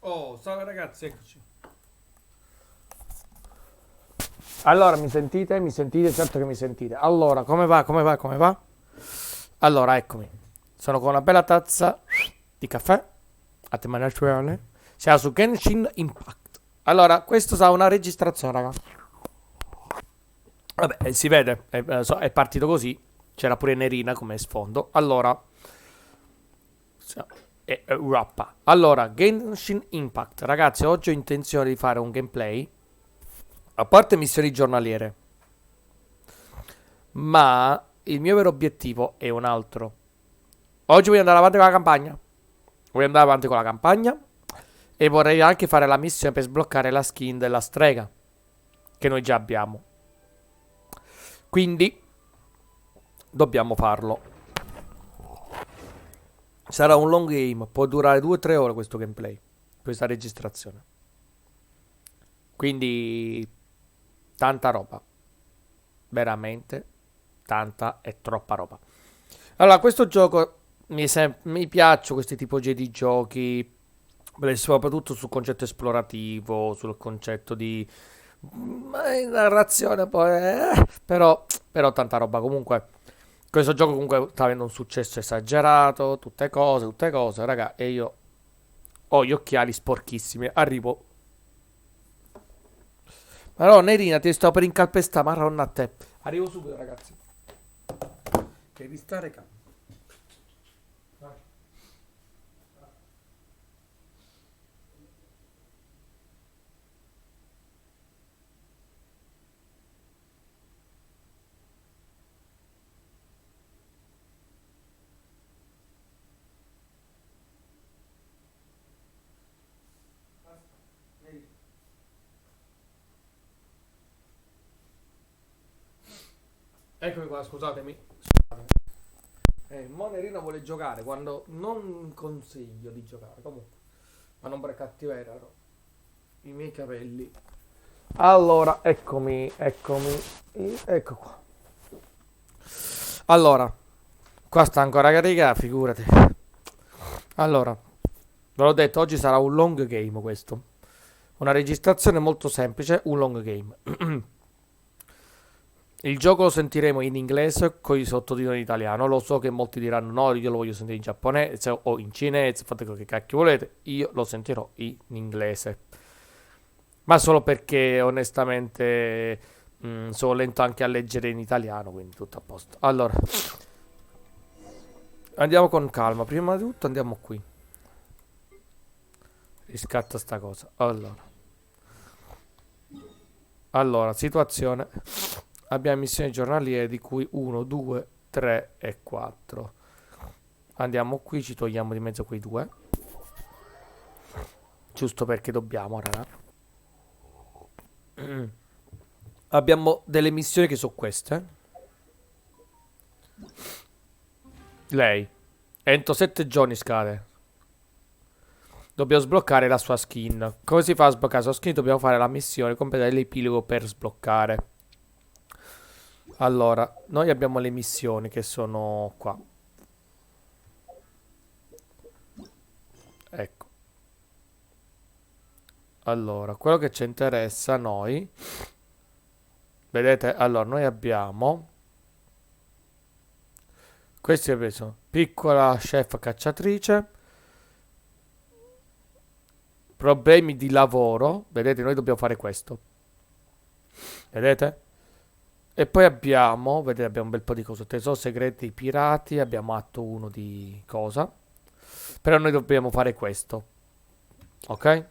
Oh, salve ragazzi, eccoci. Allora, mi sentite? Mi sentite? Certo che mi sentite. Allora, come va? Come va? Come va? Allora, eccomi. Sono con una bella tazza di caffè a tema naturale. Siamo su Genshin Impact. Allora, questo sarà una registrazione, raga. Vabbè, si vede, è partito così. C'era pure Nerina come sfondo. Allora, rappa. Allora, Genshin Impact. Ragazzi, oggi ho intenzione di fare un gameplay. A parte missioni giornaliere. Ma il mio vero obiettivo è un altro. Oggi voglio andare avanti con la campagna. Voglio andare avanti con la campagna. E vorrei anche fare la missione per sbloccare la skin della strega. Che noi già abbiamo. Quindi dobbiamo farlo. Sarà un long game. Può durare 2-3 ore questo gameplay. Questa registrazione. Quindi tanta roba. Veramente tanta e troppa roba. Allora, questo gioco mi piacciono questi tipologie di giochi, soprattutto sul concetto esplorativo, sul concetto di narrazione, poi, però tanta roba. Comunque, questo gioco comunque sta avendo un successo esagerato, tutte cose, raga, e io ho gli occhiali sporchissimi, arrivo. Marò, Nerina, ti sto per incalpestare, maronna a te. Arrivo subito, ragazzi. Devi stare calmo. Eccomi qua, scusatemi. Monerina vuole giocare quando non consiglio di giocare. Comunque, ma non per cattiveria, no. I miei capelli. Allora, eccomi. Ecco qua. Allora, qua sta ancora carica, figurati. Allora, ve l'ho detto, oggi sarà un long game questo. Una registrazione molto semplice, un long game. Il gioco lo sentiremo in inglese con i sottotitoli in italiano. Lo so che molti diranno no, io lo voglio sentire in giapponese o in cinese, fate quello che cacchio volete. Io lo sentirò in inglese. Ma solo perché onestamente sono lento anche a leggere in italiano, quindi tutto a posto. Allora, andiamo con calma. Prima di tutto andiamo qui. Riscatta sta cosa. Allora, situazione. Abbiamo missioni giornaliere di cui 1, 2, 3 e 4. Andiamo qui, ci togliamo di mezzo quei due. Giusto perché dobbiamo, raga. Abbiamo delle missioni che sono queste. Lei. Entro 7 giorni scade. Dobbiamo sbloccare la sua skin. Come si fa a sbloccare la sua skin? Dobbiamo fare la missione, completare l'epilogo per sbloccare. Allora, noi abbiamo le missioni che sono qua. Ecco. Allora, quello che ci interessa a noi. Vedete? Allora, noi abbiamo. Questi ho preso. Piccola chef cacciatrice. Problemi di lavoro. Vedete, noi dobbiamo fare questo. Vedete? E poi abbiamo, vedete, abbiamo un bel po' di cose. Tesoro segreti pirati, abbiamo atto 1 di cosa. Però noi dobbiamo fare questo. Ok?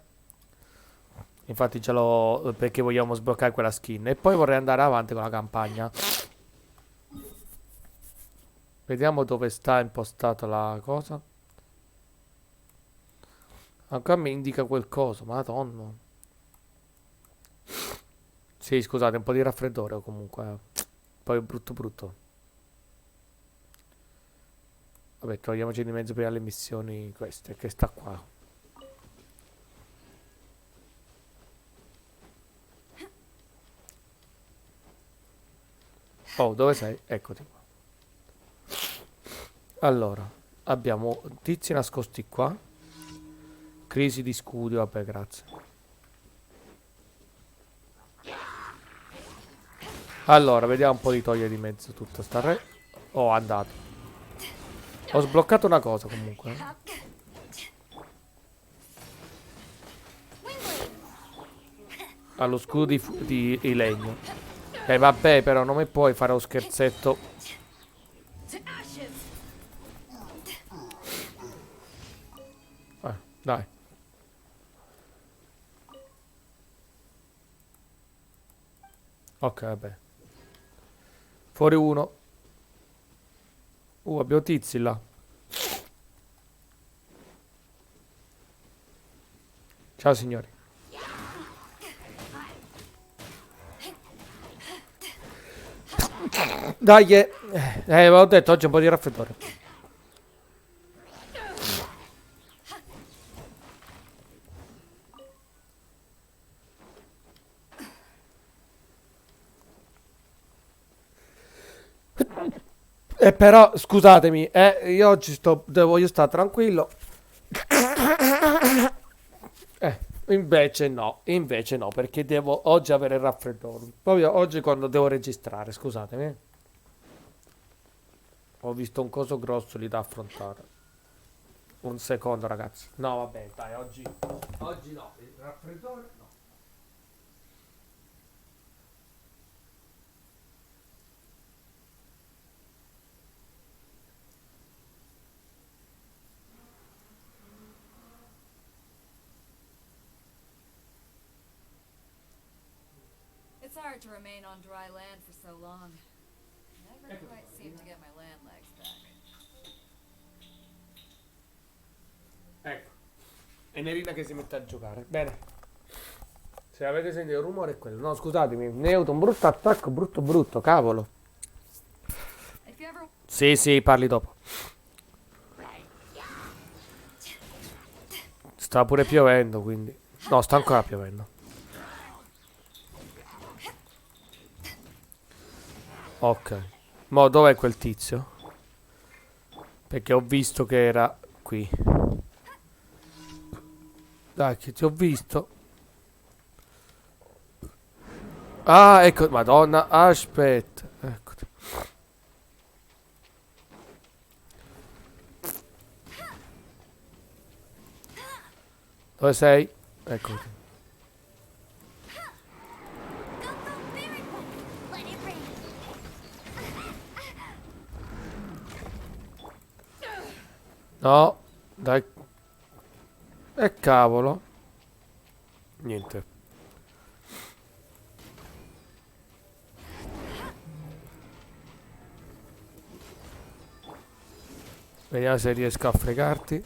Infatti ce l'ho perché vogliamo sbloccare quella skin. E poi vorrei andare avanti con la campagna. Vediamo dove sta impostata la cosa. Ancora mi indica qualcosa, madonna. Sì, scusate, un po' di raffreddore comunque. Poi brutto brutto. Vabbè, togliamoci di mezzo prima le missioni queste, che sta qua. Oh, dove sei? Eccoti qua. Allora, abbiamo tizi nascosti qua. Crisi di scudi, vabbè, grazie. Allora, vediamo un po' di togliere di mezzo tutta sta re. Oh, andato. Ho sbloccato una cosa comunque. Allo scudo di legno. Vabbè, però non mi puoi fare lo scherzetto. Dai. Ok, vabbè. Fuori uno. Abbiamo tizi là. Ciao signori. Dai, ho detto oggi un po' di raffreddore. Però, scusatemi, io oggi voglio stare tranquillo. Invece no, perché devo oggi avere il raffreddore. Proprio oggi quando devo registrare, scusatemi. Ho visto un coso grosso lì da affrontare. Un secondo, ragazzi. No, vabbè, dai, oggi no, il raffreddore no. It's hard to remain on dry land for so long. Never quite seem to get my land legs back. Ecco. E Nerina che si mette a giocare. Bene. Se avete sentito il rumore è quello. No, scusatemi, ne ho avuto un brutto attacco, brutto, cavolo. Sì, parli dopo. Sta pure piovendo, quindi. No, sta ancora piovendo. Ok. Mo' dov'è quel tizio? Perché ho visto che era qui. Dai, che ti ho visto. Ah, ecco, madonna, aspetta. Eccoti. Dove sei? Eccoti. No, dai. E cavolo. Niente. Vediamo se riesco a fregarti.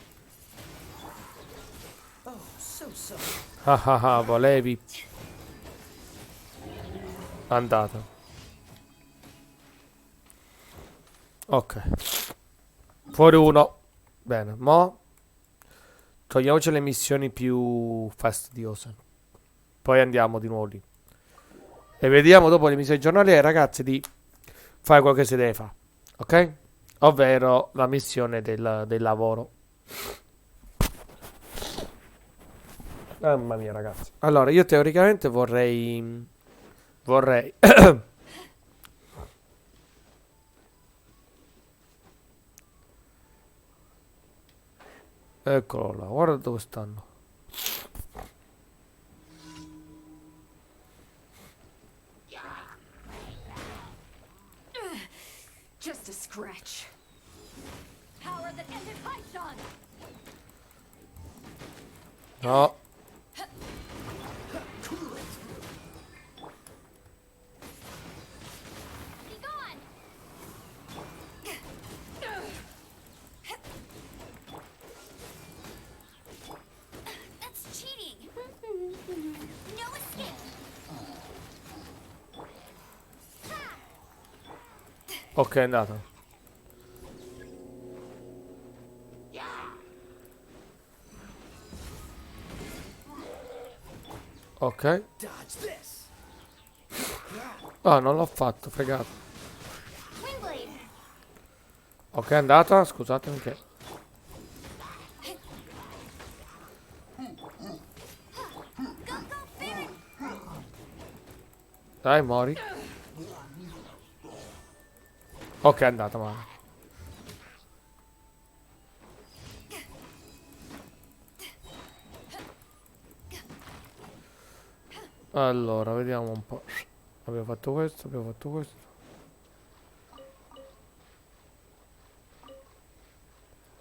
Ah, volevi. Andata. Ok. Fuori uno. Bene, mo togliamoci le missioni più fastidiose. Poi andiamo di nuovo lì. E vediamo dopo le missioni giornaliere, ragazzi, di fare quello che si deve fare. Ok? Ovvero la missione del lavoro. Mamma mia, ragazzi. Allora, io teoricamente vorrei... Eccolo là, guarda dove stanno. Just a scratch. Power that ended Python. No. Be gone. That's cheating. No escape. Ok, è andato. Ok. Ah, non l'ho fatto, fregato. Ok, è andata. Scusatemi che... Dai, mori. Ok, è andata male. Allora, vediamo un po'. Abbiamo fatto questo, abbiamo fatto questo.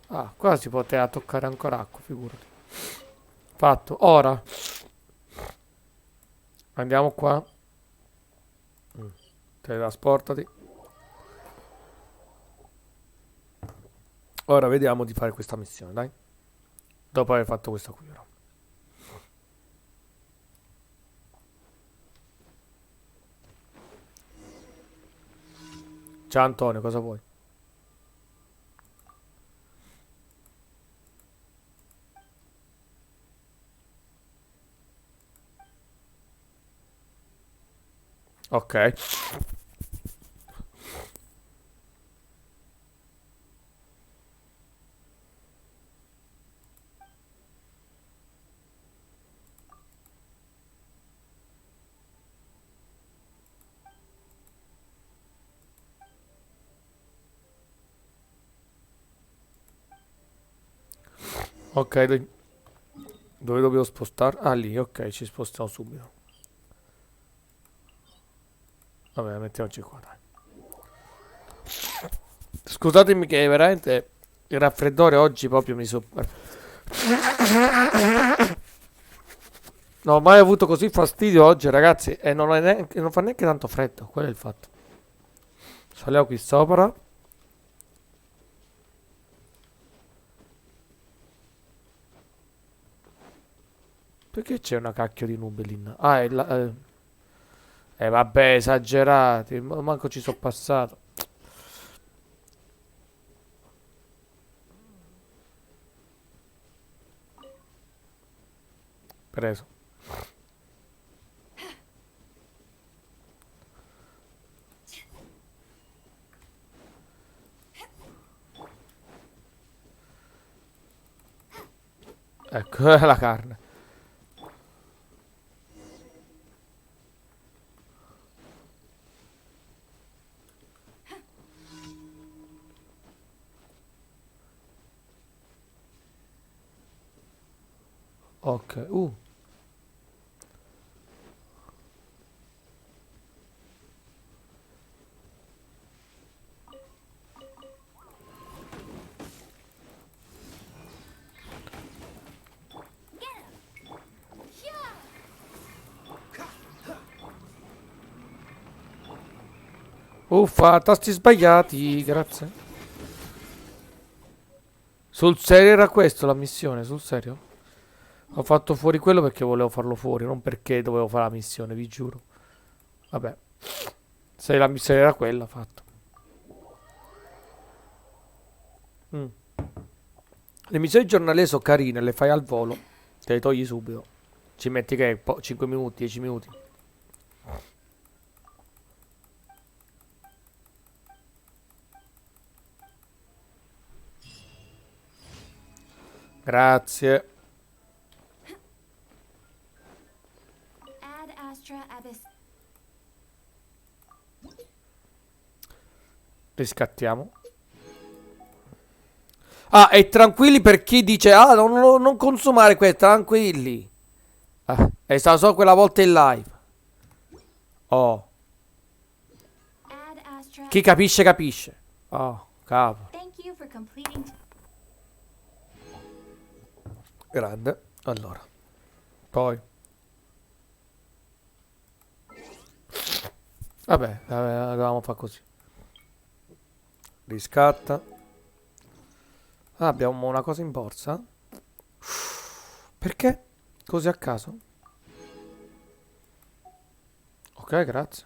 Ah, qua si poteva toccare ancora acqua, figurati. Fatto. Ora andiamo qua. Teletrasportati. Ora vediamo di fare questa missione, dai. Dopo aver fatto questa qui, però. Ciao Antonio, cosa vuoi? Ok. Ok, dove dobbiamo spostare? Ah, lì, ok, ci spostiamo subito. Vabbè, mettiamoci qua, dai. Scusatemi che veramente il raffreddore oggi proprio mi so... Non ho mai avuto così fastidio oggi, ragazzi, e non fa neanche tanto freddo, quello è il fatto. Saliamo qui sopra. Perché c'è una cacchio di nube lì? Ah, è la... vabbè, esagerati, manco ci sono passato. Preso. Ecco, la carne. Ok, Uffa, tasti sbagliati, grazie. Sul serio era questo la missione, sul serio? Ho fatto fuori quello perché volevo farlo fuori, non perché dovevo fare la missione, vi giuro. Vabbè, se la missione era quella, fatto. Mm. Le missioni giornaliere sono carine, le fai al volo, te le togli subito. Ci metti che 5 minuti, 10 minuti. Grazie. Ad Astra Abyss. Riscattiamo. Ah, e tranquilli per chi dice, ah, non consumare questo, tranquilli. È stato solo quella volta in live. Oh, Ad Astra. chi capisce, capisce. Oh, capo. Thank you for completing. Grande. Allora. Poi. Vabbè, dovevamo fare così. Riscatta. Ah, abbiamo una cosa in borsa? Perché? Così a caso? Ok, grazie.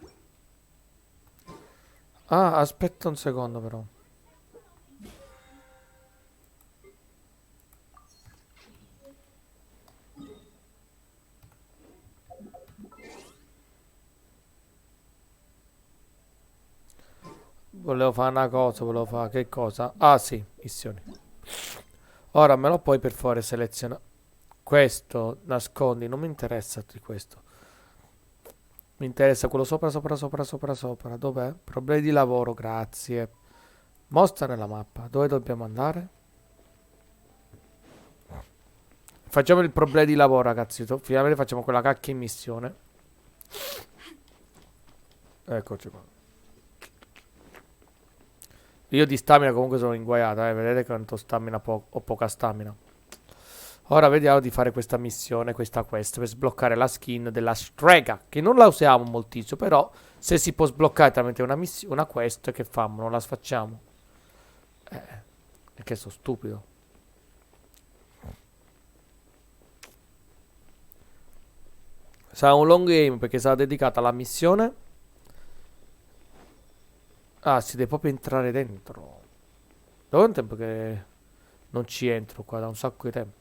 Ah, aspetta un secondo però. Volevo fare una cosa, volevo fare che cosa? Ah sì, missioni. Ora me lo puoi per favore selezionare. Questo, nascondi, non mi interessa di questo. Mi interessa quello sopra, sopra, sopra, sopra, sopra. Dov'è? Problemi di lavoro, grazie. Mostra nella mappa. Dove dobbiamo andare? Facciamo il problema di lavoro, ragazzi. Finalmente facciamo quella cacchia in missione. Eccoci qua. Io di stamina comunque sono inguaiata, vedete quanto stamina ho poca stamina. Ora vediamo di fare questa missione, questa quest, per sbloccare la skin della strega, che non la usiamo moltissimo, però se si può sbloccare tramite una quest, che famo? Non la facciamo? Perché sono stupido. Sarà un long game perché sarà dedicata alla missione. Ah, si deve proprio entrare dentro. Da quanto tempo che non ci entro qua? Da un sacco di tempo.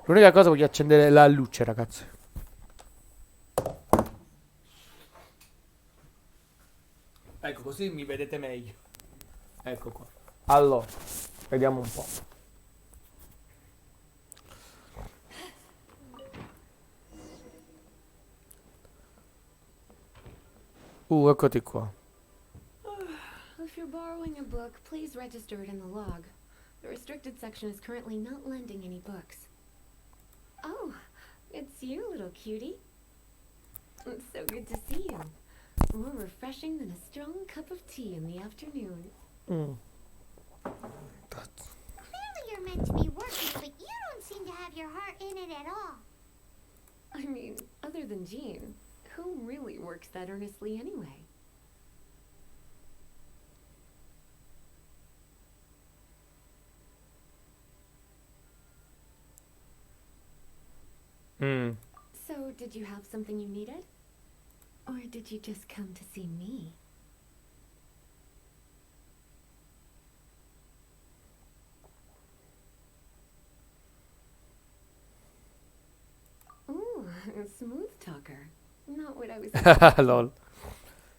L'unica cosa, voglio accendere la luce, ragazzi. Ecco, così mi vedete meglio. Ecco qua. Allora, vediamo un po'. Eccoti qua. If you're borrowing a book, please register it in the log. The restricted section is currently not lending any books. Oh, it's you, little cutie. It's so good to see you. More refreshing than a strong cup of tea in the afternoon. Clearly you're meant to be working, but you don't seem to have your heart in it at all. I mean, other than Jean, who really works that earnestly anyway? So, did you have something you needed? Or did you just come to see me? Ooh, a smooth talker. Not what I was Lol.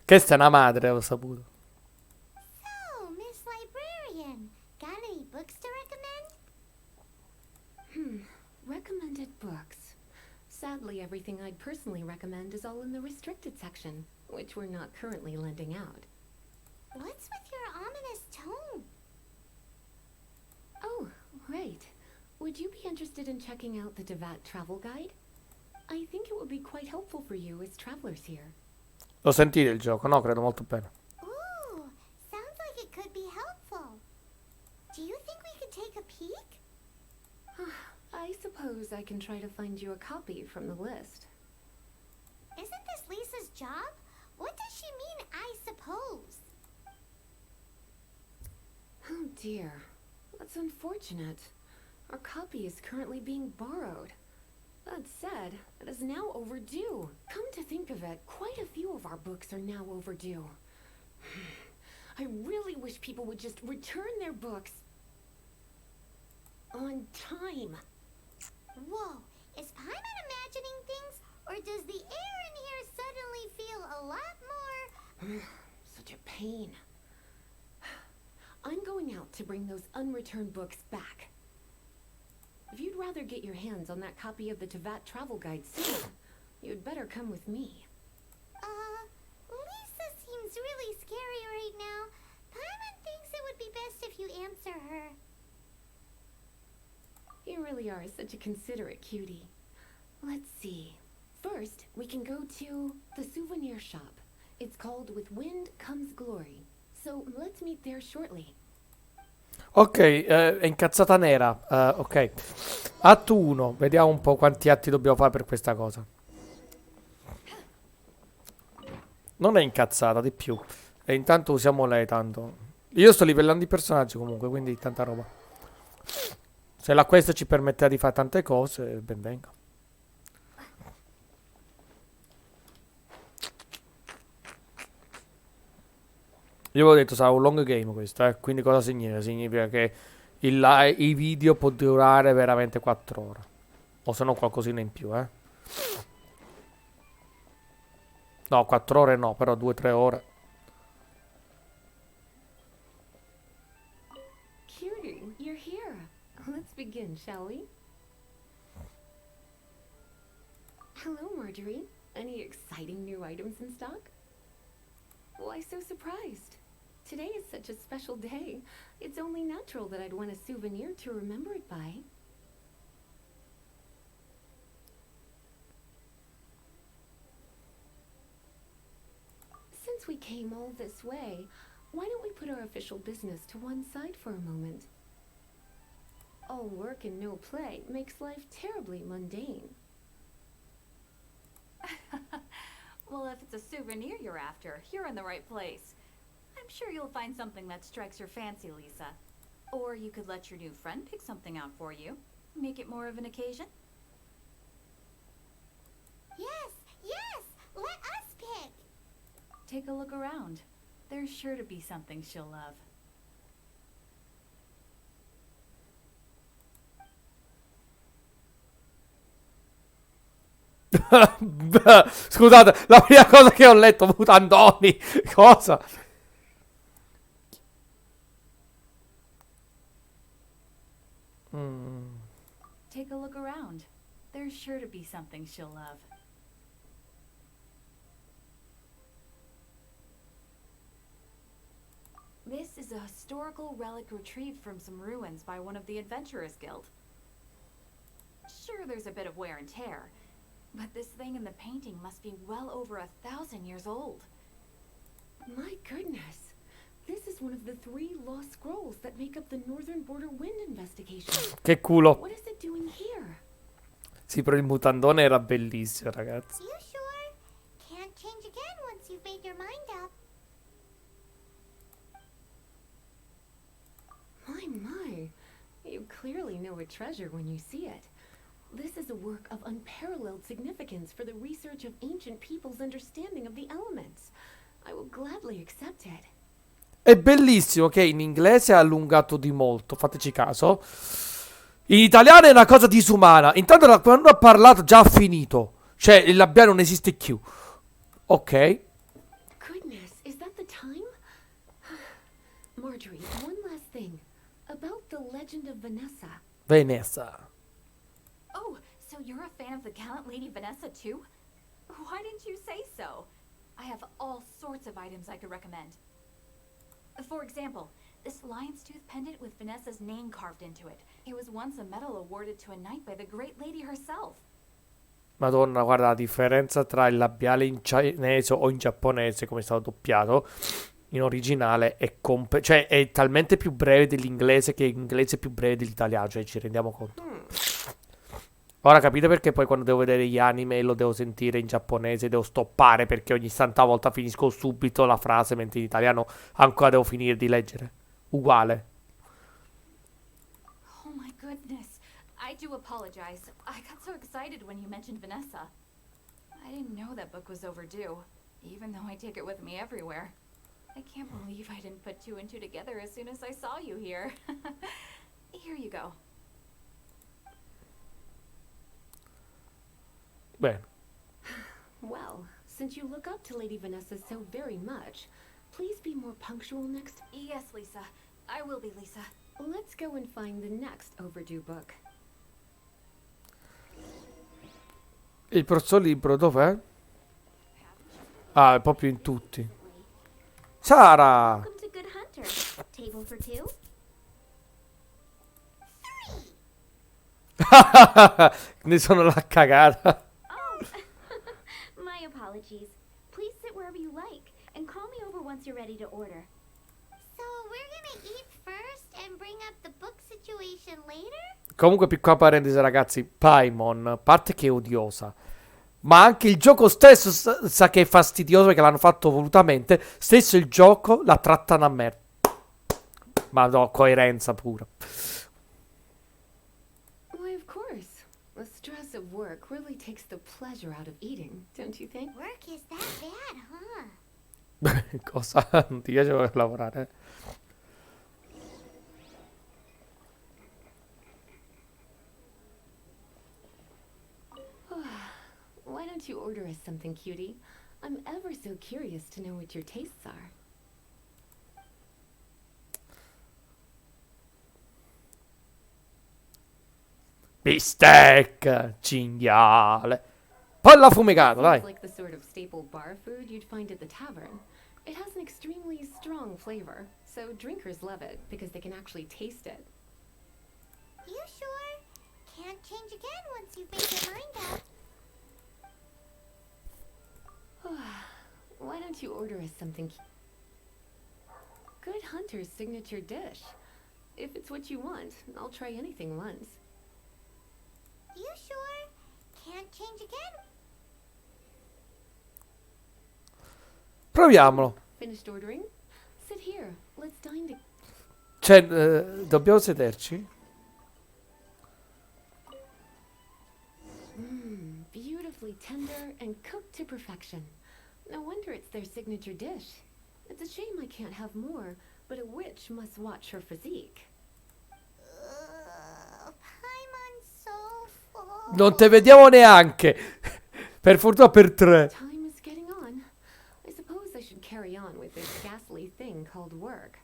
Questa è una madre, ho saputo. So, Miss Librarian, got any books to recommend? Recommended books. Sadly, everything I'd personally recommend is all in the restricted section, which we're not currently lending out. What's with your ominous tone? Oh, right. Would you be interested in checking out the Devat travel guide? I think it would be quite helpful for you as travelers here. Lo sentite il gioco? No, credo molto bene. Ooh, sounds like it could be helpful. Do you think we could take a peek? I suppose I can try to find you a copy from the list. Isn't this Lisa's job? What does she mean, I suppose? Oh dear. That's unfortunate. Our copy is currently being borrowed. That said, it is now overdue. Come to think of it, quite a few of our books are now overdue. I really wish people would just return their books on time. Whoa, is Paimon imagining things, or does the air in here suddenly feel a lot more... Such a pain. I'm going out to bring those unreturned books back. If you'd rather get your hands on that copy of the Tevat travel guide soon, you'd better come with me. Lisa seems really scary right now. Paimon thinks it would be best if you answer her. You really are such a considerate cutie. Let's see. First, we can go to the souvenir shop. It's called With Wind Comes Glory. So let's meet there shortly. Ok, è incazzata nera. Ok. Atto 1. Vediamo un po' quanti atti dobbiamo fare per questa cosa. Non è incazzata, di più. E intanto usiamo lei tanto. Io sto livellando i personaggi comunque, quindi tanta roba. Se la quest ci permetterà di fare tante cose, ben venga. Io avevo detto sarà un long game questo, quindi cosa significa? Significa che i video può durare veramente 4 ore. O se no qualcosina in più, No, 4 ore no, però 2-3 ore. Cutie, you're here. Let's begin, shall we? Hello, Marjorie. Any exciting new items in stock? Why so surprised? Today is such a special day. It's only natural that I'd want a souvenir to remember it by. Since we came all this way, why don't we put our official business to one side for a moment? All work and no play makes life terribly mundane. Well, if it's a souvenir you're after, you're in the right place. I'm sure you'll find something that strikes your fancy, Lisa. Or you could let your new friend pick something out for you. Make it more of an occasion. Yes, yes, let us pick. Take a look around. There's sure to be something she'll love. Scusate, la prima cosa che ho letto, mutandoni. Cosa? Take a look around. There's sure to be something she'll love. This is a historical relic retrieved from some ruins by one of the Adventurers Guild. Sure, there's a bit of wear and tear, but this thing in the painting must be well over 1,000 years old. My goodness. This is one of the 3 lost scrolls that make up the Northern Border Wind investigation. Che culo. What is it doing here? Sì, però il mutandone era bellissimo, ragazzi. You sure? Can't change again once you've made your mind up. My. You clearly know a treasure when you see it. This is a work of unparalleled significance for the research of ancient people's understanding of the elements. I will gladly accept it. È bellissimo che in inglese è allungato di molto, fateci caso. In italiano è una cosa disumana. Intanto quando ha parlato già ha finito. Cioè il labiale non esiste più. Ok. Goodness, is that the time? Marjorie, one last thing. About the legend of Vanessa. Vanessa. Oh, so you're a fan of the gallant Lady Vanessa too? Why didn't you say so? I have all sorts of items I could recommend. For example, this lion's tooth pendant with Vanessa's name carved into it. It was once a medal awarded to a knight by the great lady herself. Madonna, guarda la differenza tra il labiale in cinese o in giapponese, come è stato doppiato, in originale è cioè è talmente più breve dell'inglese che l'inglese è più breve dell'italiano, cioè ci rendiamo conto. Ora capite perché poi quando devo vedere gli anime lo devo sentire in giapponese, devo stoppare perché ogni santa volta finisco subito la frase, mentre in italiano ancora devo finire di leggere. Uguale. Oh my goodness. I do apologize. I got so excited when you mentioned Vanessa. I didn't know that book was overdue, even though I take it with me everywhere. I can't believe I didn't put 2 and 2 together as soon as I saw you here. Here you go. Bene. Well, since you look up to Lady Vanessa so very much, please be more punctual next. Yes, Lisa. I will be, Lisa. Let's go and find the next overdue book. Il professor libro dov'è? Ah, è proprio in tutti. Sara! Welcome to Good Hunter. Table for 2? Ne sono la cagata. Oh, my apologies. Please sit wherever you like and call me over once you're ready to order. So we're gonna eat first and bring up the book situation later? Comunque, piccola parentesi, ragazzi, Paimon, a parte che è odiosa, ma anche il gioco stesso sa che è fastidioso perché l'hanno fatto volutamente. Stesso il gioco la trattano a merda. Ma no, coerenza pura. Why, of course. The stress of work really takes the pleasure out of eating, don't you think? Work is that bad, huh? Cosa? Non ti piace lavorare? Why don't you order us something, cutie? I'm ever so curious to know what your tastes are. Bistecca, cinghiale. Pollo affumicato, Sounds dai. like the sort of staple bar food you'd find at the tavern. It has an extremely strong flavor, so drinkers love it because they can actually taste it. You sure? Can't change again once you've made your mind up. Why don't you order us something? Good Hunter's signature dish. If it's what you want, I'll try anything once. You sure? Can't change again? Proviamolo. Finished ordering? Sit here. Let's dine to... Cioè, dobbiamo sederci? Beautifully tender and cooked to perfection. No wonder it's their signature dish. It's a shame I can't have more, but a witch must watch her physique. Paimon's so full. Non te vediamo neanche. Per fortuna per 3. Time is getting on. I suppose I should carry on with this ghastly thing called work.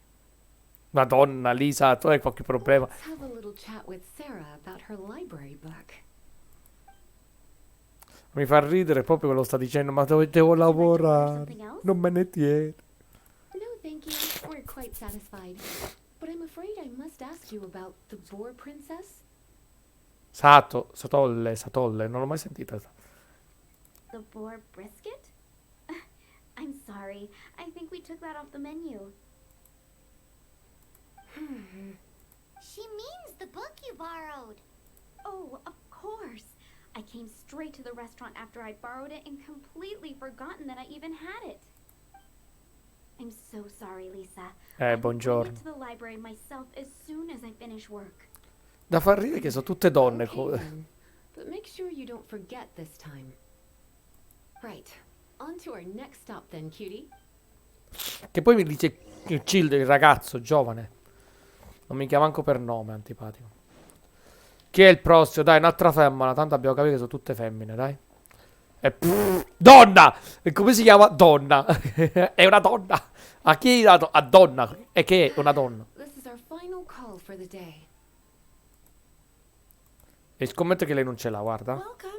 Madonna, Lisa, tu hai qualche problema? Let's have a little chat with Sarah about her library book. Mi fa ridere proprio quello sta dicendo, ma dove devo lavorare? Non me ne tiene. No, thank you. We're quite satisfied. But I'm afraid I must ask you about the Boar Princess. Satolle, non l'ho mai sentita. The boar brisket? I'm sorry. I think we took that off the menu. She means the book you borrowed. Oh, of course. I came straight to the restaurant after I borrowed it and completely forgotten that I even had it. I'm so sorry, Lisa. I will bring Buongiorno. it to the library myself as soon as I finish work. Da far ridere che sono tutte donne. Okay, then. But make sure you don't forget this time. Right. On to our next stop then, cutie. Che poi mi dice il Child, il ragazzo giovane. Non mi chiama manco per nome, antipatico. Chi è il prossimo? Dai, un'altra femmina. Tanto abbiamo capito che sono tutte femmine, dai. Donna! E come si chiama? Donna. È una donna. A chi hai dato? A donna. E che è una donna? This is our final call for the day. E scommetto che lei non ce l'ha, guarda. Welcome.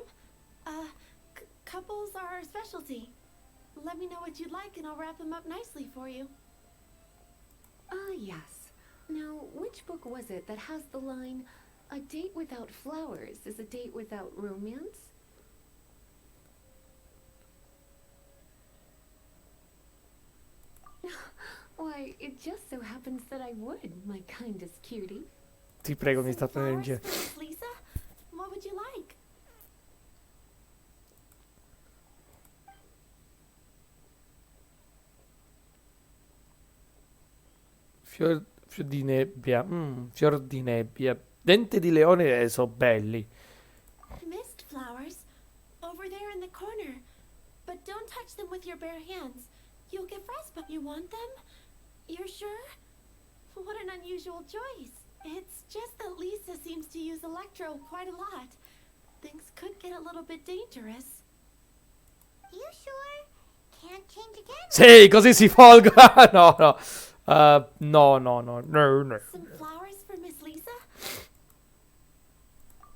Couples are our specialty. Let me know what you'd like and I'll wrap them up nicely for you. Ah, yes. Now, which book was it that has the line, "A date without flowers is a date without romance"? Why, it just so happens that I would, my kindest cutie. Ti prego, mi sta Some prendendo in flowers giro. for Miss Lisa? What would you like? Fior di nebbia. Fior di nebbia. Dente di leone sono belli. Mist flowers. Over there in the corner. But don't touch them with your bare hands. You'll get frostbite. You want them? You're sure? What an unusual choice. It's just that Lisa seems to use Electro quite a lot. Things could get a little bit dangerous. You sure? Can't change again? Sì, così si folga. No, no. No. Some flowers for Miss Lisa?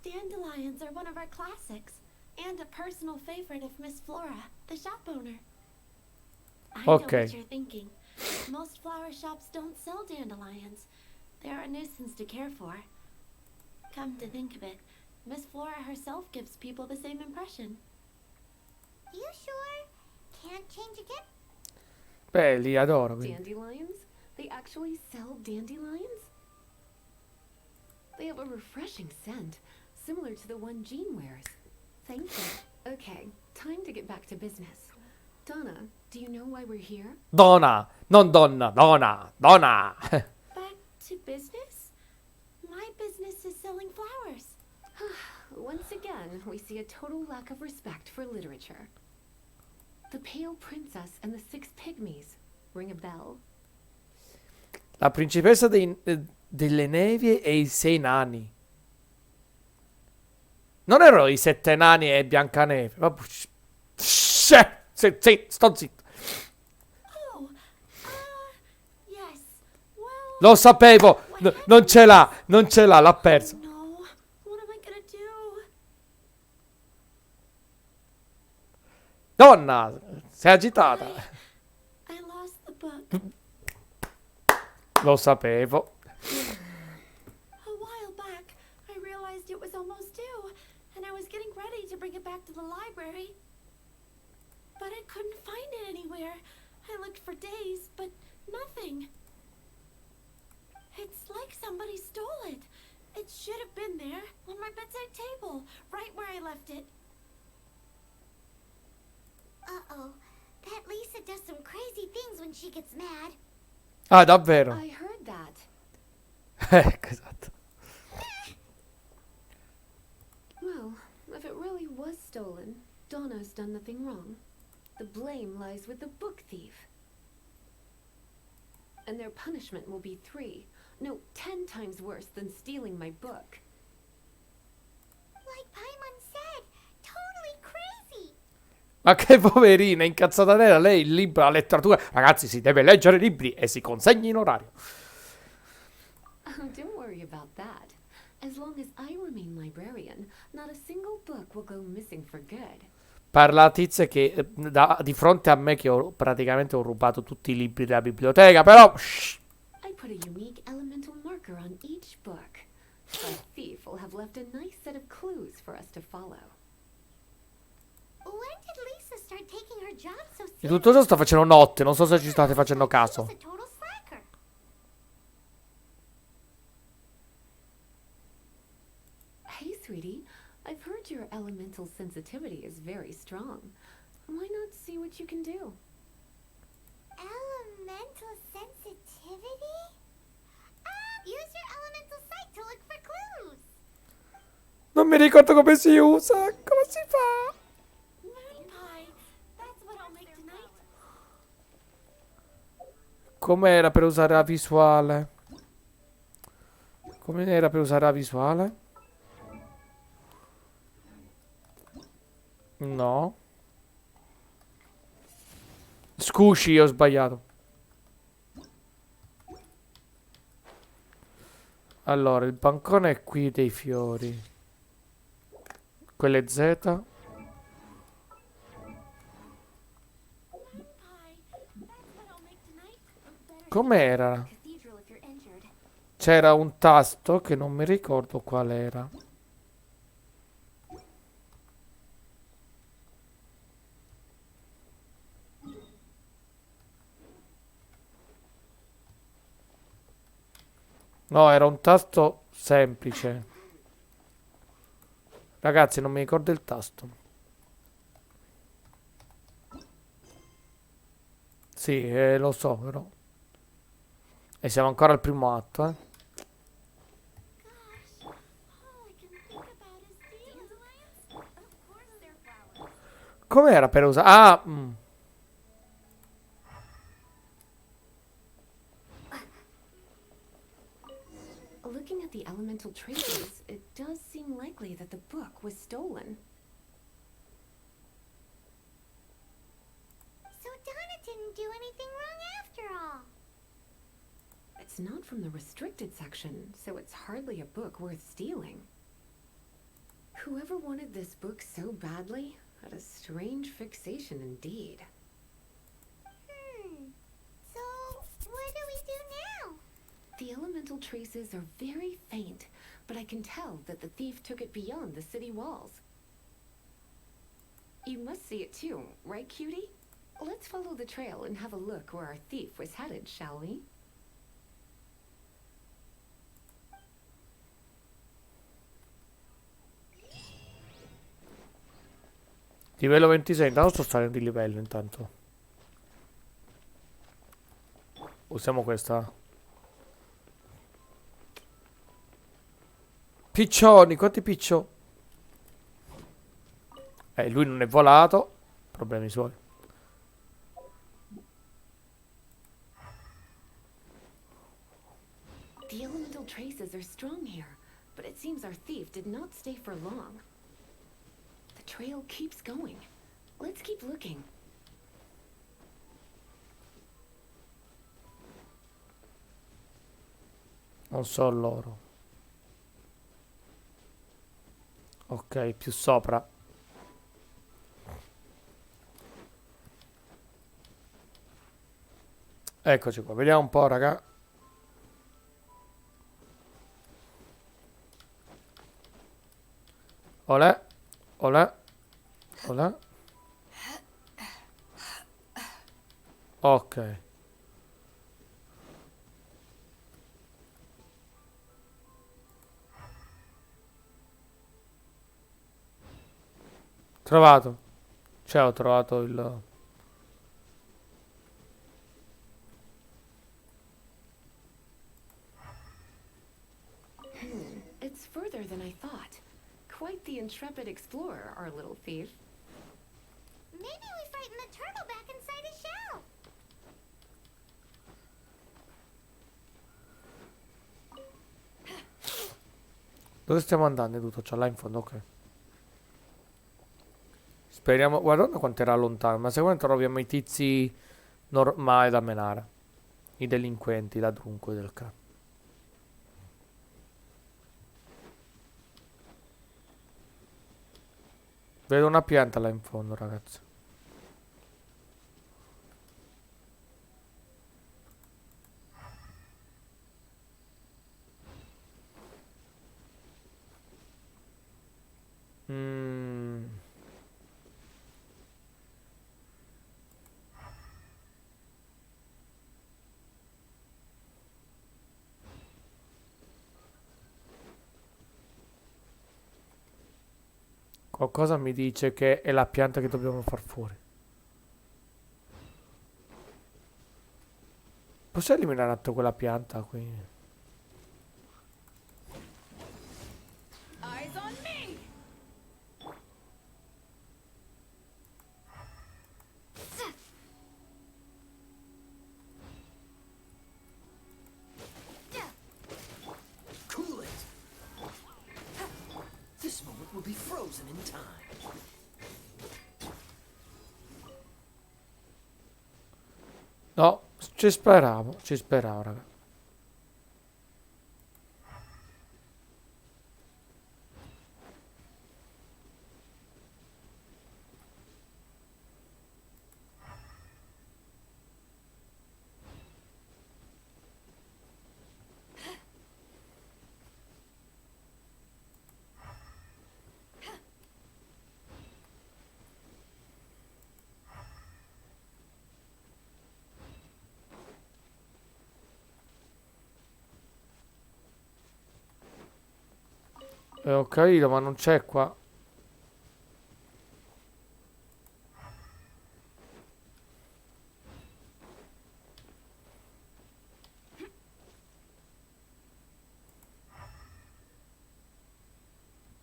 Dandelions are one of our classics, and a personal favorite of Miss Flora, the shop owner. I know Okay. what you're thinking. Most flower shops don't sell dandelions. They're a nuisance to care for. Come to think of it, Miss Flora herself gives people the same impression. You sure? Can't change again? Beh, li adoro. Quindi. Dandelions? They actually sell dandelions? They have a refreshing scent, similar to the one Jean wears. Thank you. Okay, time to get back to business. Donna, do you know why we're here? Donna, non donna, donna. Back to business? My business is selling flowers. Once again, we see a total lack of respect for literature. The Pale Princess and the Six Pygmies. Ring a bell? La principessa delle nevi e i 6 nani. Non erano i 7 nani e Biancaneve. Sì, sto zitto. Oh, yes. Well, Lo sapevo. Non ce l'ha, l'ha perso. no. What am I gonna do? Donna, sei agitata. I lost the book. Lo sapevo. A while back, I realized it was almost due, and I was getting ready to bring it back to the library. But I couldn't find it anywhere. I looked for days, but nothing. It's like somebody stole it. It should have been there, on my bedside table, right where I left it. Uh-oh. That Lisa does some crazy things when she gets mad. Ah, davvero. I heard that. Esatto. Well, if it really was stolen, Donna's done nothing wrong. The blame lies with the book thief. And their punishment will be 3, no, 10 times worse than stealing my book. Like Paimon said, totally crazy. Ma che poverina, incazzata nera, lei il libro, la letteratura. Ragazzi, si deve leggere libri e si consegna in orario. Oh, don't worry about that. As long as I remain librarian, not a single book will go missing for good. Parla la tizia che di fronte a me che praticamente ho rubato tutti i libri della biblioteca, però shh. I put a unique elemental marker on each book. So a thief will have left a nice set of clues for us to follow. When did Lisa start taking her job so Di tutto ciò sta facendo notte, non so se ci state facendo caso. She was a total slacker. Hey, sweetie, I've heard your elemental sensitivity is very strong. Why not see what you can do? Elemental sensitivity? Use your elemental sight to look for clues. Non mi ricordo come si usa, come si fa? Moon pie. That's what I'll make tonight. Com'era per usare la visuale? Come era per usare la visuale? No. Scusi, ho sbagliato. Allora, il bancone è qui dei fiori. Quello è Z. Moon pie. That's what I'll make tonight. Com'era? Cathedral if you're injured. C'era un tasto che non mi ricordo qual era. No, era un tasto semplice. Ragazzi, non mi ricordo il tasto. Sì, lo so, però. E siamo ancora al primo atto, eh. Gosh, all I can think about is dandelions. Of course they're flowers. Com'era per usare? Ah, Looking at the elemental traces, it does seem likely that the book was stolen. So Donna didn't do anything wrong after all. It's not from the restricted section, so it's hardly a book worth stealing. Whoever wanted this book so badly had a strange fixation indeed. So what do we do now? The elemental traces are very faint, but I can tell that the thief took it beyond the city walls. You must see it too, right, cutie? Let's follow the trail and have a look where our thief was headed, shall we? livello 26. Intanto sto salendo di livello intanto. Usiamo questa. Piccioni, quanti piccio? Lui non è volato. Problemi suoi. The elemental traces are strong here, but it seems our thief did not stay for long. The trail keeps going. Let's keep looking. Non so loro. Ok, più sopra. Eccoci qua, vediamo un po', raga. Olè, olè, olè. Ok. Trovato. Cioè, ho trovato il... It's further than I thought. Quite the intrepid explorer, our little thief. Maybe we frightened the turtle back inside his shell. Dove stiamo andando? È tutto, c'è là in fondo, ok. Speriamo... Guarda quanto era lontano. Ma secondo me troviamo i tizi normali da menare. I delinquenti, là dunque del cazzo. Vedo una pianta là in fondo, ragazzi. Mm. Qualcosa mi dice che è la pianta che dobbiamo far fuori. Posso eliminare un attimo quella pianta qui? Eyes on me! Cool it. This moment will be frozen in time. No, ci speravo, raga. Ho capito, ma non c'è qua.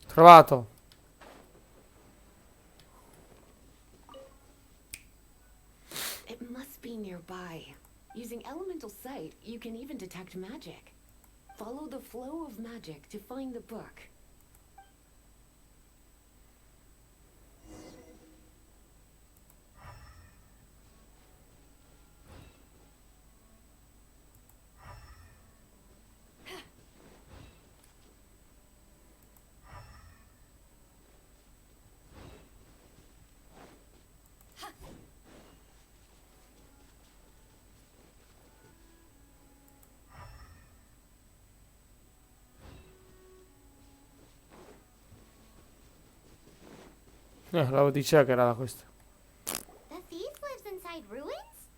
Trovato. It must be nearby. Using elemental sight, you can even detect magic. Follow the flow of magic to find the book. L'avevo diceva che era questa. The thief lives inside ruins?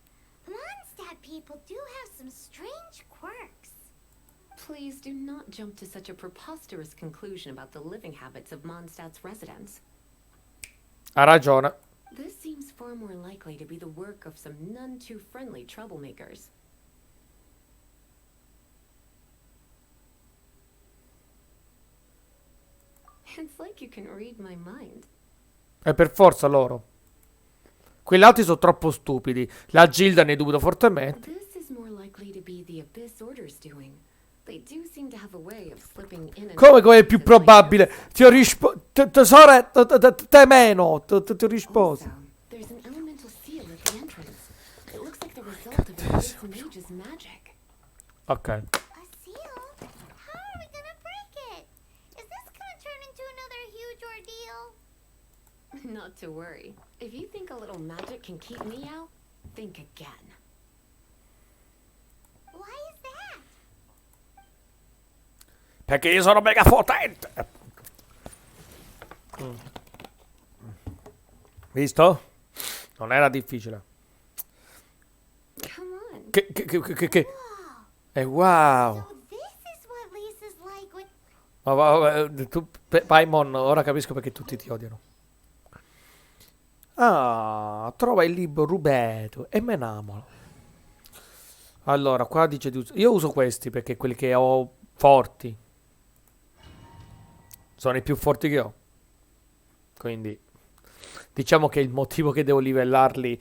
Mondstadt people do have some strange quirks. Please do not jump to such a preposterous conclusion about the living habits of Mondstadt's residents. Ha ragione. This seems far more likely to be the work of some none too friendly troublemakers. It's like you can read my mind. È per forza loro. Quegli altri sono troppo stupidi. La Gilda ne dubito fortemente. This is more likely to be the Abyss Order's doing. They do seem to have a way of slipping in and Come è più probabile? Ti ho risposto. Tesoro, te meno. Ti ho risposto. Also, there's an elemental seal at the entrance. It looks like the result of Abyss Mage's magic. Ok. A seal? How are we gonna break it? Is this gonna turn into another huge ordeal? Not to worry. If you think a little magic can keep me out, think again. Perché io sono mega potente. Mm. Visto? Non era difficile. Come on. Che? Wow. So this is what Lisa's like with... Tu, Paimon, ora capisco perché tutti ti odiano. Ah, trova il libro rubato e me innamoro. Allora, qua dice io uso questi perché quelli che ho forti sono i più forti che ho. Quindi diciamo che il motivo che devo livellarli,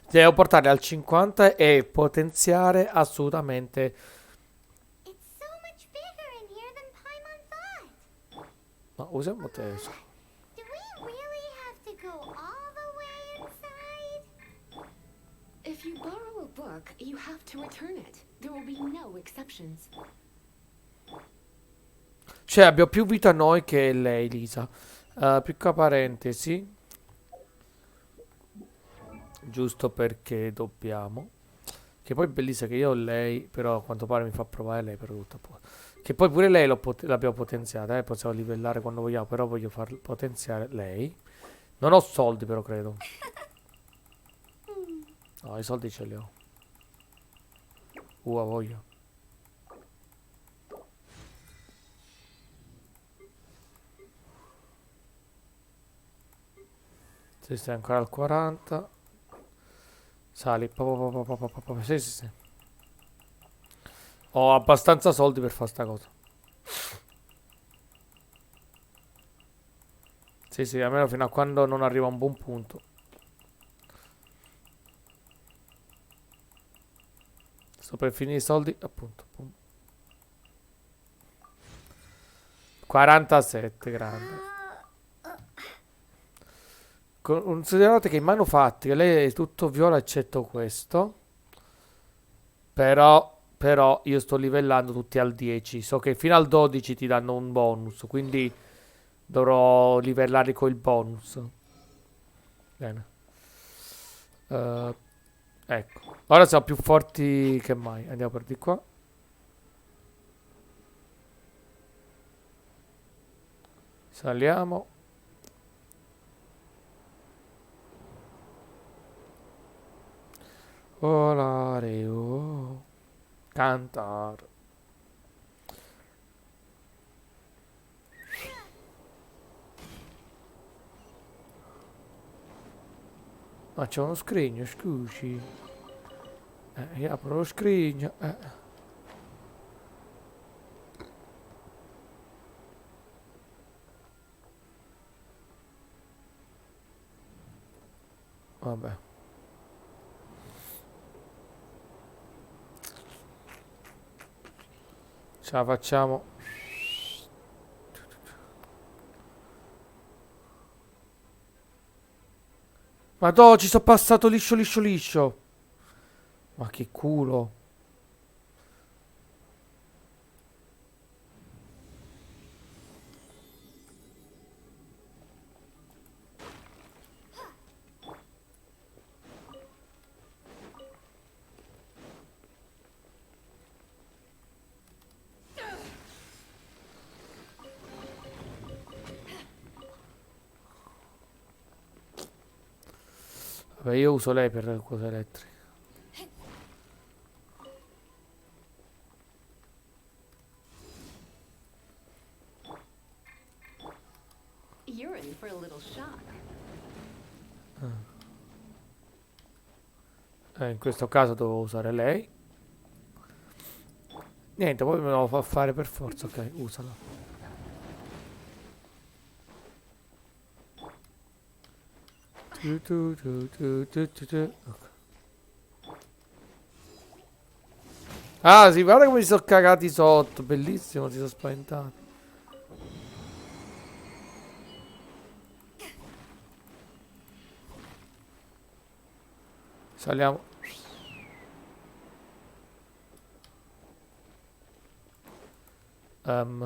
devo portarli al 50 e potenziare assolutamente. It's so much bigger in here than Paimon thought. Ma usiamo teso. Do we really have to go all the way inside? If you borrow a book, you have to return it. There will be no exceptions. Cioè abbiamo più vita noi che lei, Lisa. Piccola parentesi. Giusto perché dobbiamo. Che poi è bellissima che io ho lei, però a quanto pare mi fa provare lei per tutto. Che poi pure lei l'abbiamo potenziata, possiamo livellare quando vogliamo, però voglio far potenziare lei. Non ho soldi però credo. No, i soldi ce li ho. Voglio. Se stai ancora al 40. Sali. Sì, sì, sì. Ho abbastanza soldi per fare sta cosa. Sì, sì, almeno fino a quando non arriva a un buon punto. Sto per finire i soldi, appunto. 47, grande. Considerate che in manufattica lei è tutto viola eccetto questo. Però io sto livellando tutti al 10. So che fino al 12 ti danno un bonus, quindi dovrò livellarli con il bonus. Bene. Ecco. Ora siamo più forti che mai. Andiamo per di qua. Saliamo. Volare, oh. Cantare. Ma c'è uno scrigno, scusi. Io apro lo scrigno. Vabbè. Ce la facciamo. Ma no, ci sono passato liscio liscio liscio. Ma che culo. Vabbè, io uso lei per le cose elettriche. You're in for a little shock. In questo caso devo usare lei. Niente, poi me lo fa fare per forza. Ok, usala. Ok. Ah, sì, guarda come si sono cagati sotto. Bellissimo, si sono spaventati. Saliamo.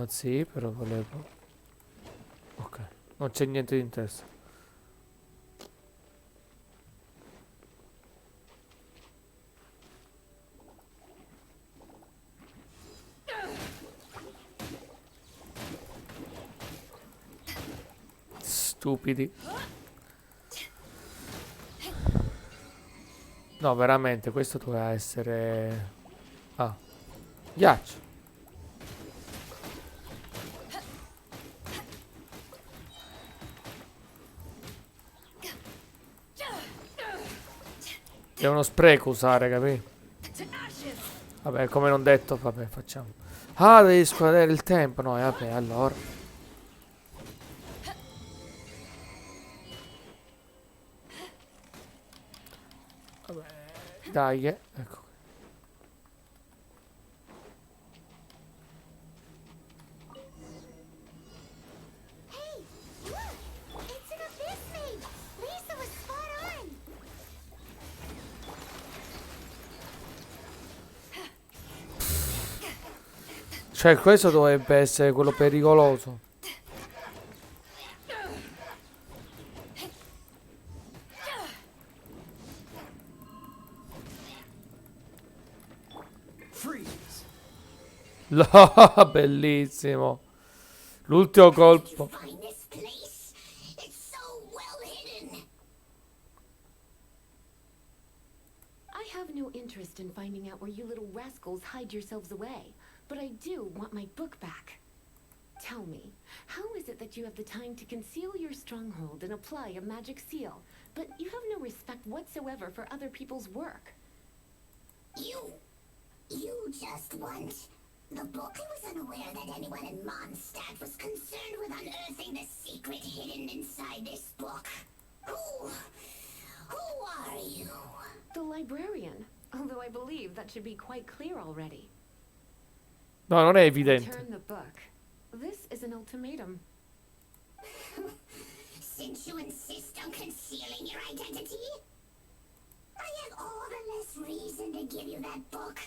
Sì, però volevo. Ok, non c'è niente di interessante. Stupidi. No, veramente, questo doveva essere... Ah, ghiaccio. È uno spreco usare, capì? Vabbè, come non detto, vabbè, facciamo. Ah, devi squadrare il tempo. No, vabbè, allora. Vabbè, dai, ecco. Hey, look! It's an abyss mage! Lisa was spot on! Cioè, questo dovrebbe essere quello pericoloso. Freeze. No, bellissimo. L'ultimo colpo. Find this place? It's so well hidden! I have no interest in finding out where you little rascals hide yourselves away, but I do want my book back. Tell me, how is it that you have the time to conceal your stronghold and apply a magic seal, but you have no respect whatsoever for other people's work? You just want the book. I was unaware that anyone in Mondstadt was concerned with unearthing the secret hidden inside this book. Who are you? The librarian, although I believe that should be quite clear already. No, non è evidente. Return the book. This is an ultimatum. Since you insist on concealing your identity, I have all the less reason to give you that book.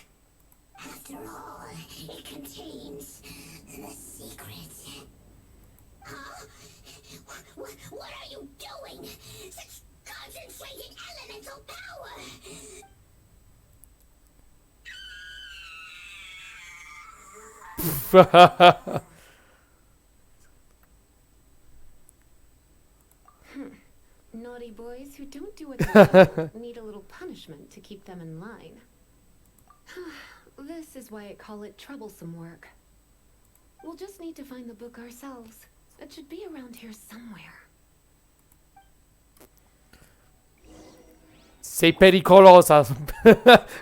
After all, it contains the secret. Huh? What are you doing? Such concentrated elemental power! Naughty boys who don't do what they do need a little punishment to keep them in line. This is why I call it troublesome work. We'll just need to find the book ourselves. It should be around here somewhere. Sei pericolosa.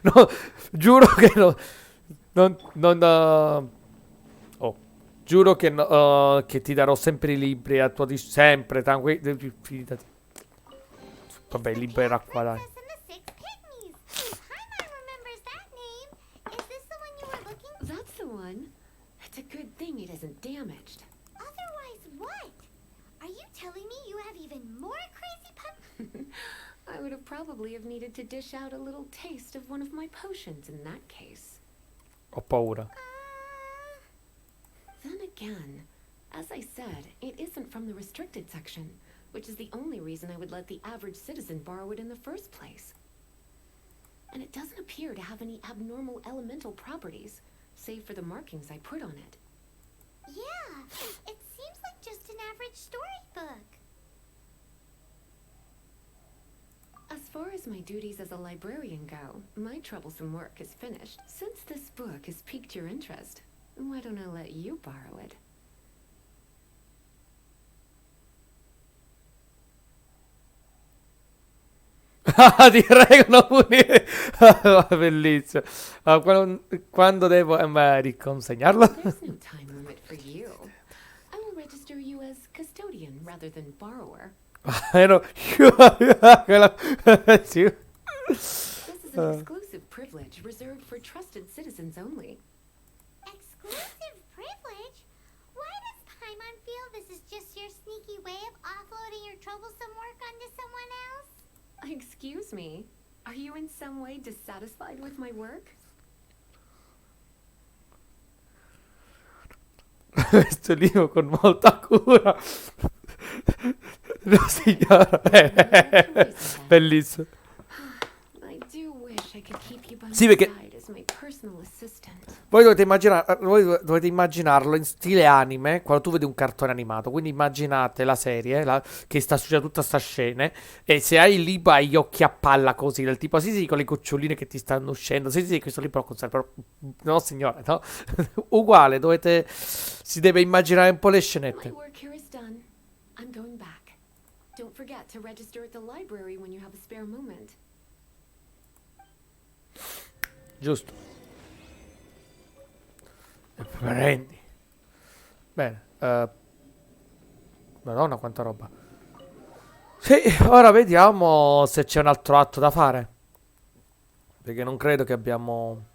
No, giuro che no. Oh, giuro che, che ti darò sempre i libri a tua sempre, tranquillo. Fidati. Vabbè, il libro era qua, dai. That's the one. It's a good thing it isn't damaged. Otherwise what? Are you telling me you have even more crazy I would have probably have needed to dish out a little taste of one of my potions in that case. Ho paura. Then again, as I said, it isn't from the restricted section, which is the only reason I would let the average citizen borrow it in the first place. And it doesn't appear to have any abnormal elemental properties, save for the markings I put on it. Yeah, it seems like just an average storybook. As far as my duties as a librarian go, my troublesome work is finished. Since this book has piqued your interest, why don't I let you borrow it? Ti prego, non punire. Bellissimo. Quando devo riconsegnarlo? There's no time limit for you. I will register you as custodian rather than borrower. Ero... Sì. This is an exclusive privilege reserved for trusted citizens only. Exclusive privilege? Why does Paimon feel this is just your sneaky way of offloading your troublesome work onto someone else? Excuse me, are you in some way dissatisfied with my work? Questo libro con molta cura. No, signora. Bellissimo. I do wish I could keep you by my Sì, perché side as my personal personal assistant. Dovete immaginarlo in stile anime, quando tu vedi un cartone animato. Quindi immaginate la serie che sta succedendo tutta sta scena. E se hai lì hai gli occhi a palla così, del tipo sì, con le goccioline che ti stanno uscendo. Sì, questo lì però no, signore, no? Uguale, si deve immaginare un po' le My scenette. work here is done. I'm going back. Don't forget to register at the library when you have a spare moment. Giusto. E prendi. Bene. Madonna, quanta roba. Sì, ora vediamo se c'è un altro atto da fare. Perché non credo che abbiamo...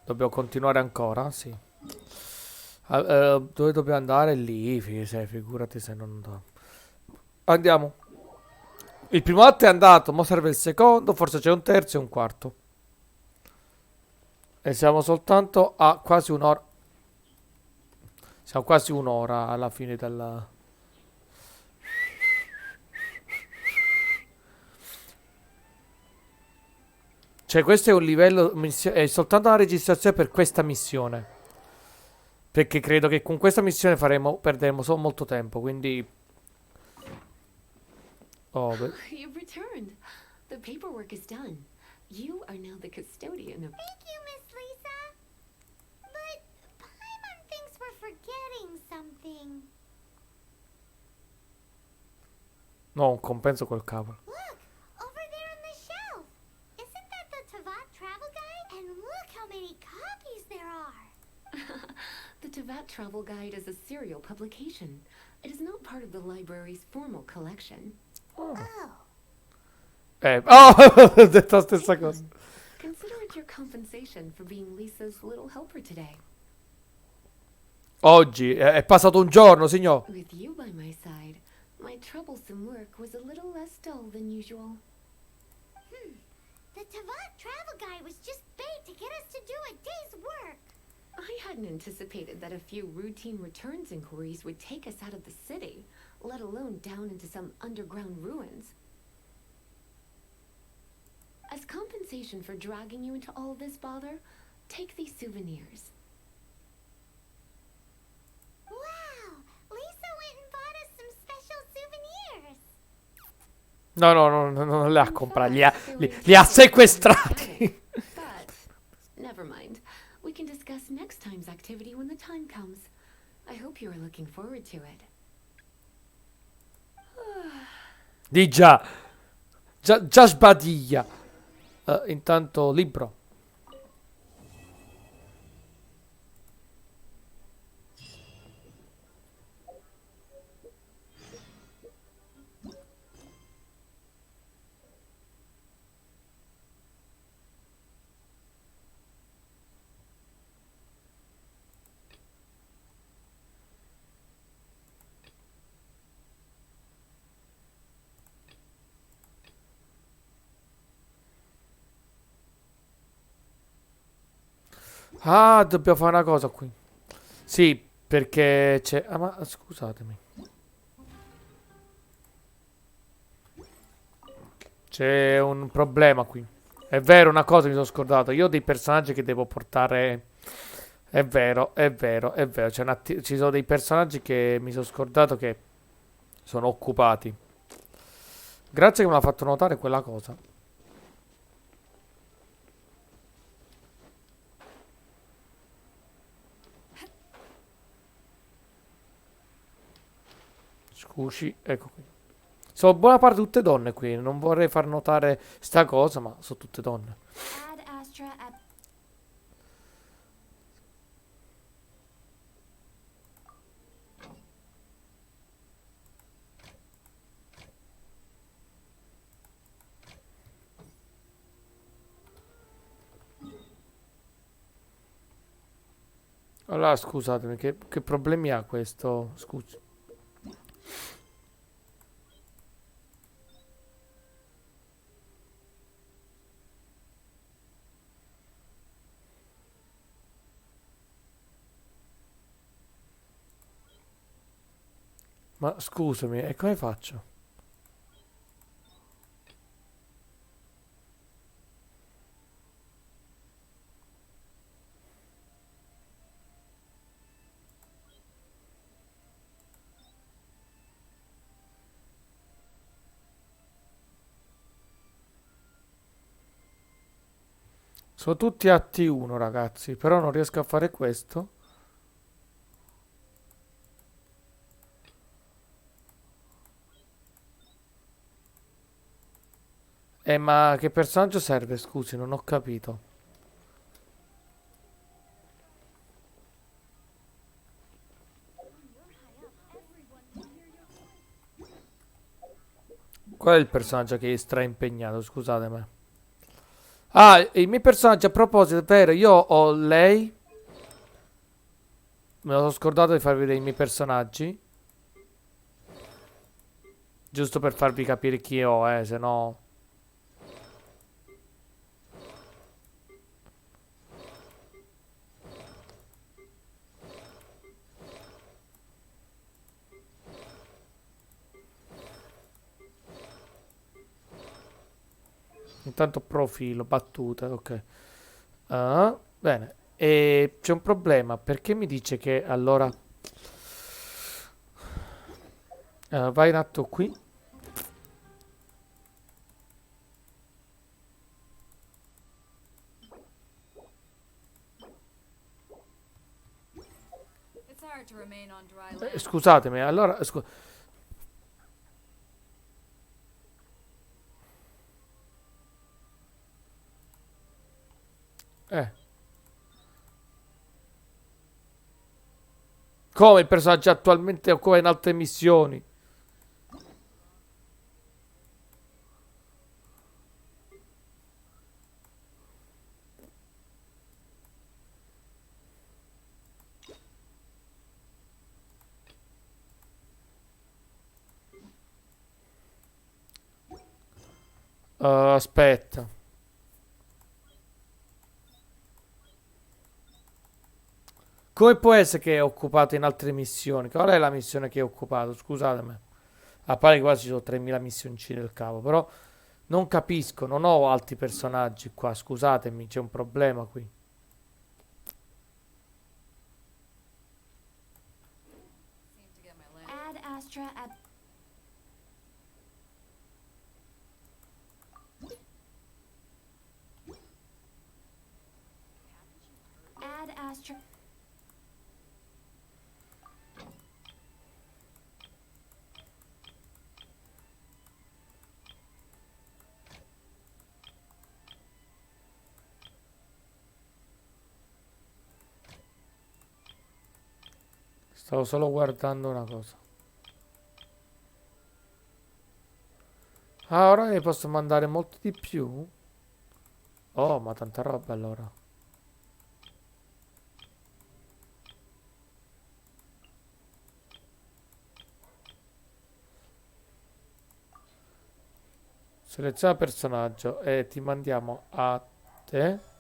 dobbiamo continuare ancora, sì. Dove dobbiamo andare? Lì, figurati se non... Andiamo. Il primo atto è andato, mo serve il secondo, forse c'è un terzo e un quarto. E siamo soltanto a quasi un'ora. Siamo quasi un'ora alla fine della... Cioè questo è un livello... È soltanto una registrazione per questa missione. Perché credo che con questa missione perderemo solo molto tempo, quindi... Oh, You've returned. The paperwork is done. You are now the custodian of... Thank you, Miss Lisa. But Paimon thinks we're forgetting something. no, un compenso col cavolo. Look, over there on the shelf. Isn't that the Tavat travel guide? And look how many copies there are. The Tavat Travel Guide is a serial publication. It is not part of the library's formal collection. Oh. Ho detto la stessa cosa. Consider it your compensation for being Lisa's little helper today. Oggi è passato un giorno, signor. With you by my side, my troublesome work was a little less dull than usual. The Tavat travel guide was just bait to get us to do a day's work. I hadn't anticipated that a few routine returns inquiries would take us out of the city, let alone down into some underground ruins. As compensation for dragging you into all this bother, take these souvenirs. Wow, Lisa went and bought us some special souvenirs. No, non le ha In comprati, fact, they were li ha intended for sequestrati. But never mind. We can discuss next time's activity when the time comes. I hope you are looking forward to it. Di già sbadiglia. Intanto libro. Ah, dobbiamo fare una cosa qui. Sì, perché c'è... Ah, ma scusatemi. C'è un problema qui. È vero, una cosa mi sono scordato. Io ho dei personaggi che devo portare... È vero. Ci sono dei personaggi che mi sono scordato che sono occupati. Grazie che me l'ha fatto notare quella cosa. Scusi, ecco qui. Sono buona parte tutte donne qui. Non vorrei far notare sta cosa, ma sono tutte donne. Add Astra at... Allora, scusatemi, che problemi ha questo? Scusi. Ma scusami, e come faccio? Sono tutti atti 1, ragazzi, però non riesco a fare questo. Ma che personaggio serve? Scusi, non ho capito. Qual è il personaggio che è straimpegnato? Scusatemi. Ah, i miei personaggi a proposito, è vero, io ho lei. Me lo sono scordato di farvi vedere i miei personaggi. Giusto per farvi capire chi ho, se no... Intanto profilo, battute, ok. Ah, bene. E c'è un problema, perché mi dice che allora... vai in atto qui. It's hard to remain on dry land. Scusatemi, allora... eh. Come il personaggio attualmente o come in altre missioni? Aspetta. Come può essere che è occupato in altre missioni? Qual è la missione che è occupato? Scusatemi. A parte che qua ci sono 3000 missioncine del cavo, però non capisco, non ho altri personaggi qua, scusatemi, c'è un problema qui. Seem to get my land. Add Astra at Add Astra. Stavo solo guardando una cosa. Ah, ora ne posso mandare molti di più? Oh, ma tanta roba allora. Seleziona personaggio e ti mandiamo a te.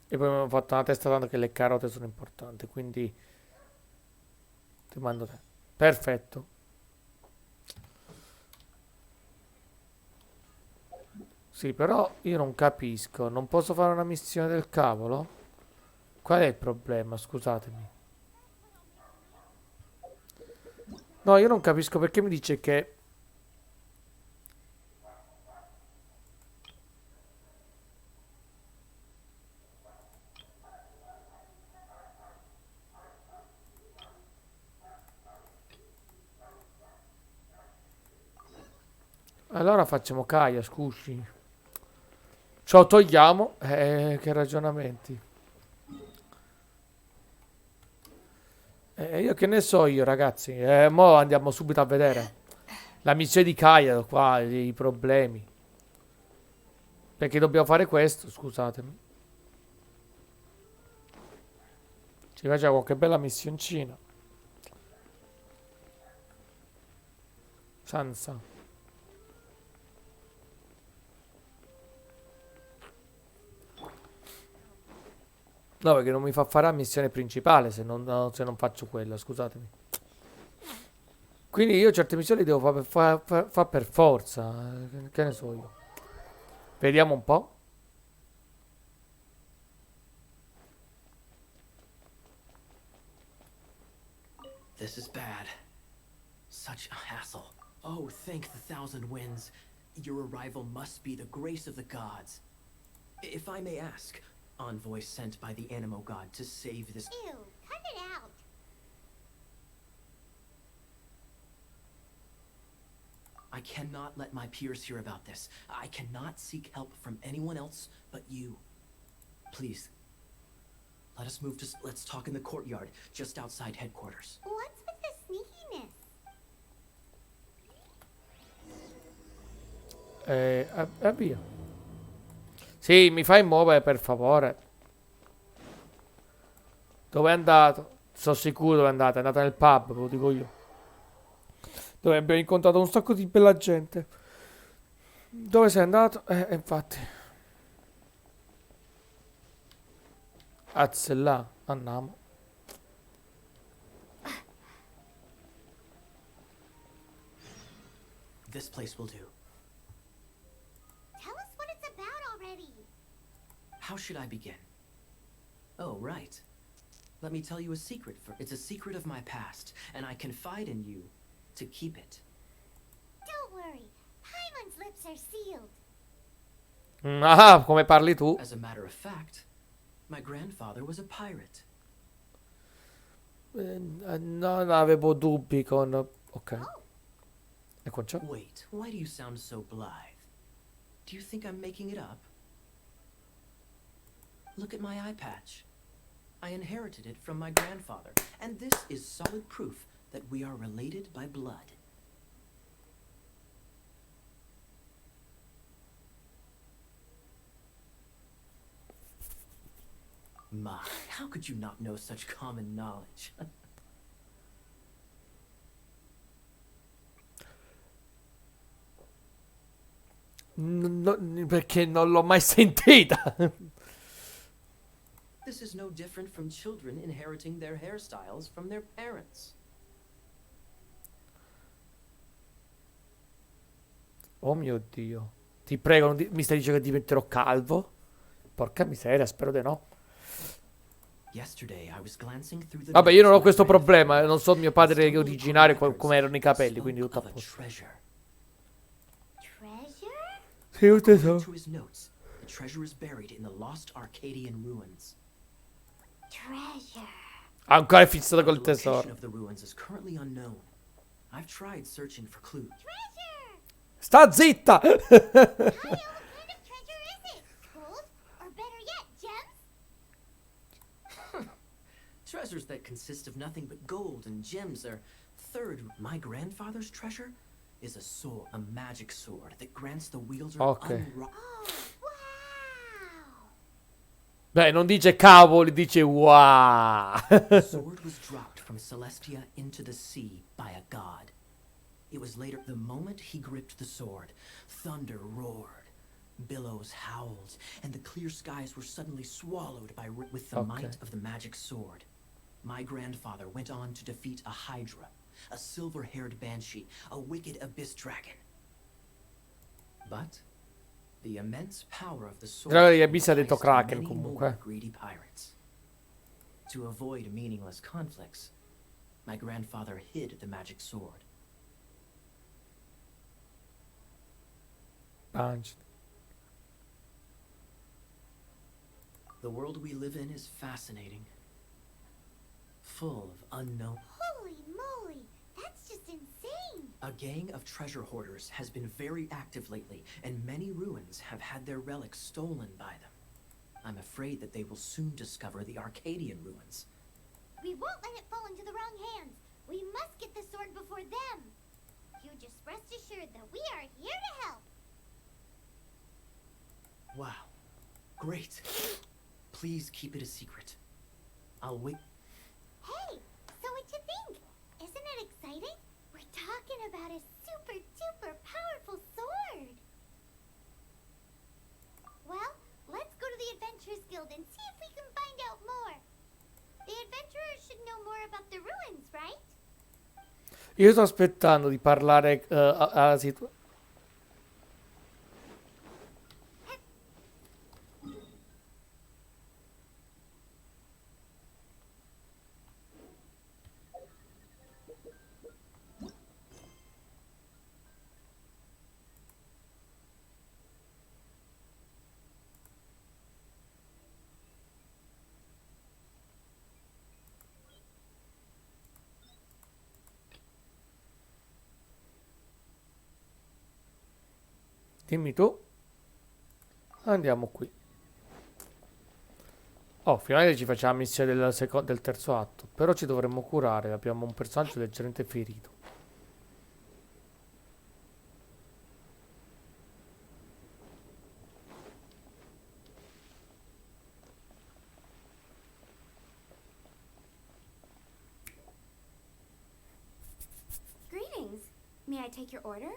E poi mi hanno fatto una testa tanto che le carote sono importanti, quindi ti mando te. Perfetto. Sì, però io non capisco. Non posso fare una missione del cavolo? Qual è il problema? Scusatemi. No, io non capisco perché mi dice che... Allora facciamo Kaya, scusi. Ce lo togliamo. Che ragionamenti. Io che ne so io, ragazzi. Mo andiamo subito a vedere. La missione di Kaya, qua, i problemi. Perché dobbiamo fare questo, scusatemi. Ci facciamo qualche bella missioncina. Sansa. No, perché non mi fa fare la missione principale se non, se non faccio quella, scusatemi. Quindi io certe missioni devo fare per forza. Che ne so io. Vediamo un po'. This is bad. Such a hassle. Oh, thank the thousand winds. Your arrival must be the grace of the gods. If I may ask, envoy sent by the Animo god to save this... Ew, cut it out. I cannot let my peers hear about this. I cannot seek help from anyone else but you. Please, let us move to... Let's talk in the courtyard, just outside headquarters. What's with the sneakiness? Via. Sì, mi fai muovere per favore. Dove è andato? Sono sicuro dove è andato. È andato nel pub, ve lo dico io. Dove abbiamo incontrato un sacco di bella gente. Dove sei andato? Infatti. Là, andiamo. This place will do. Tell us what it's about already. How should I begin? Oh, right. Let me tell you a secret. It's a secret of my past, and I confide in you to keep it. Don't worry. Paimon's lips are sealed. Ah, come parli tu? As a matter of fact, my grandfather was a pirate. Non avevo dubbi con... Ok. E con ciò? Wait, why do you sound so blithe? Do you think I'm making it up? Look at my eye patch. I inherited it from my grandfather, and this is solid proof that we are related by blood. My, how could you not know such common knowledge? Perché non l'ho mai sentita. This is no different from children inheriting their hairstyles from their parents. Oh mio Dio. Ti prego, mi stai dicendo che diventerò calvo? Porca miseria, spero di no. Vabbè, io non ho questo problema. Non so mio padre originario come erano i capelli, quindi tutto a posto. Treasure? Sì, un tesoro. The treasure is buried in the lost Arcadian ruins. Treasure. Ancora è fissato col The location tesoro. of the ruins is currently unknown. I've tried searching for clues. Treasure! Sta zitta! What kind of treasure is it? Gold? Or better yet, gems? Treasures that consist of nothing but gold and gems are... Third, my grandfather's treasure is a sword, a magic sword that grants the wielder Okay. Oh, wow! Beh, non dice cavoli, dice wow. The sword was dropped from Celestia into the sea by a god. It was later, the moment he gripped the sword, thunder roared, billows howled, and the clear skies were suddenly swallowed by with the might of the magic sword. My grandfather went on to defeat a hydra, a silver-haired banshee, a wicked abyss dragon. But the immense power of the sword Drago di Abyss ha detto enticed Kraken many comunque. more greedy pirates. To avoid meaningless conflicts, my grandfather hid the magic sword. Punch. The world we live in is fascinating, full of unknown. Holy moly! That's just insane! A gang of treasure hoarders has been very active lately, and many ruins have had their relics stolen by them. I'm afraid that they will soon discover the Arcadian ruins. We won't let it fall into the wrong hands. We must get the sword before them. You just rest assured that we are here to help. Wow. Great. Please keep it a secret. I'll wait. Hey, so what you think? Isn't it exciting? We're talking about a super duper powerful sword. Well, let's go to the Adventurers Guild and see if we can find out more. The adventurers should know more about the ruins, right? Io sto aspettando di parlare alla situazione. Dimmi tu. Andiamo qui. Oh, finalmente ci facciamo la missione del terzo atto. Però ci dovremmo curare. Abbiamo un personaggio leggermente ferito. Greetings. May I take your order?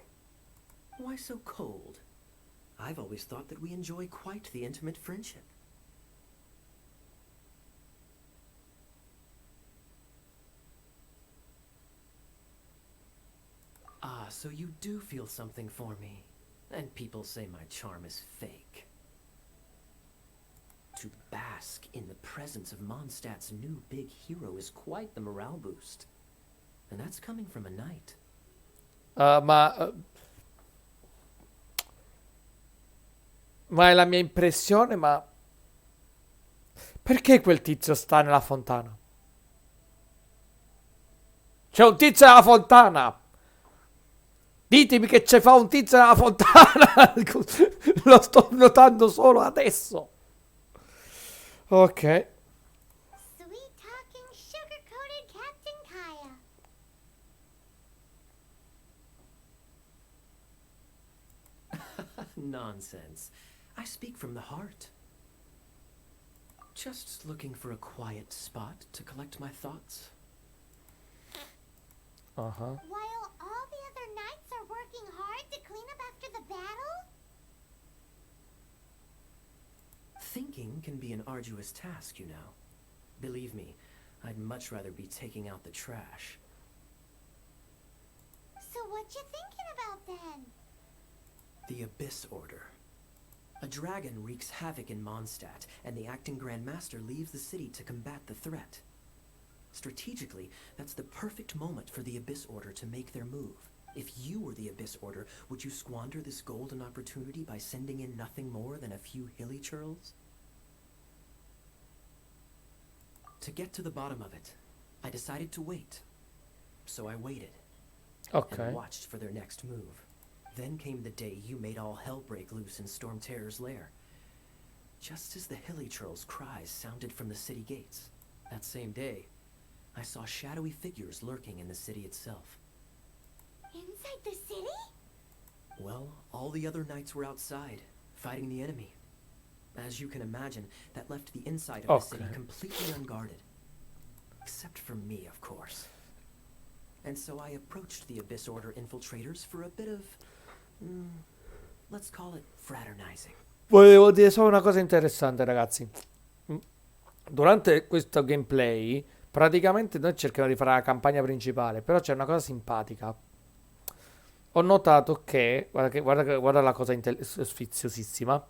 Why so cold? I've always thought that we enjoy quite the intimate friendship. Ah, so you do feel something for me. And people say my charm is fake. To bask in the presence of Mondstadt's new big hero is quite the morale boost. And that's coming from a knight. Ma è la mia impressione, ma... Perché quel tizio sta nella fontana? C'è un tizio nella fontana! Ditemi che c'è fa un tizio nella fontana! Lo sto notando solo adesso. Ok. Sweet talking, sugar-coated Captain Kaya. Nonsense. I speak from the heart. Just looking for a quiet spot to collect my thoughts. Uh-huh. While all the other knights are working hard to clean up after the battle? Thinking can be an arduous task, you know. Believe me, I'd much rather be taking out the trash. So what you thinking about then? The Abyss Order. A dragon wreaks havoc in Mondstadt, and the acting Grand Master leaves the city to combat the threat. Strategically, that's the perfect moment for the Abyss Order to make their move. If you were the Abyss Order, would you squander this golden opportunity by sending in nothing more than a few hilly churls? To get to the bottom of it, I decided to wait. So I waited. Ok. And watched for their next move. Then came the day you made all hell break loose in Storm Terror's lair. Just as the hilly churls' cries sounded from the city gates. That same day, I saw shadowy figures lurking in the city itself. Inside the city? Well, all the other knights were outside, fighting the enemy. As you can imagine, that left the inside of the city completely unguarded. Except for me, of course. And so I approached the Abyss Order infiltrators for a bit of... let's call it fraternizing. Volevo dire solo una cosa interessante, ragazzi. Durante questo gameplay, praticamente noi cerchiamo di fare la campagna principale, però c'è una cosa simpatica. Ho notato che, guarda la cosa sfiziosissima.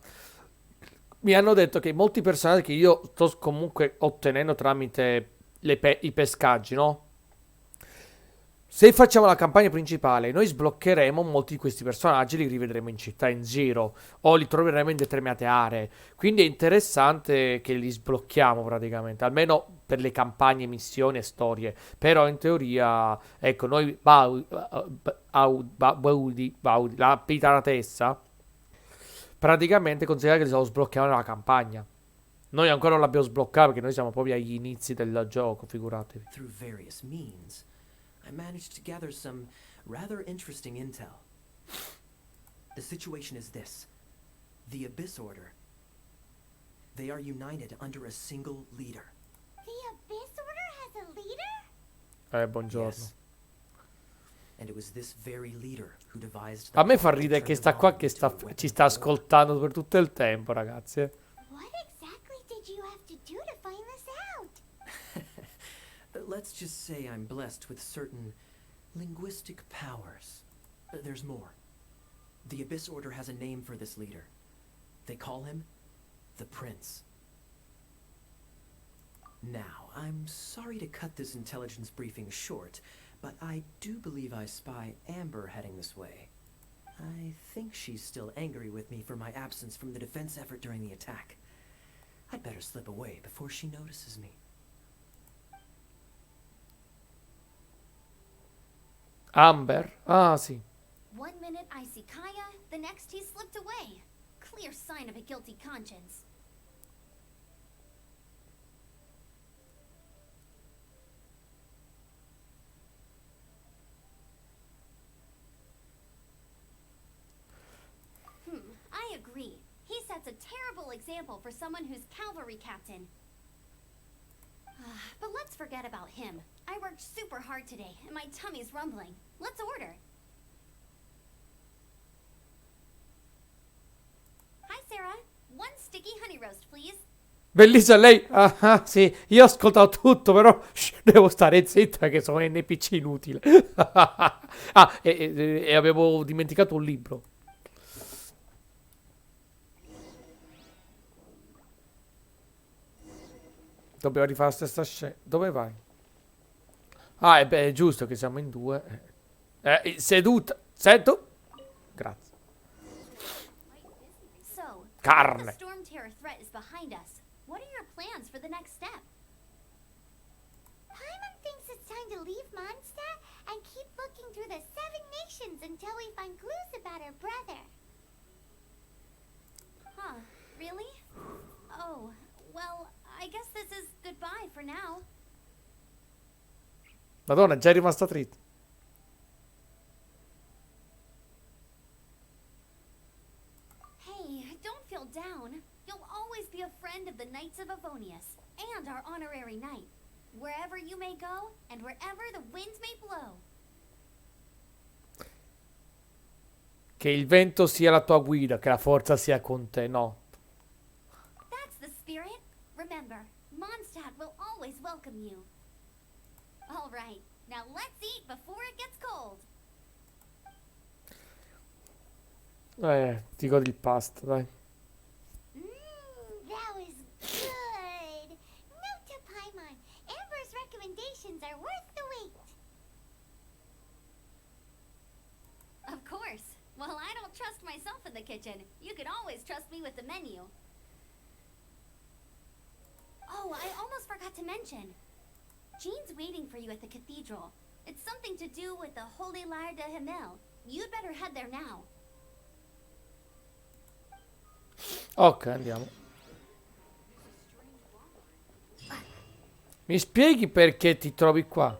Mi hanno detto che molti personaggi che io sto comunque ottenendo tramite i pescaggi, no? Se facciamo la campagna principale, noi sbloccheremo molti di questi personaggi, li rivedremo in città, in giro, o li troveremo in determinate aree. Quindi è interessante che li sblocchiamo praticamente, almeno per le campagne, missioni e storie. Però in teoria, ecco, noi la pitaratessa, praticamente considera che li stiamo sbloccando nella campagna. Noi ancora non l'abbiamo sbloccato perché noi siamo proprio agli inizi del gioco, figuratevi. Through various means, I managed to gather some rather interesting intel. The situation is this. The Abyss Order. They are united under a single leader. The Abyss Order has a leader? Buongiorno. Yes. And it was this very leader who devised A me fa ridere che sta qua che ci sta ascoltando per tutto il tempo, ragazzi. What exactly did you have to do to find this out? Let's just say I'm blessed with certain linguistic powers. There's more. The Abyss Order has a name for this leader. They call him the Prince. Now, I'm sorry to cut this intelligence briefing short, but I do believe I spy Amber heading this way. I think she's still angry with me for my absence from the defense effort during the attack. I'd better slip away before she notices me. Amber? Ah, sì. One minute I see Kaya, the next he slipped away. Clear sign of a guilty conscience. I agree. He sets a terrible example for someone who's cavalry captain. But let's forget about him. I worked super hard today, and my tummy's rumbling. Let's order. Hi, Sarah. One sticky honey roast, please. Bellissima lei. Ah, sì, io ho ascoltato tutto, però devo stare zitta che sono NPC inutile. E avevo dimenticato un libro. Dobbiamo rifare la stessa scena. Dove vai? Ah, beh, è giusto che siamo in due. Seduta. Sedu. Grazie. So, Carne. the storm terror threat is behind us. What are your plans for the next step? Paimon thinks it's time to leave Mondstadt and keep looking through the 7 nations until we find clues about her brother. Huh, really? Oh, well, I guess this is goodbye for now. Madonna, è già rimasta dritta. Hey, don't feel down. You'll always be a friend of the Knights of Avonius and our honorary knight. Wherever you may go and wherever the winds may blow. Che il vento sia la tua guida, che la forza sia con te, no. That's the spirit. Remember, Mondstadt will always welcome you. All right, now let's eat before it gets cold. Ti godi il pasto, dai. That was good. Note to Paimon, Amber's recommendations are worth the wait. Of course. Well, I don't trust myself in the kitchen. You can always trust me with the menu. Oh, I almost forgot to mention. Jean's waiting for you at the cathedral. It's something to do with the Holy Lyre de Himmel. You'd better head there now. Ok, andiamo. Mi spieghi perché ti trovi qua?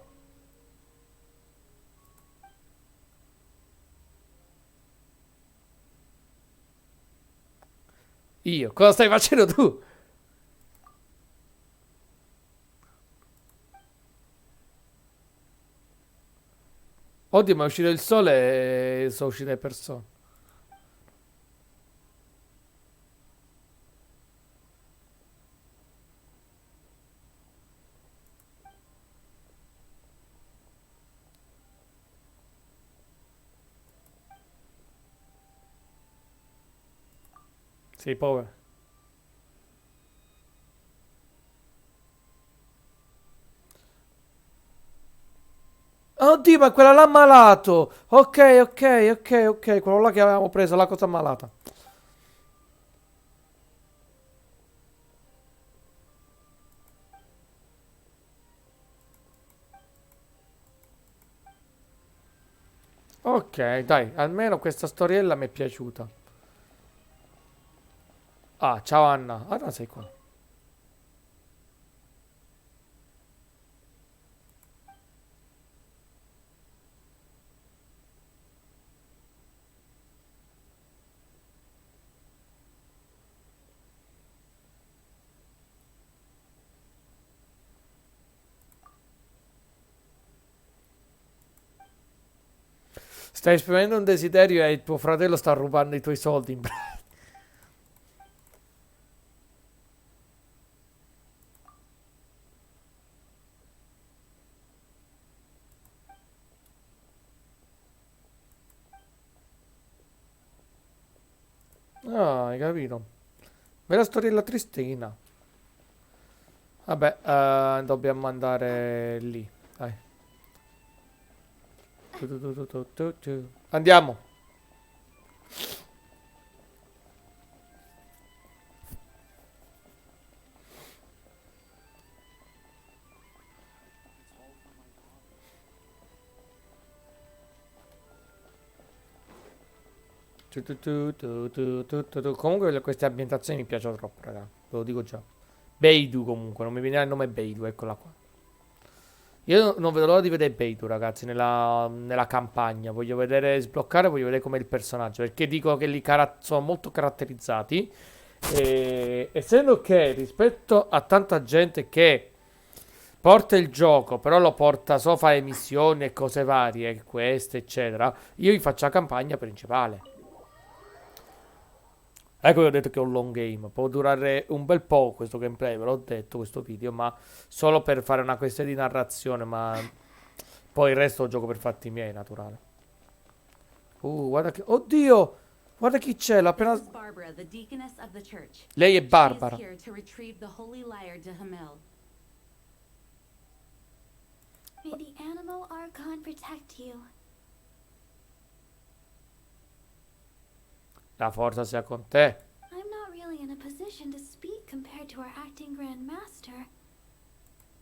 Io? Cosa stai facendo tu? Oddio, ma è uscito il sole e sono uscite le persone. Sei povero. Oddio, ma quella l'ha malato. Ok. Quello là che avevamo preso, la cosa malata. Ok, dai, almeno questa storiella mi è piaciuta. Ah, ciao Anna. Anna sei qua. Stai esprimendo un desiderio e tuo fratello sta rubando i tuoi soldi in pratica. Ah, hai capito? Bella storiella tristina. Vabbè, dobbiamo andare lì. Dai. Andiamo. Comunque queste ambientazioni mi piacciono troppo, raga. Ve lo dico già. Beidou comunque, non mi viene il nome Beidou, eccola qua. Io non vedo l'ora di vedere Beidou, ragazzi, nella campagna. Voglio vedere sbloccare, voglio vedere com'è il personaggio. Perché dico che li sono molto caratterizzati. E essendo che rispetto a tanta gente che porta il gioco, però lo porta solo a fare missioni e cose varie, queste, eccetera, io vi faccio la campagna principale. Ecco che ho detto che è un long game, può durare un bel po' questo gameplay, ve l'ho detto, questo video, ma solo per fare una questione di narrazione, ma poi il resto lo gioco per fatti miei, naturale. Guarda che... Oddio! Guarda chi c'è, l'ho appena... Barbara, the deaconess of the church. Lei è Barbara. She is here to retrieve the holy lyre to Hamel. May the animal archon protect you. La forza sia con te. I'm not really in a position to speak compared to our acting Grand Master.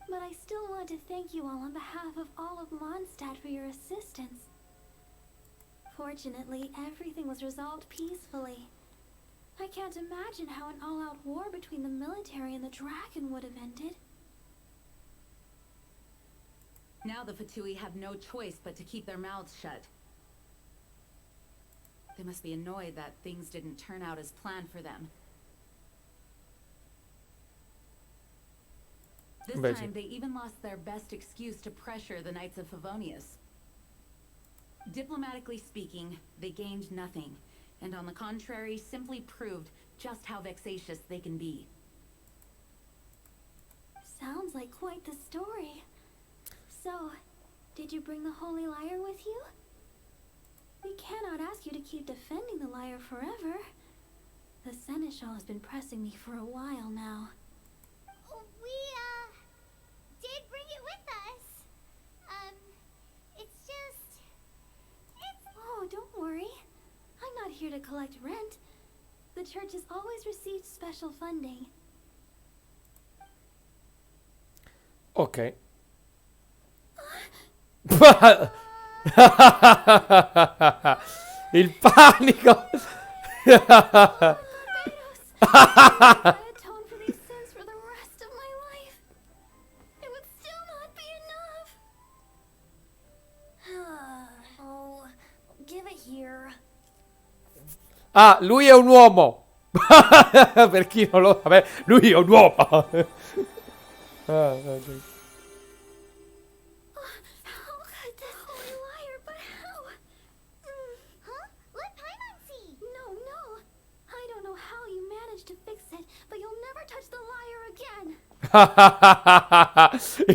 But I still want to thank you all on behalf of all of Mondstadt for your assistance. Fortunately, everything was resolved peacefully. I can't imagine how an all-out war between the military and the dragon would have ended. Now the Fatui have no choice but to keep their mouths shut. They must be annoyed that things didn't turn out as planned for them. This time, they even lost their best excuse to pressure the Knights of Favonius. Diplomatically speaking, they gained nothing, and on the contrary, simply proved just how vexatious they can be. Sounds like quite the story. So, did you bring the Holy Lyre with you? We cannot ask you to keep defending the lyre forever. The Seneschal has been pressing me for a while now. We, did bring it with us. It's just... Oh, don't worry. I'm not here to collect rent. The church has always received special funding. Ok. Il panico. I atone for these sins for the rest of my life. It would still not be enough. Oh, give it here. Ah, lui è un uomo. Per chi non lo sa, lui è un uomo. Ok. How could this Holy Lyre, but how? Huh? Let Paimon see. No. I don't know how you managed to fix it, but you'll never touch the lyre again.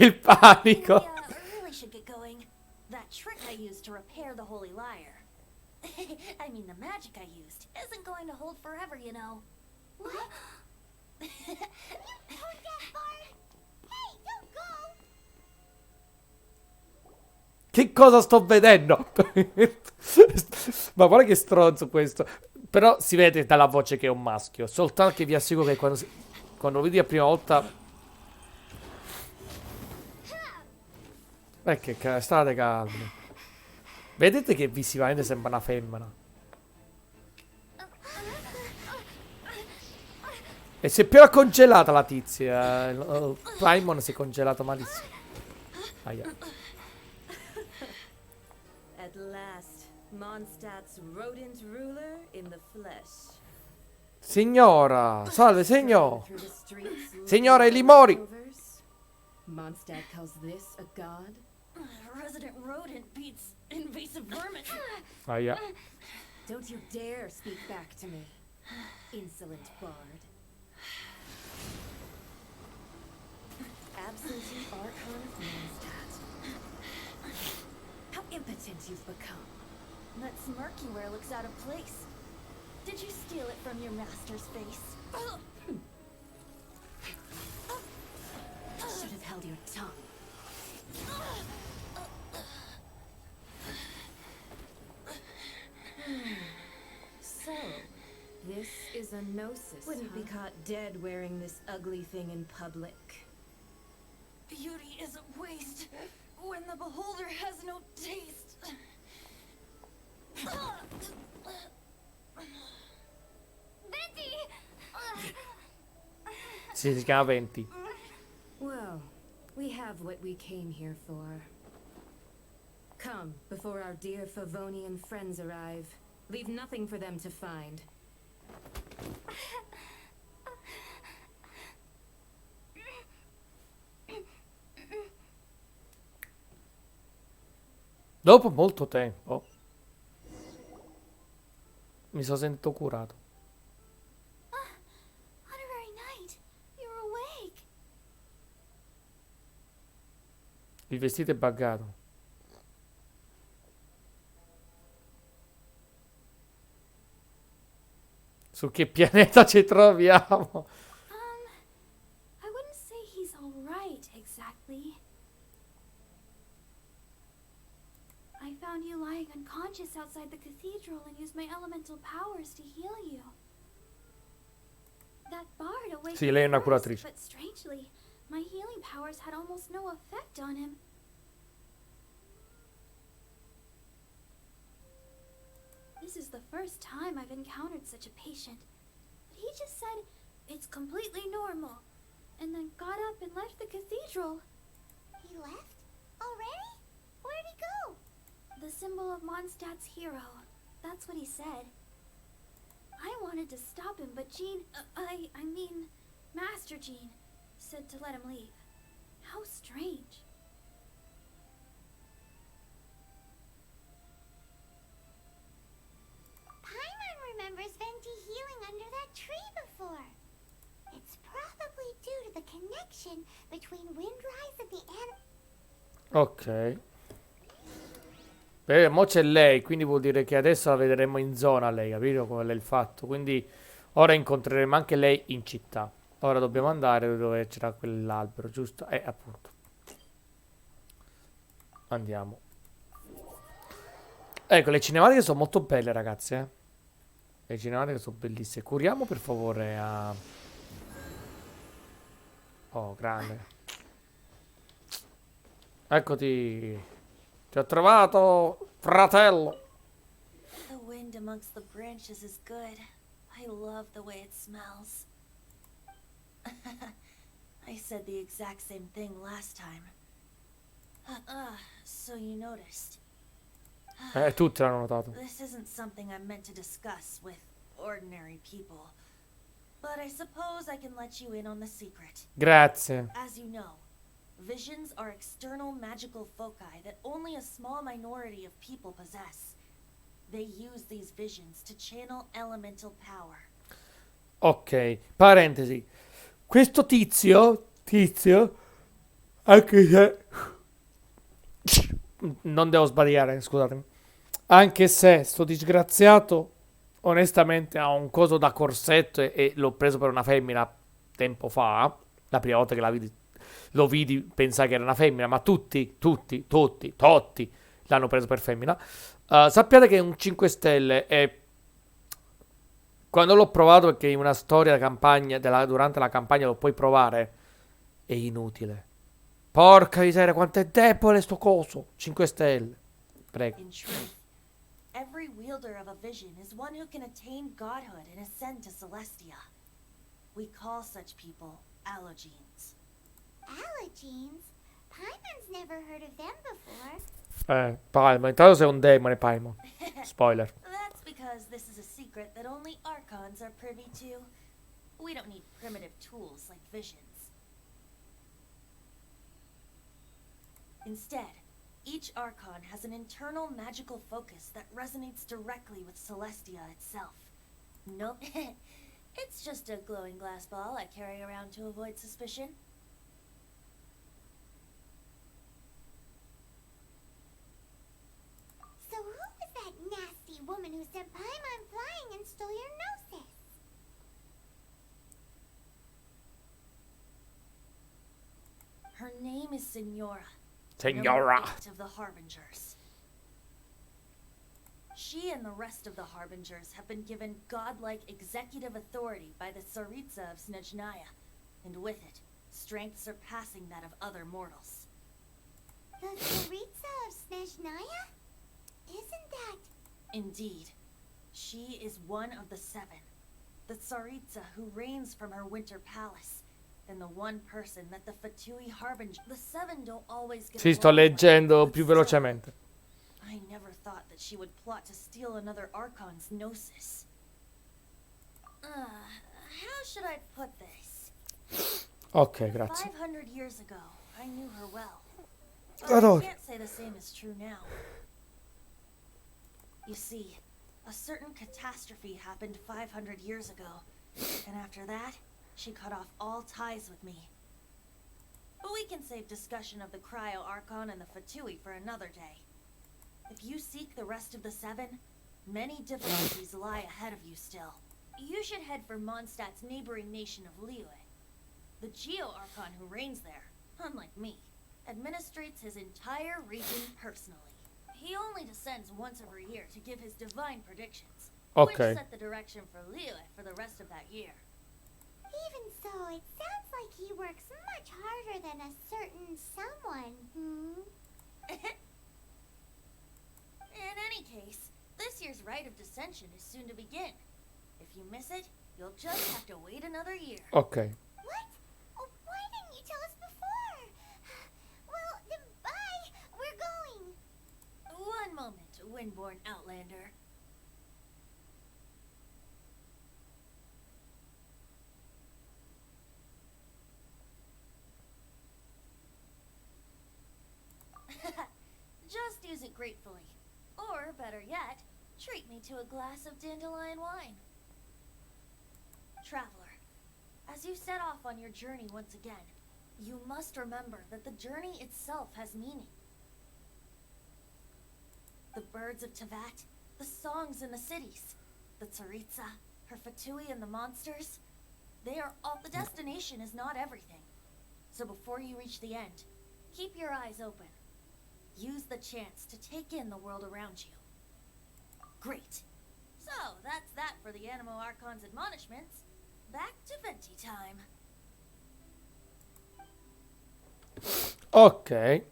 Il panico. We really should get going. That trick I used to repair the Holy Lyre. I mean, the magic I used isn't going to hold forever, you know. What? You heard that, Bart? Hey, don't go! Che cosa sto vedendo? Ma guarda che stronzo questo. Però si vede dalla voce che è un maschio. Soltanto che vi assicuro che quando lo vedi la prima volta... che state calmi. Vedete che visivamente sembra una femmina. E si è più congelata la tizia. Paimon si è congelato malissimo. Aia. At last, Mondstadt's rodent ruler in the flesh. Signora, salve signor. Through the streets, Signora, i limori. Mondstadt calls this a god? Resident rodent beats invasive vermin. Aia. Don't you dare speak back to me, insolent bard. Absentee Archon of Mondstadt. How impotent you've become. That smirky wear looks out of place. Did you steal it from your master's face? Should have held your tongue. So, this is a gnosis. Wouldn't be caught dead wearing this ugly thing in public. Beauty is a waste when the beholder has no taste. Venti! Sì, si chiama 20. Well, we have what we came here for. Come, before our dear Favonian friends arrive. Leave nothing for them to find. Dopo molto tempo mi sono sentito curato. Honorary Knight, you're awake. Il vestito è buggato. Su che pianeta ci troviamo? I wouldn't say he's all right exactly. I found you lying unconscious outside the cathedral and used my elemental powers to heal you. That bard awakened Sì, lei è una first, curatrice. but strangely, my healing powers had almost no effect on him. This is the first time I've encountered such a patient. But he just said, it's completely normal, and then got up and left the cathedral. He left? Already? Where'd he go? The symbol of Mondstadt's hero. That's what he said. I wanted to stop him, but Jean, I mean, Master Jean, said to let him leave. How strange. Paimon remembers Venti healing under that tree before. It's probably due to the connection between Windrise and the Ok. Mo c'è lei, quindi vuol dire che adesso la vedremo in zona lei, capito qual è il fatto? Quindi ora incontreremo anche lei in città. Ora dobbiamo andare dove c'era quell'albero, giusto? Appunto. Andiamo. Ecco, le cinematiche sono molto belle, ragazzi, eh. Le cinematiche sono bellissime. Curiamo per favore a... Oh, grande. Eccoti. Ti ho trovato, fratello. The wind amongst the branches is good. I love the way it smells. I said the exact same thing last time. So you noticed. Tutti l'hanno notato. This isn't something I'm meant to discuss with ordinary people. But I suppose I can let you in on the secret. Grazie. As you know, visions are external magical foci that only a small minority of people possess. They use these visions to channel elemental power. Ok, parentesi. Questo tizio, anche se... Non devo sbagliare, scusatemi. Anche se sto disgraziato, onestamente ha un coso da corsetto e l'ho preso per una femmina tempo fa. La prima volta che lo vidi pensai che era una femmina, ma tutti l'hanno preso per femmina. Sappiate che è un 5 stelle e quando l'ho provato, perché in una storia campagna, durante la campagna lo puoi provare, è inutile. Porca miseria, quanto è debole sto coso. 5 stelle. Prego. In truth, every wielder of a vision is one who can attain godhood and ascend to Celestia. We call such people allogenes. Allogenes? Paimon's never heard of them before. Paimon, intanto sei un demone, Paimon. Spoiler. That's because this is a secret that only Archons are privy to. We don't need primitive tools like visions. Instead, each Archon has an internal magical focus that resonates directly with Celestia itself. Nope. It's just a glowing glass ball I carry around to avoid suspicion. So who was that nasty woman who sent Paimon flying and stole your gnosis? Her name is Signora. Signora. Number 8 of the Harbingers. She and the rest of the Harbingers have been given godlike executive authority by the Tsaritsa of Snezhnaya, and with it, strength surpassing that of other mortals. The Tsaritsa of Snezhnaya? Isn't that... Indeed. She is one of the 7. The Tsaritsa who reigns from her winter palace. And the one person that the Fatui harbinger. The 7 don't always get Sì, sto along well, leggendo but più still, velocemente. I never thought that she would plot to steal another Archon's Gnosis. How should I put this? Ok, grazie. 500 years ago, I knew her well. But Adoro. I can't say the same is true now. You see, a certain catastrophe happened 500 years ago, and after that, she cut off all ties with me. But we can save discussion of the Cryo Archon and the Fatui for another day. If you seek the rest of the 7, many difficulties lie ahead of you still. You should head for Mondstadt's neighboring nation of Liyue. The Geo Archon who reigns there, unlike me, administrates his entire region personally. He only descends once every year to give his divine predictions, which Ok. set the direction for Liyue for the rest of that year. Even so, it sounds like he works much harder than a certain someone, In any case, this year's Rite of Descension is soon to begin. If you miss it, you'll just have to wait another year. Ok. What? Oh, why didn't you tell us before? Well, then bye. We're going. One moment, Windborn Outlander. Just use it gratefully. Or, better yet, treat me to a glass of dandelion wine. Traveler, as you set off on your journey once again, you must remember that the journey itself has meaning. The birds of Tevat, the songs in the cities, the Tsaritsa, her Fatui and the monsters, they are all— the destination is not everything. So before you reach the end, keep your eyes open. Use the chance to take in the world around you. Great. So, that's that for the Animo Archon's admonishments. Back to Venti time. Ok.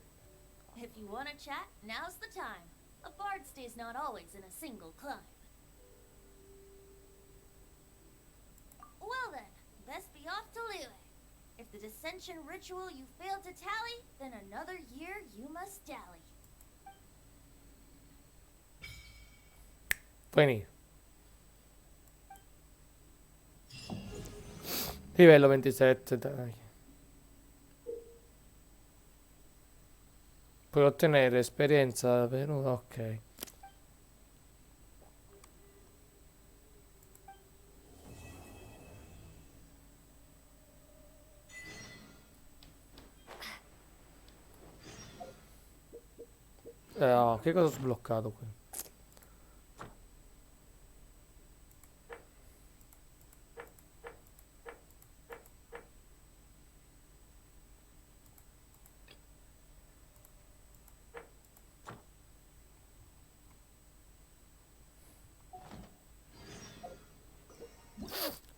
If you want to chat, now's the time. A bard stays not always in a single climb. Well then, best be off to Liyue. If the dissension ritual you failed to tally, then another year you must dally. Finito. Livello 27, dai. Puoi ottenere esperienza per ok. Oh, che cosa ho sbloccato qui?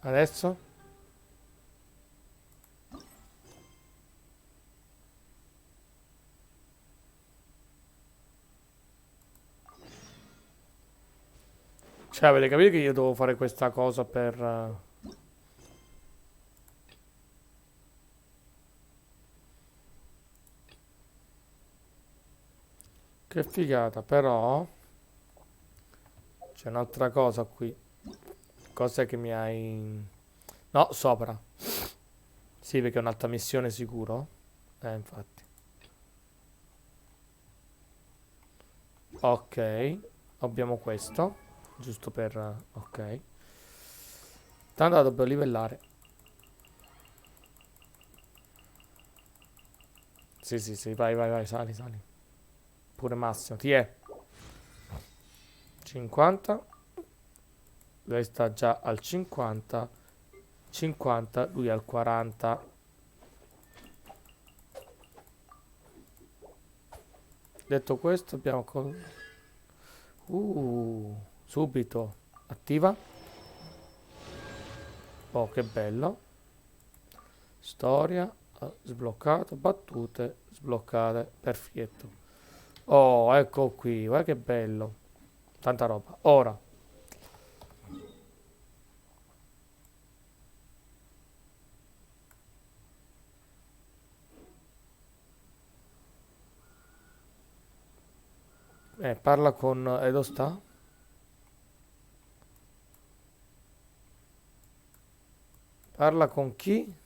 Adesso? Cioè, avete capito che io devo fare questa cosa per... Che figata, però... C'è un'altra cosa qui. Cos'è che mi hai... No, sopra. Sì, perché è un'altra missione sicuro. Infatti. Ok. Abbiamo questo. Giusto per... Ok. Tanto la dobbiamo livellare. Sì, sì, sì. Vai, vai, vai. Sali, sali. Pure Massimo. Ti è. 50. Lei sta già al 50. 50. Lui al 40. Detto questo abbiamo... subito. Attiva. Oh, che bello. Storia. Sbloccato. Battute. Sbloccate. Perfetto. Oh, ecco qui. Guarda che bello. Tanta roba. Ora. Parla con... dove sta? Parla con chi?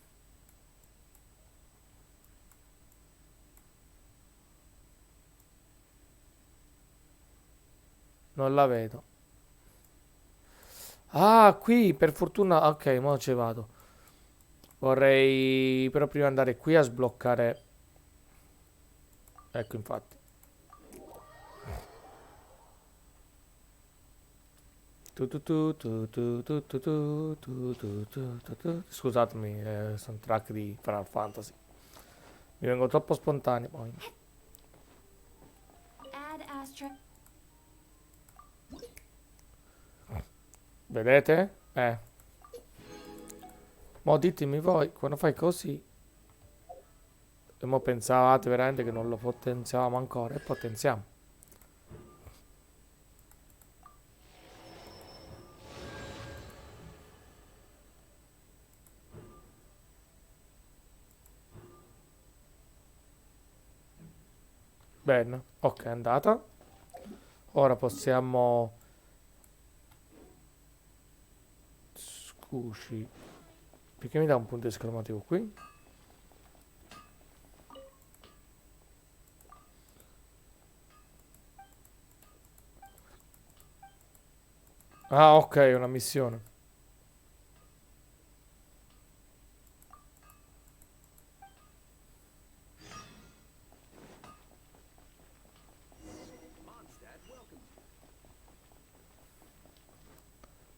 Non la vedo. Ah, qui, per fortuna... Ok, mo ci vado. Vorrei però prima andare qui a sbloccare... Ecco, infatti. Scusatemi, soundtrack di Final Fantasy. Mi vengo troppo spontaneo poi. Add astra. Vedete? Mo ditemi voi, quando fai così... E mo pensavate veramente che non lo potenziavamo ancora? E potenziamo. Bene, ok, è andata. Ora possiamo... Scusi. Perché mi dà un punto esclamativo qui? Ah, ok, è una missione.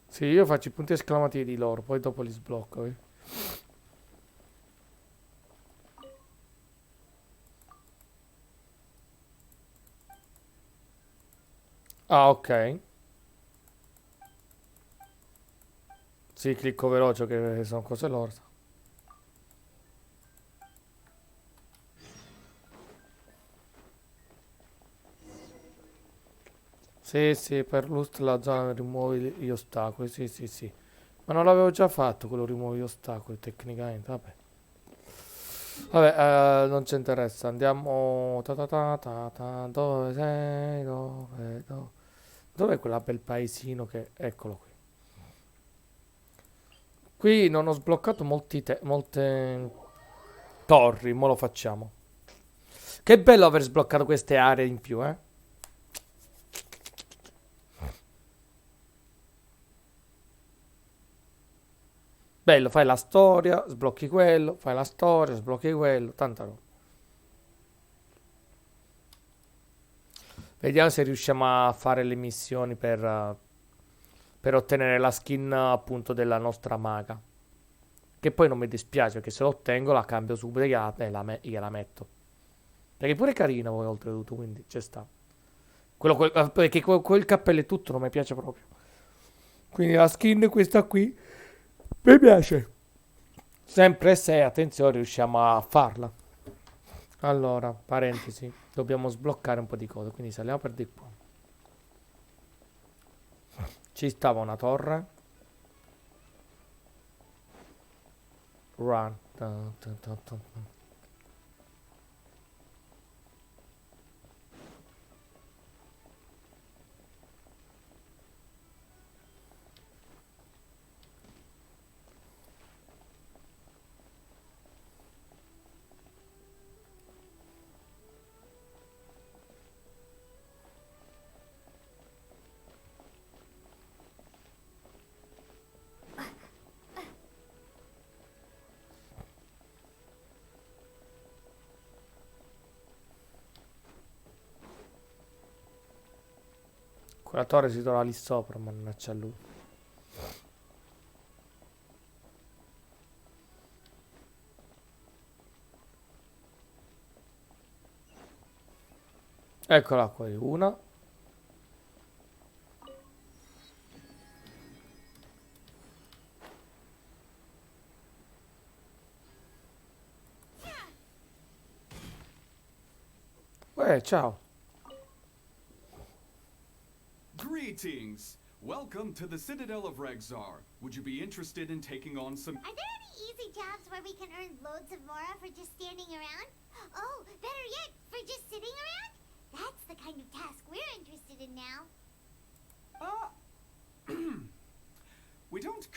Sì, io faccio i punti esclamativi di loro, poi dopo li sblocco. Ah, ok. Sì, clicco veloce che sono cose loro. Sì, sì, per Lust la zona rimuovi gli ostacoli. Sì, sì, sì. Ma non l'avevo già fatto quello rimuovi gli ostacoli tecnicamente. Vabbè. Vabbè, non ci interessa. Andiamo. Ta ta ta ta ta. Dove sei? Dove? Dov'è quella bel paesino che... Eccolo qui. Qui non ho sbloccato molte torri. Mo lo facciamo. Che bello aver sbloccato queste aree in più, eh? Bello, fai la storia, sblocchi quello, fai la storia, sblocchi quello, tanta roba. Vediamo se riusciamo a fare le missioni per ottenere la skin appunto della nostra maga. Che poi non mi dispiace perché se lo ottengo la cambio subito gliela metto. Perché pure è carina poi oltretutto, quindi ci sta. Perché quel cappello e tutto non mi piace proprio. Quindi la skin questa qui mi piace. Sempre se, attenzione, riusciamo a farla. Allora, parentesi, dobbiamo sbloccare un po' di cose, quindi saliamo per di qua. Ci stava una torre. Run. Dun, dun, dun, dun, dun. Quella torre si trova lì sopra, mannaggia a lui. Eccola qui, una. Ciao. Greetings! Welcome to the Citadel of Regzar. Would you be interested in taking on some... Are there any easy jobs where we can earn loads of mora for just standing around? Oh, better yet, for just sitting around? That's the kind of task we're interested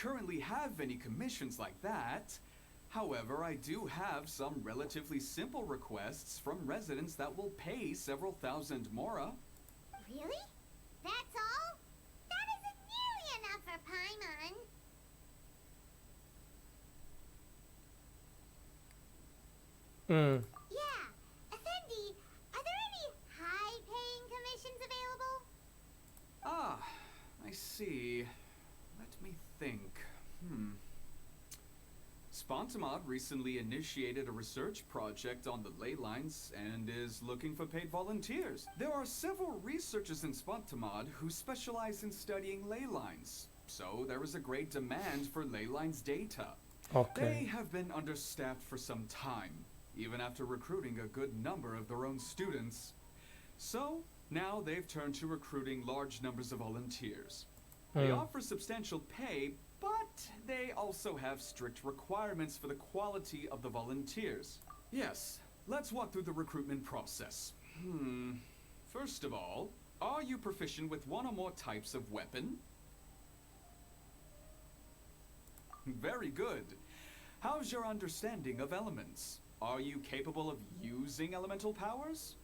currently have any commissions like that. However, I do have some relatively simple requests from residents that will pay several thousand mora. Really? That's all? That isn't nearly enough for Paimon. Yeah, Effendi, are there any high-paying commissions available? Ah, I see. Let me think. Spontamod recently initiated a research project on the ley lines and is looking for paid volunteers. There are several researchers in Spontamod who specialize in studying ley lines, so there is a great demand for ley lines data. They have been understaffed for some time, even after recruiting a good number of their own students. So, now they've turned to recruiting large numbers of volunteers. They offer substantial pay, but they also have strict requirements for the quality of the volunteers. Yes, let's walk through the recruitment process. First of all, are you proficient with one or more types of weapon? Very good. How's your understanding of elements? Are you capable of using elemental powers?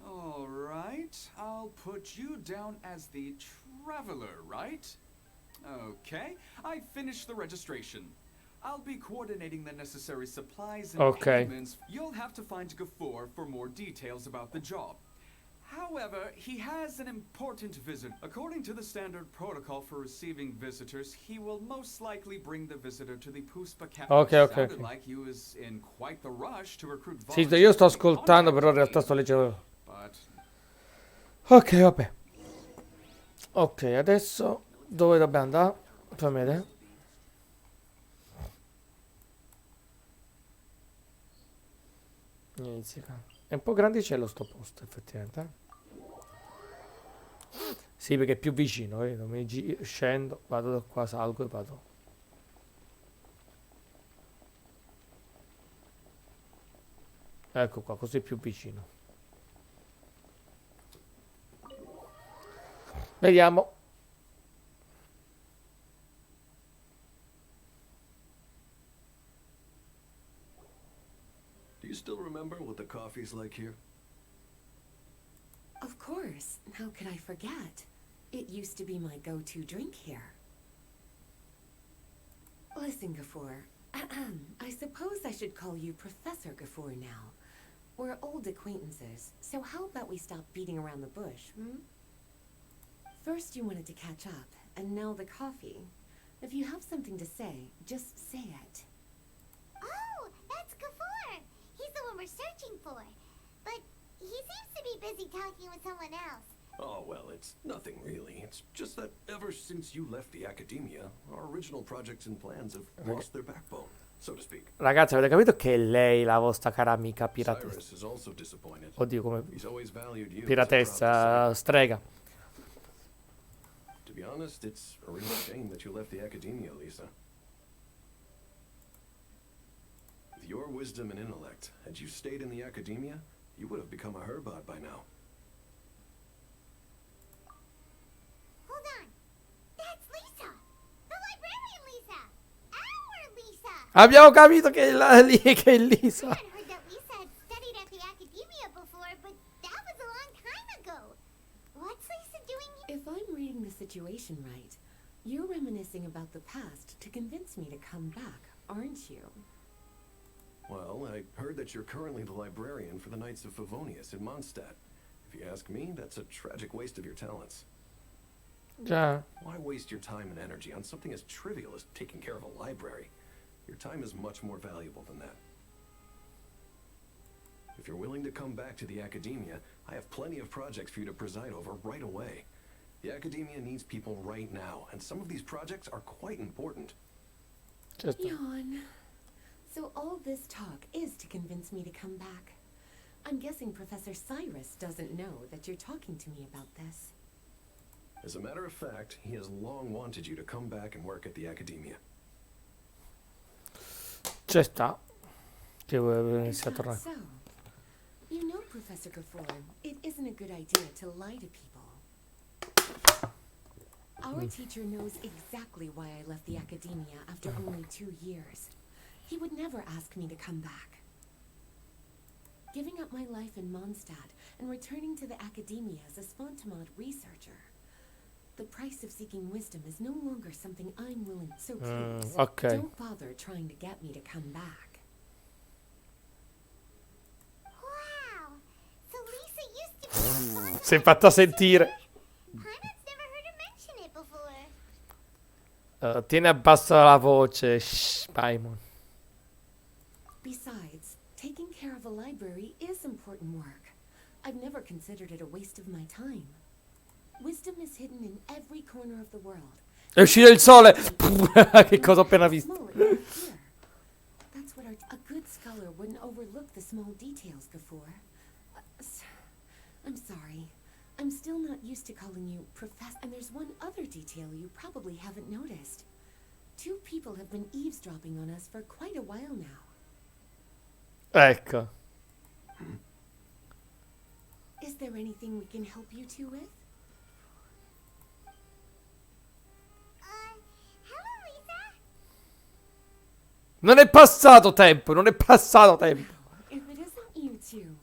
Alright, I'll put you down as the Traveler, right? Okay, I finished the registration. I'll be coordinating the necessary supplies and payments. You'll have to find Gafoor for more details about the job. However, he has an important visit. According to the standard protocol for receiving visitors, he will most likely bring the visitor to the Puspa capital. Sounded like he was in quite the rush to recruit volunteers. Sì, io sto ascoltando, però in realtà sto leggendo. Ok, vabbè. Ok, adesso dove dobbiamo andare? Fammi vedere. Inizia. È un po' grandicello sto posto, effettivamente. Sì, perché è più vicino, scendo, vado da qua, salgo e vado. Ecco qua, così è più vicino. Vediamo. Do you still remember what the coffee's like here? Of course. How could I forget? It used to be my go-to drink here. Listen, Gafoor. I suppose I should call you Professor Gafoor now. We're old acquaintances, so how about we stop beating around the bush, First you wanted to catch up, and now the coffee. If you have something to say, just say it. Oh, that's Gafoor. He's the one we're searching for. But he seems to be busy talking with someone else. Oh, well, it's nothing really. It's just that ever since you left the academia, our original projects and plans have lost their backbone, so to speak. Ragazzi, avete capito che è lei la vostra cara amica piratessa? Cyrus is also disappointed. Oddio, come He's always valued you piratessa, strega. To be honest, it's a real shame that you left the academia, Lisa. With your wisdom and intellect, had you stayed in the academia, you would have become a herbot by now. Hold on. That's Lisa. The librarian Lisa. Our Lisa. Abbiamo capito che è Lisa. I had heard that Lisa had studied at the academia before, but that was a long time ago. What's Lisa doing here? If I'm reading the situation right, you're reminiscing about the past to convince me to come back, aren't you? Well, I heard that you're currently the librarian for the Knights of Favonius in Mondstadt. If you ask me, that's a tragic waste of your talents. Già. Why waste your time and energy on something as trivial as taking care of a library? Your time is much more valuable than that. If you're willing to come back to the academia, I have plenty of projects for you to preside over right away. The academia needs people right now, and some of these projects are quite important. Yawn. So all this talk is to convince me to come back. I'm guessing Professor Cyrus doesn't know that you're talking to me about this. As a matter of fact, he has long wanted you to come back and work at the academia. C'è sta. Che inizia a tornare. So, you know, Professor Gafoor, it isn't a good idea to lie to people. Our teacher knows exactly why I left the academia after only 2 years. He would never ask me to come back. Giving up my life in Mondstadt and returning to the academia as a Spontamod researcher. The price of seeking wisdom is no longer something I'm willing. So please, ok. don't bother trying to get me to come back. Wow. So Lisa used to be a Si è fatta sentire. Paimon's never heard her mention it before. Tieni abbassa la voce. Shh, Paimon. Besides, taking care of a library is important work. I've never considered it a waste of my time. Wisdom is hidden in every corner of the world. È uscito il sole. Che cosa ho appena visto. Small it right here. That's what a good scholar wouldn't overlook the small details, Gafoor. I'm sorry. I'm still not used to calling you Professor. And there's one other detail you probably haven't noticed. 2 people have been eavesdropping on us for quite a while now. Ecco. Is there anything we can help you two with? Hello, Lisa. Non è passato tempo, non è passato tempo. If it isn't you two.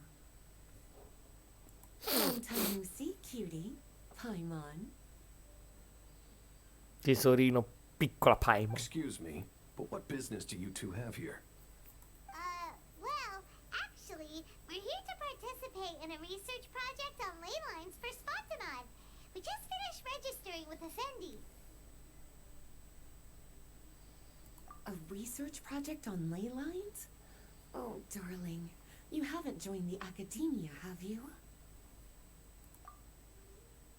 Long time no see, cutie. Paimon. Tesorino, piccola Paimon. Excuse me, but what business do you two have here? Well, actually, we're here to participate in a research project on ley lines for Spontamod. We just finished registering with Effendi. A research project on ley lines? Oh, darling. You haven't joined the academia, have you?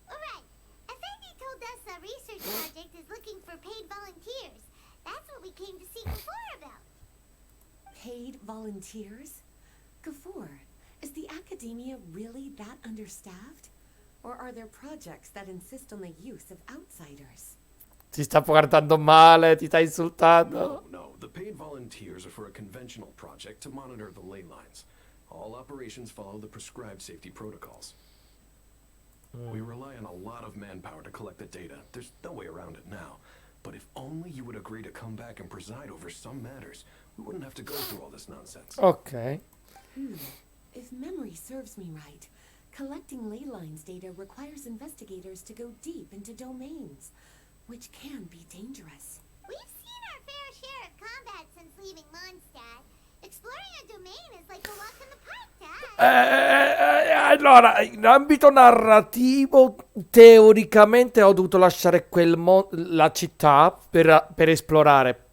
Alright, Effendi told us a research project is looking for paid volunteers. That's what we came to see before about. Paid volunteers? Gafoor, is the academia really that understaffed? Or are there projects that insist on the use of outsiders? Ti sta guardando male, ti sta insultando. No. The paid volunteers are for a conventional project to monitor the ley lines. All operations follow the prescribed safety protocols. We rely on a lot of manpower to collect the data. There's no way around it now. But if only you would agree to come back and preside over some matters, we wouldn't have to go through all this nonsense. Ok. If memory serves me right, collecting ley lines data requires investigators to go deep into domains, which can be dangerous. We've seen our fair share of combat since leaving Mondstadt. Exploring a domain is like a walk in the park, Dad. Allora, in ambito narrativo, teoricamente ho dovuto lasciare la città per esplorare.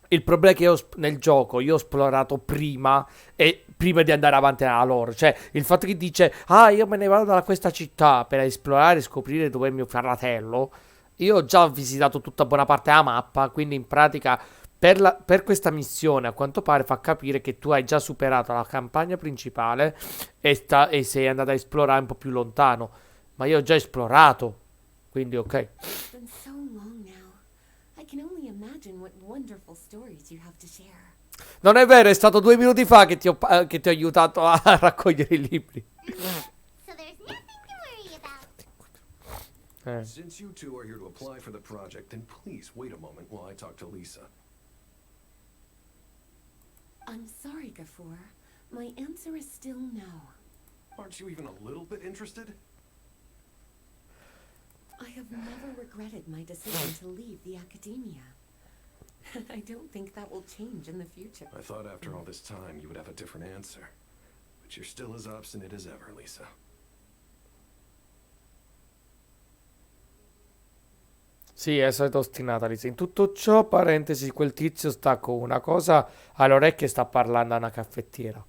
Il problema è che io nel gioco io ho esplorato prima di andare avanti alla lore. Cioè, il fatto che dice, io me ne vado da questa città per esplorare e scoprire dove è mio fratello. Io ho già visitato tutta buona parte della mappa, quindi in pratica per questa missione a quanto pare fa capire che tu hai già superato la campagna principale e sei andato a esplorare un po' più lontano. Ma io ho già esplorato, quindi ok. It's been so long now. I can only imagine what wonderful stories you have to share. Non è vero, è stato 2 minuti fa che ti ho aiutato a raccogliere i libri. So there's nothing to worry about. Since you two are here to apply for the project, then please wait a moment while I talk to Lisa. I'm sorry, Gafoor. My answer is still no. Aren't you even a little bit interested? I have never regretted my decision to leave the academia. I don't think that will change in the future. I thought after all this time you would have a different answer. But you're still as obstinate as ever, Lisa. Sì, è solito ostinata Lisa. In tutto ciò, parentesi, quel tizio sta con una cosa alle orecchie e sta parlando a una caffettiera.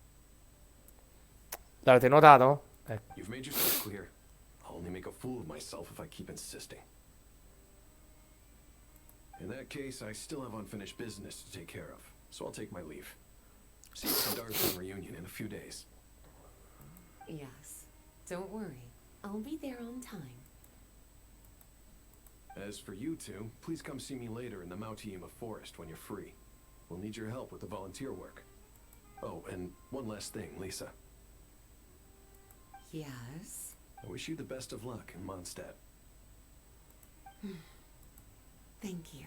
L'avete notato? Ecco. You've made yourself clear. I'll only make a fool of myself if I keep insisting. In that case, I still have unfinished business to take care of, so I'll take my leave. See you at the Darkroom reunion in a few days. Yes. Don't worry. I'll be there on time. As for you two, please come see me later in the Mautiima Forest when you're free. We'll need your help with the volunteer work. Oh, and one last thing, Lisa. Yes? I wish you the best of luck in Mondstadt. Thank you.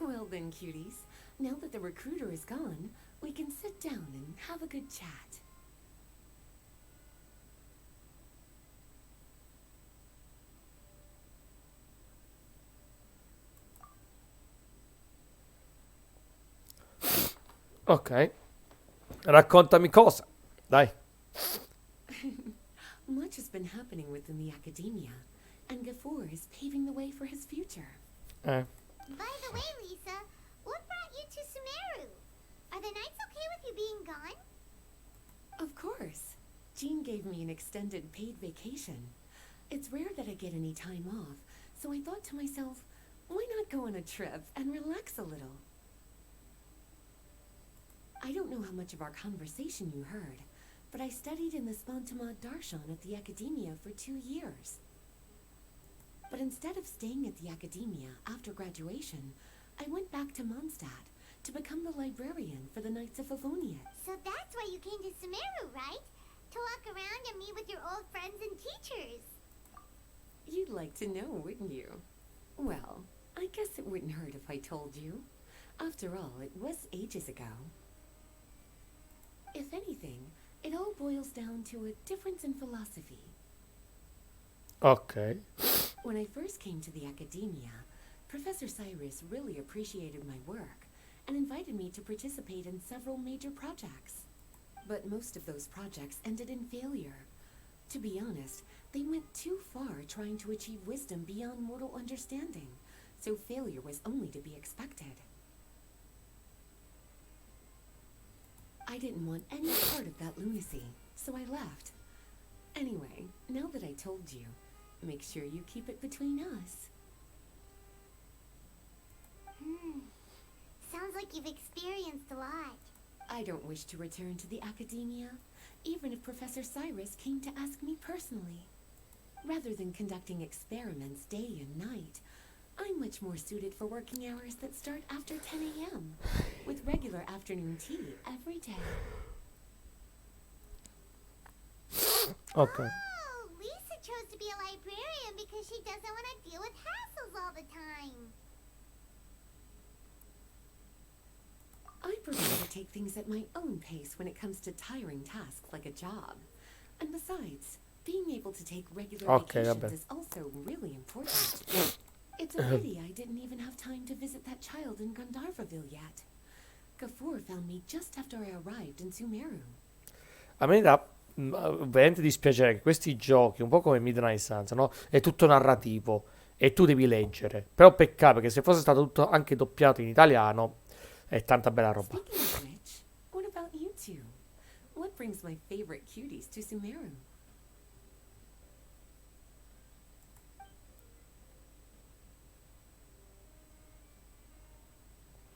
Well then, cuties. Now that the recruiter is gone, we can sit down and have a good chat. Ok. Raccontami cosa. Dai. Much has been happening within the academia, and Gafoor is paving the way for his future. By the way, Lisa, what brought you to Sumeru? Are the nights okay with you being gone? Of course. Jean gave me an extended paid vacation. It's rare that I get any time off, so I thought to myself, why not go on a trip and relax a little? I don't know how much of our conversation you heard, but I studied in the Spontamad Darshan at the academia for 2 years. But instead of staying at the academia after graduation, I went back to Mondstadt to become the librarian for the Knights of Favonia. So that's why you came to Sumeru, right? To walk around and meet with your old friends and teachers. You'd like to know, wouldn't you? Well, I guess it wouldn't hurt if I told you. After all, it was ages ago. If anything, it all boils down to a difference in philosophy. Ok. When I first came to the academia, Professor Cyrus really appreciated my work and invited me to participate in several major projects. But most of those projects ended in failure. To be honest, they went too far trying to achieve wisdom beyond mortal understanding, so failure was only to be expected. I didn't want any part of that lunacy, so I left. Anyway, now that I told you, make sure you keep it between us. Sounds like you've experienced a lot. I don't wish to return to the academia, even if Professor Cyrus came to ask me personally. Rather than conducting experiments day and night, I'm much more suited for working hours that start after 10 a.m., with regular afternoon tea every day. Ok. Oh, Lisa chose to be a librarian because she doesn't want to deal with hassles all the time. I prefer to take things at my own pace when it comes to tiring tasks like a job. And besides, being able to take regular vacations is also really important. It's a pity I didn't even have time to visit that child in Gandharvaville yet. Gafoor found me just after I arrived in Sumeru. A me dà veramente dispiacere che questi giochi, un po' come Midnight Suns, no? È tutto narrativo e tu devi leggere. Però peccato perché se fosse stato tutto anche doppiato in italiano è tanta bella roba. Speaking of which, what about you two? What brings my favorite cuties to Sumeru?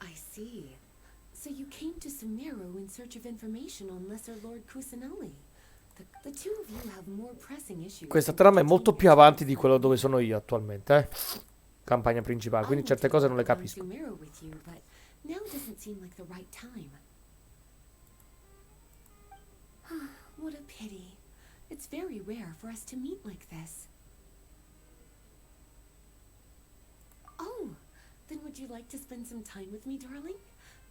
I see. So you came to Sumeru in search of information on Lesser Lord Kusanali. The two of you have more pressing issues. Questa trama è molto più avanti di quello dove sono io attualmente, campagna principale, quindi certe cose non le capisco. Sumeru with you, but now doesn't seem like the right time. What a pity. It's very rare for us to meet like this. Oh, then would you like to spend some time with me, darling?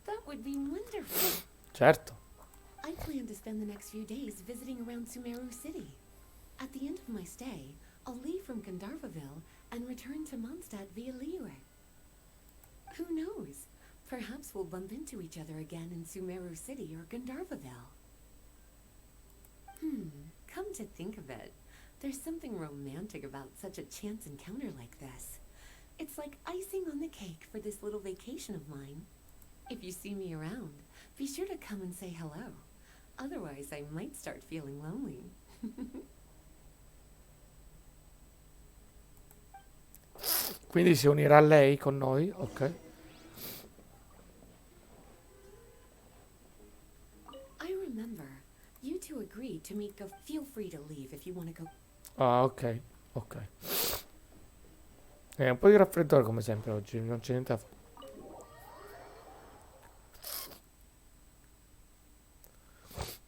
That would be wonderful. Certo. I plan to spend the next few days visiting around Sumeru City. At the end of my stay, I'll leave from Gandharvaville and return to Mondstadt via Liyue. Who knows? Perhaps we'll bump into each other again in Sumeru City or Gandharvaville. Come to think of it, there's something romantic about such a chance encounter like this. It's like icing on the cake for this little vacation of mine. If you see me around, be sure to come and say hello. Otherwise, I might start feeling lonely. Quindi si unirà lei con noi? Ok. I remember. You two agreed to meet. Feel free to leave if you want to go. Ah, ok. Ok. È un po' di raffreddore come sempre oggi, non c'è niente da fare.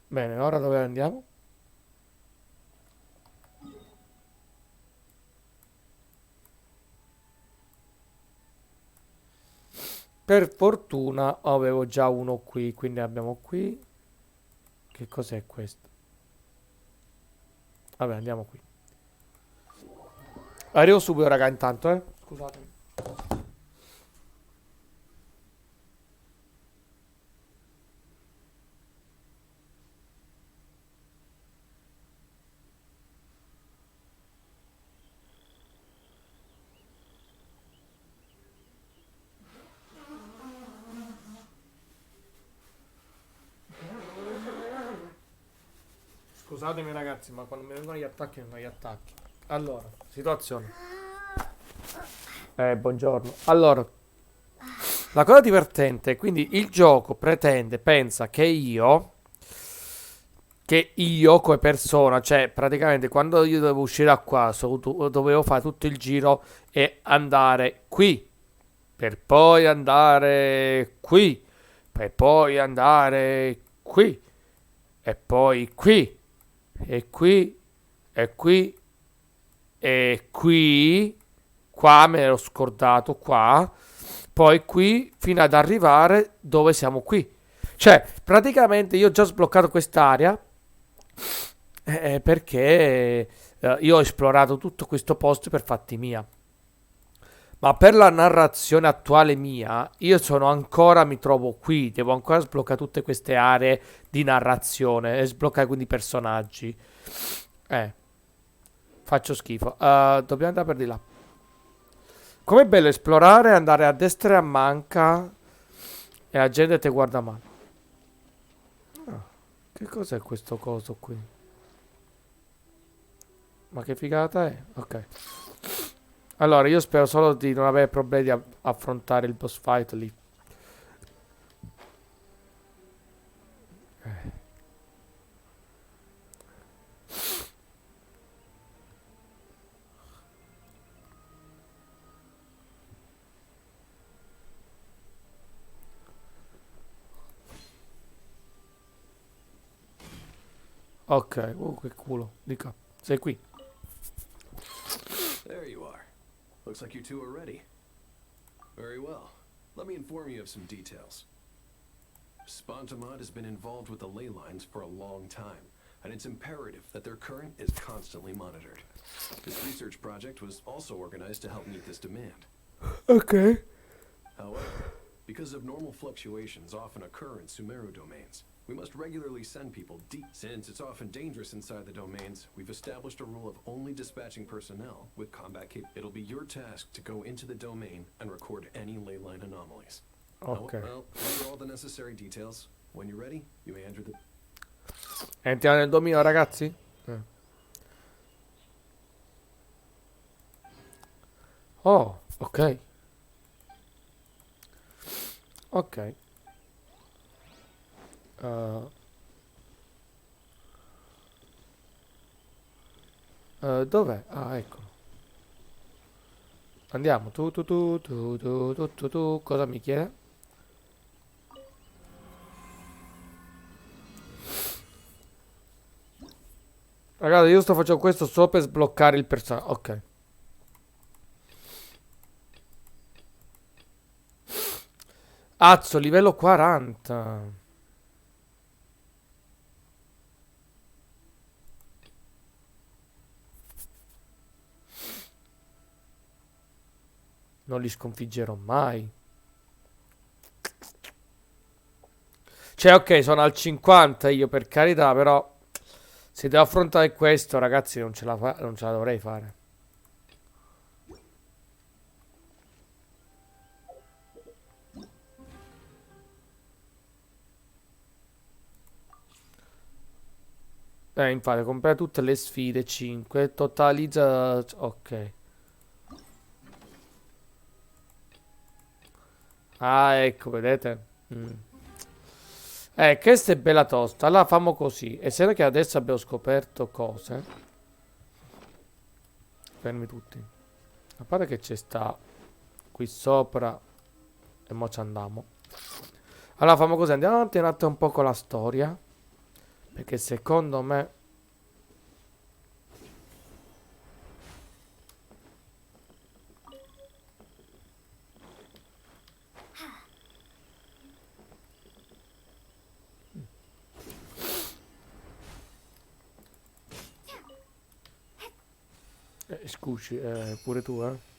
Bene, ora dove andiamo? Per fortuna avevo già uno qui, quindi abbiamo qui. Che cos'è questo? Vabbè, andiamo qui. Arrivo subito, raga, intanto, Scusatemi. Scusatemi ragazzi, ma quando mi vengono gli attacchi, vengono gli attacchi. Allora, situazione. Buongiorno. Allora, la cosa divertente, quindi il gioco pensa che io come persona, cioè praticamente quando io dovevo uscire da qua, dovevo fare tutto il giro e andare qui, per poi andare qui, per poi andare qui, e poi qui, e qui, e qui, e qui, qua me l'ho scordato, qua, poi qui, fino ad arrivare dove siamo qui. Cioè, praticamente io ho già sbloccato quest'area perché io ho esplorato tutto questo posto per fatti mia. Ma per la narrazione attuale mia, mi trovo qui, devo ancora sbloccare tutte queste aree di narrazione e sbloccare quindi i personaggi. Faccio schifo. Dobbiamo andare per di là. Com'è bello esplorare, andare a destra e a manca e la gente ti guarda male. Che cos'è questo coso qui? Ma che figata è? Ok. Allora, io spero solo di non avere problemi a affrontare il boss fight lì. Ok, che culo. Dica, sei qui. There you are. Looks like you two are ready. Very well. Let me inform you of some details. Spontamod has been involved with the ley lines for a long time, and it's imperative that their current is constantly monitored. This research project was also organized to help meet this demand. Ok. However, because of normal fluctuations often occur in Sumeru domains, we must regularly send people deep. Since it's often dangerous inside the domains, we've established a rule of only dispatching personnel with combat It'll be your task to go into the domain and record any ley line anomalies. Ok. Well, those are all the necessary details. When you're ready, you may enter the... Entriamo nel dominio, ragazzi? Oh, ok. Ok. Dov'è? Ah, eccolo. Andiamo. Tu. Cosa mi chiede? Ragazzi, io sto facendo questo solo per sbloccare il personaggio. Ok. Azzo, livello 40. Non li sconfiggerò mai. Cioè, ok, sono al 50 io, per carità, però se devo affrontare questo, ragazzi, non ce la dovrei fare. Infatti, comprare tutte le sfide 5, totalizza... Ok. Ah, ecco, vedete? Questa è bella tosta. Allora famo così. Essendo che adesso abbiamo scoperto cose. Fermi tutti. A parte che c'è sta qui sopra. E mo ci andiamo. Allora famo così. Andiamo avanti un attimo un po' con la storia. Perché secondo me... Scusi, pure tu, eh?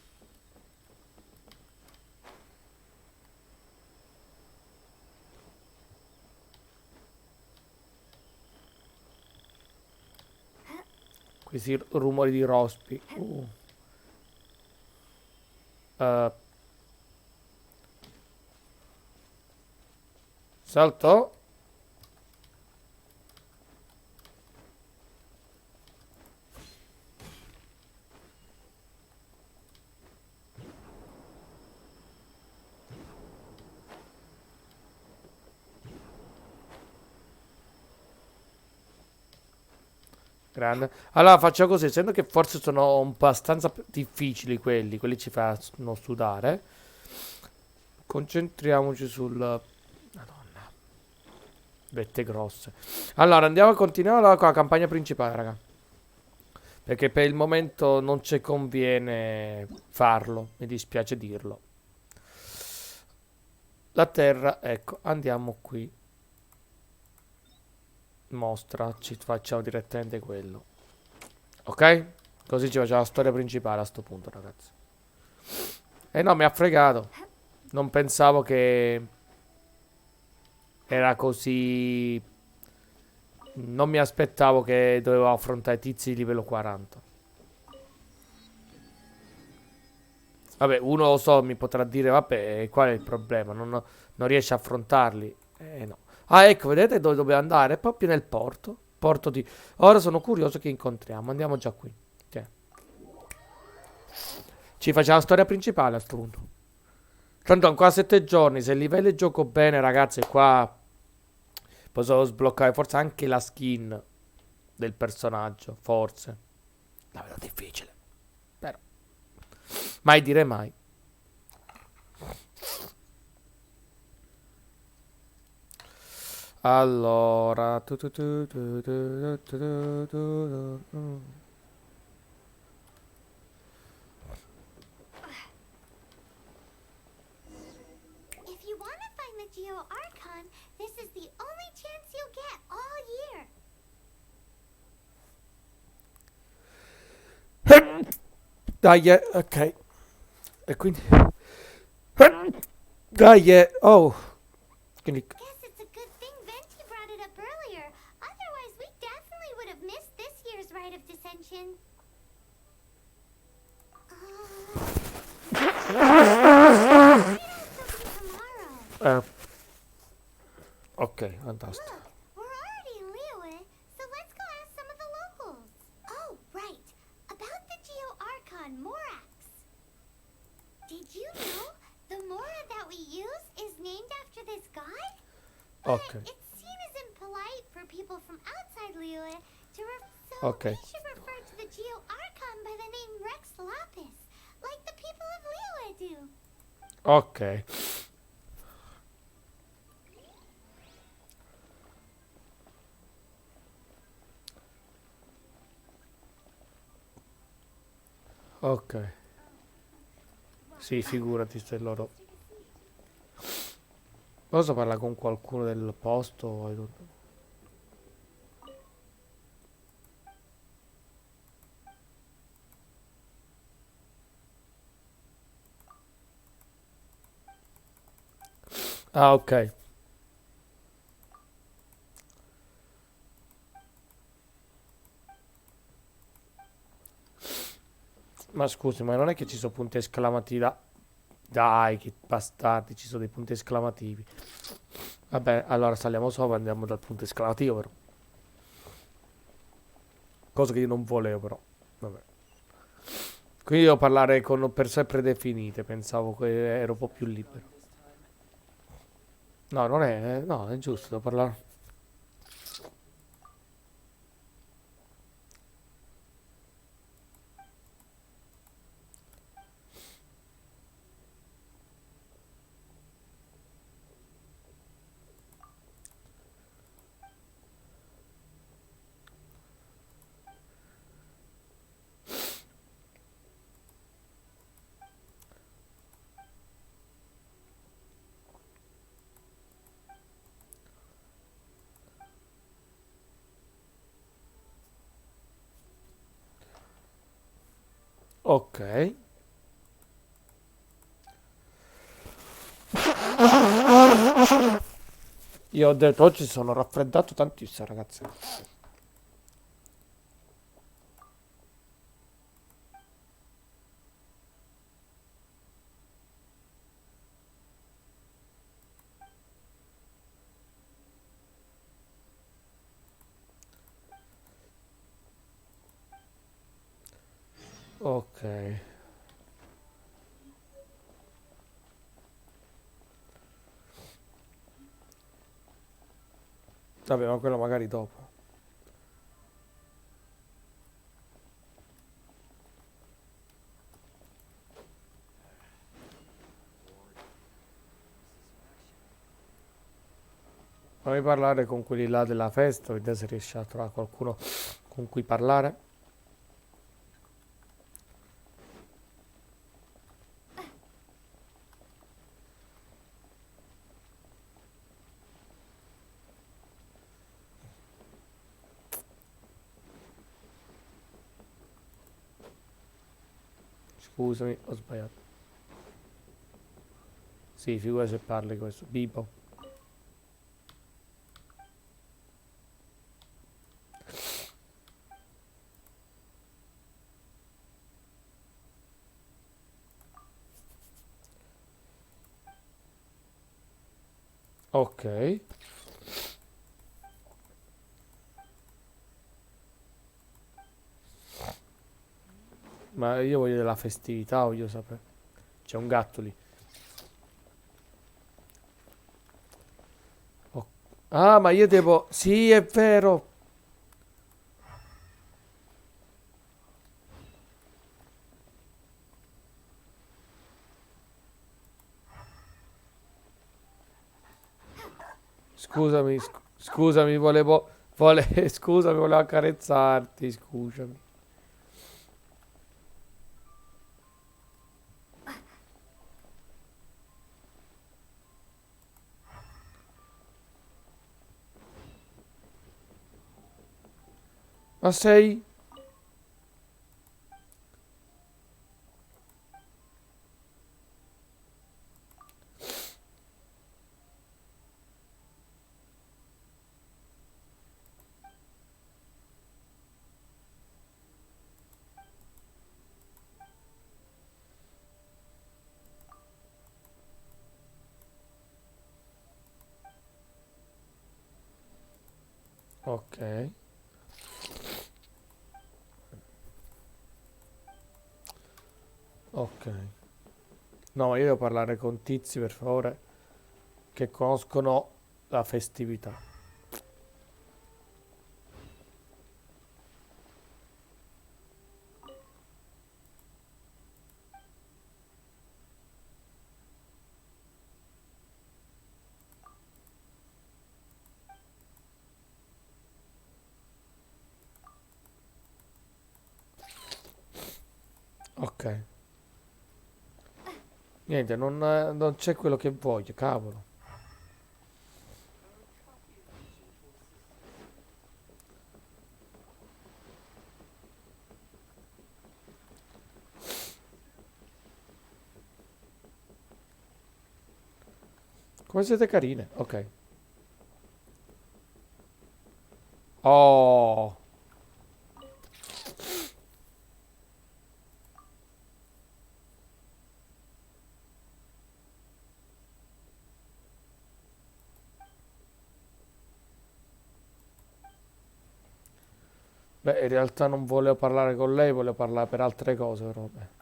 Questi rumori di rospi. Eh, salto. Grande. Allora faccio così, essendo che forse sono abbastanza difficili quelli ci fanno sudare. Concentriamoci sul... Madonna. Vette grosse. Allora, andiamo a continuare con la campagna principale, raga. Perché per il momento non ci conviene farlo, mi dispiace dirlo. La terra, ecco, andiamo qui. Mostra, ci facciamo direttamente quello. Ok? Così ci facciamo la storia principale a sto punto, ragazzi. E no, mi ha fregato. Non pensavo che era così. Non mi aspettavo che dovevo affrontare tizi di livello 40. Vabbè, uno lo so, mi potrà dire, vabbè, qual è il problema? Non riesce a affrontarli. No. Ah, ecco, vedete dove dobbiamo andare? Proprio nel porto. Porto di... Ora sono curioso che incontriamo. Andiamo già qui. Tieni. Ci facciamo la storia principale a sto punto. Tanto ancora 7 giorni. Se livello il gioco bene, ragazzi, qua posso sbloccare forse anche la skin del personaggio. Forse. La vedo difficile. Però. Mai dire mai. Allora. If you want to find the Geo Archon, this is the only chance you'll get all year. Dai, ok. E quindi... Dai, oh. Quindi... Guess it's a good thing Venti brought it up earlier. Otherwise, we definitely would have missed this year's Rite of Dissension. Tomorrow. Ok, fantastico. Look, we're already in Liyue, so let's go ask some of the locals. Oh, right. About the Geo Archon Morax. Did you know the Mora that we use is named after this god? Ok. But it's seen as impolite for people from outside Liyue to so Okay. we should refer to the Geo Archon by the name Rex Lapis, like the people of Liyue do. Ok. Ok. Sì, figurati se loro... Posso parlare con qualcuno del posto e tutto? Ah, ok. Ma scusi, ma non è che ci sono punti esclamativi da... Dai, che bastardi, ci sono dei punti esclamativi. Vabbè, allora saliamo sopra e andiamo dal punto esclamativo, però. Cosa che io non volevo, però. Vabbè. Quindi devo parlare con persone predefinite, pensavo che ero un po' più libero. No, non è... no, è giusto, devo parlare... Ok. Io ho detto oggi sono raffreddato tantissimo, ragazzi. Ok. Vabbè, ma quello magari dopo. Fammi parlare con quelli là della festa, vedere se riesci a trovare qualcuno con cui parlare. Scusami, ho sbagliato. Sì, figura se parli questo. Bibo. Ok. Ma io voglio della festività, voglio sapere. C'è un gatto lì. Oh. Ah, ma io devo... Sì, è vero. Scusami, scusami, scusami, volevo accarezzarti, scusami. Ma sei... Ok, ok. No, ma io devo parlare con tizi, per favore, che conoscono la festività. Ok. Niente, non c'è quello che voglio, cavolo. Come siete carine? Ok. Oh. Beh, in realtà non volevo parlare con lei, volevo parlare per altre cose, però beh.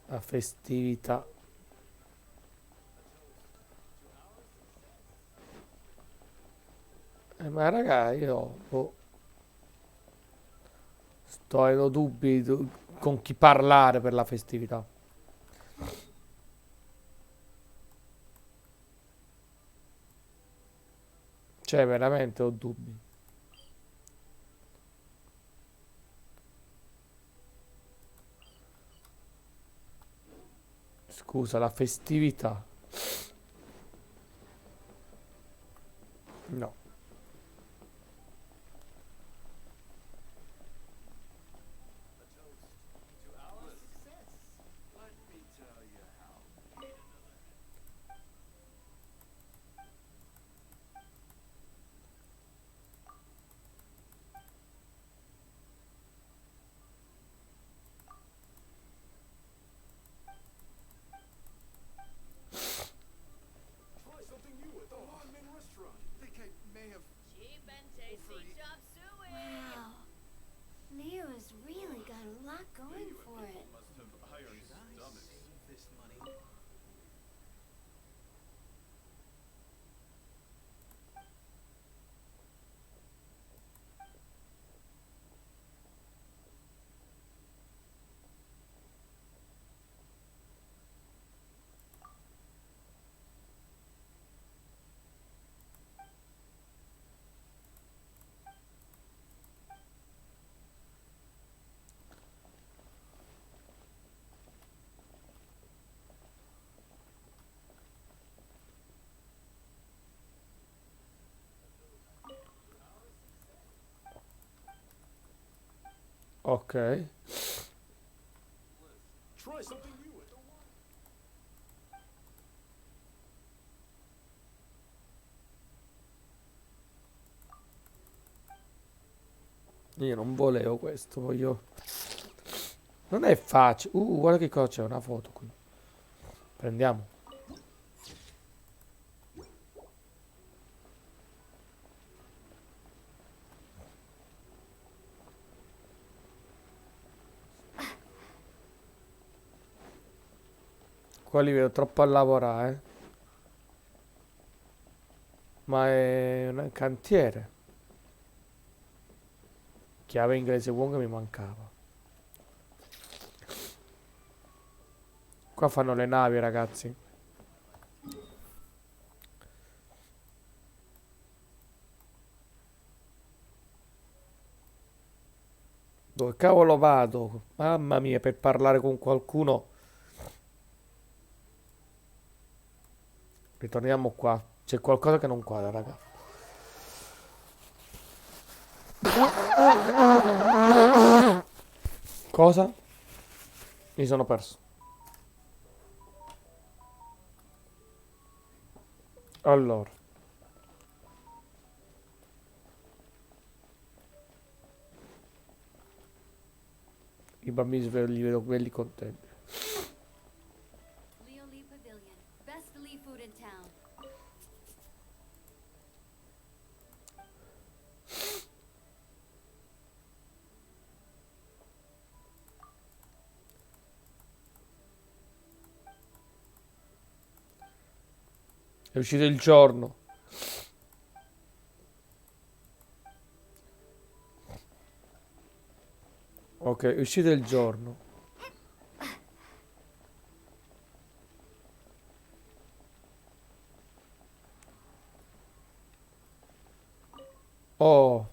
La festività. Ma raga, io boh, sto avendo dubbi con chi parlare per la festività. Cioè, veramente ho dubbi. Scusa, la festività. No. Try something new at the Ramen restaurant. Think I may have Cheap and tasty chop suey. Wow. Neo has really got a lot going for it. must have iron stomachs. This money. Ok. Try something new at the Io non volevo questo, voglio... Non è facile. Guarda che cosa c'è, una foto qui. Prendiamo. Qua li vedo troppo a lavorare. Ma è un cantiere. Chiave inglese buona mi mancava. Qua fanno le navi, ragazzi. Dove cavolo vado? Mamma mia, per parlare con qualcuno. Ritorniamo qua. C'è qualcosa che non quadra, raga. Cosa? Mi sono perso. Allora. I bambini li vedo belli contenti. Leo Lee Pavilion. Best Lee food in town. È uscito il giorno. Ok, è uscito il giorno. Oh.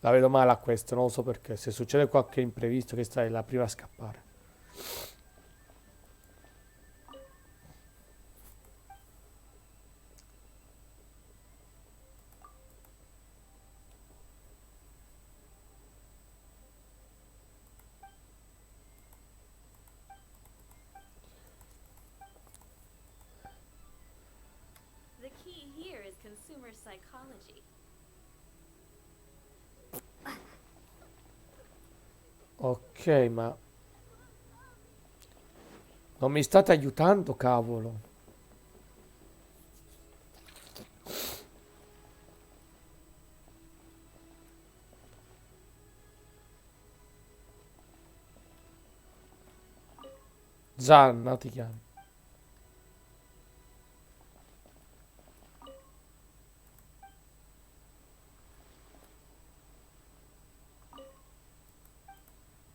La vedo male a questo, non lo so perché. Se succede qualche imprevisto, questa è la prima a scappare. The key here is consumer psychology. Ok, ma... Non mi state aiutando, cavolo. Zanna ti chiami.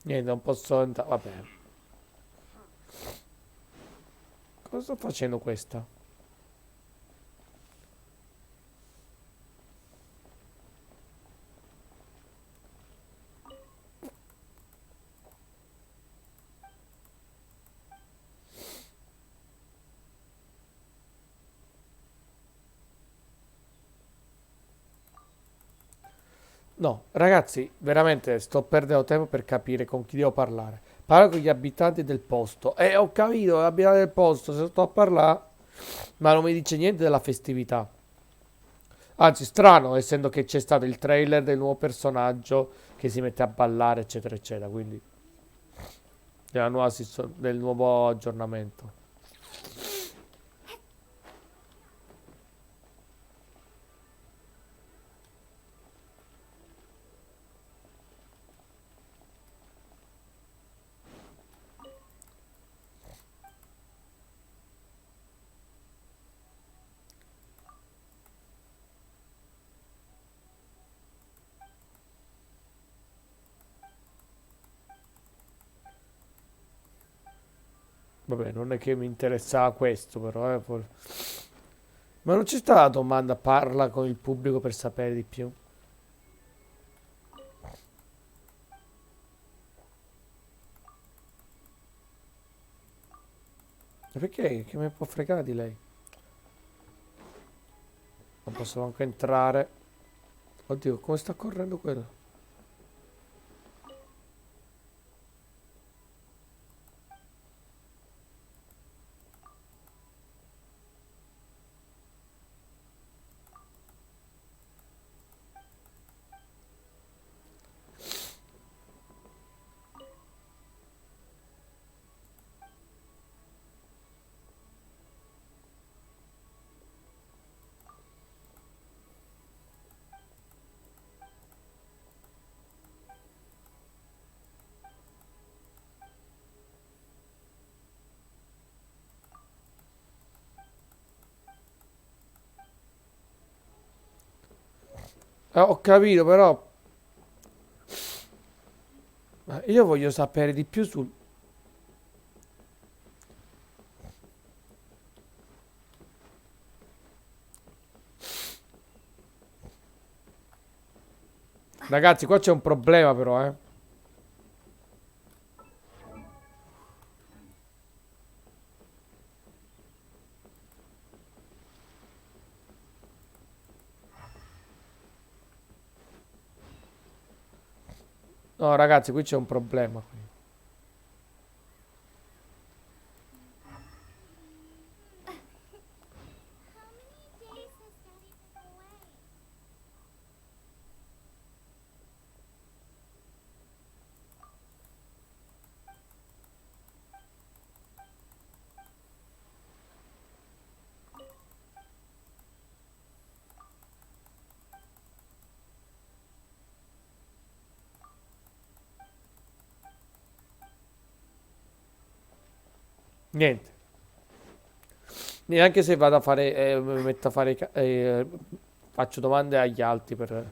Niente, non posso entrare. Vabbè. Cosa sto facendo questa? No, ragazzi, veramente sto perdendo tempo per capire con chi devo parlare. Parlo con gli abitanti del posto. E ho capito, l'abitanti del posto, se sto a parlare, ma non mi dice niente della festività. Anzi, strano, essendo che c'è stato il trailer del nuovo personaggio che si mette a ballare, eccetera, eccetera. Quindi, del nuovo aggiornamento. Vabbè, non è che mi interessava questo, però, Ma non c'è stata la domanda, parla con il pubblico per sapere di più. E perché? Che mi può fregare di lei? Non posso anche entrare. Oddio, come sta correndo quello? Ho capito, però. Ma io voglio sapere di più sul. Ragazzi, qua c'è un problema, però, eh. No, ragazzi, qui c'è un problema. Niente. Neanche se vado a fare, mi metto a fare, faccio domande agli altri per.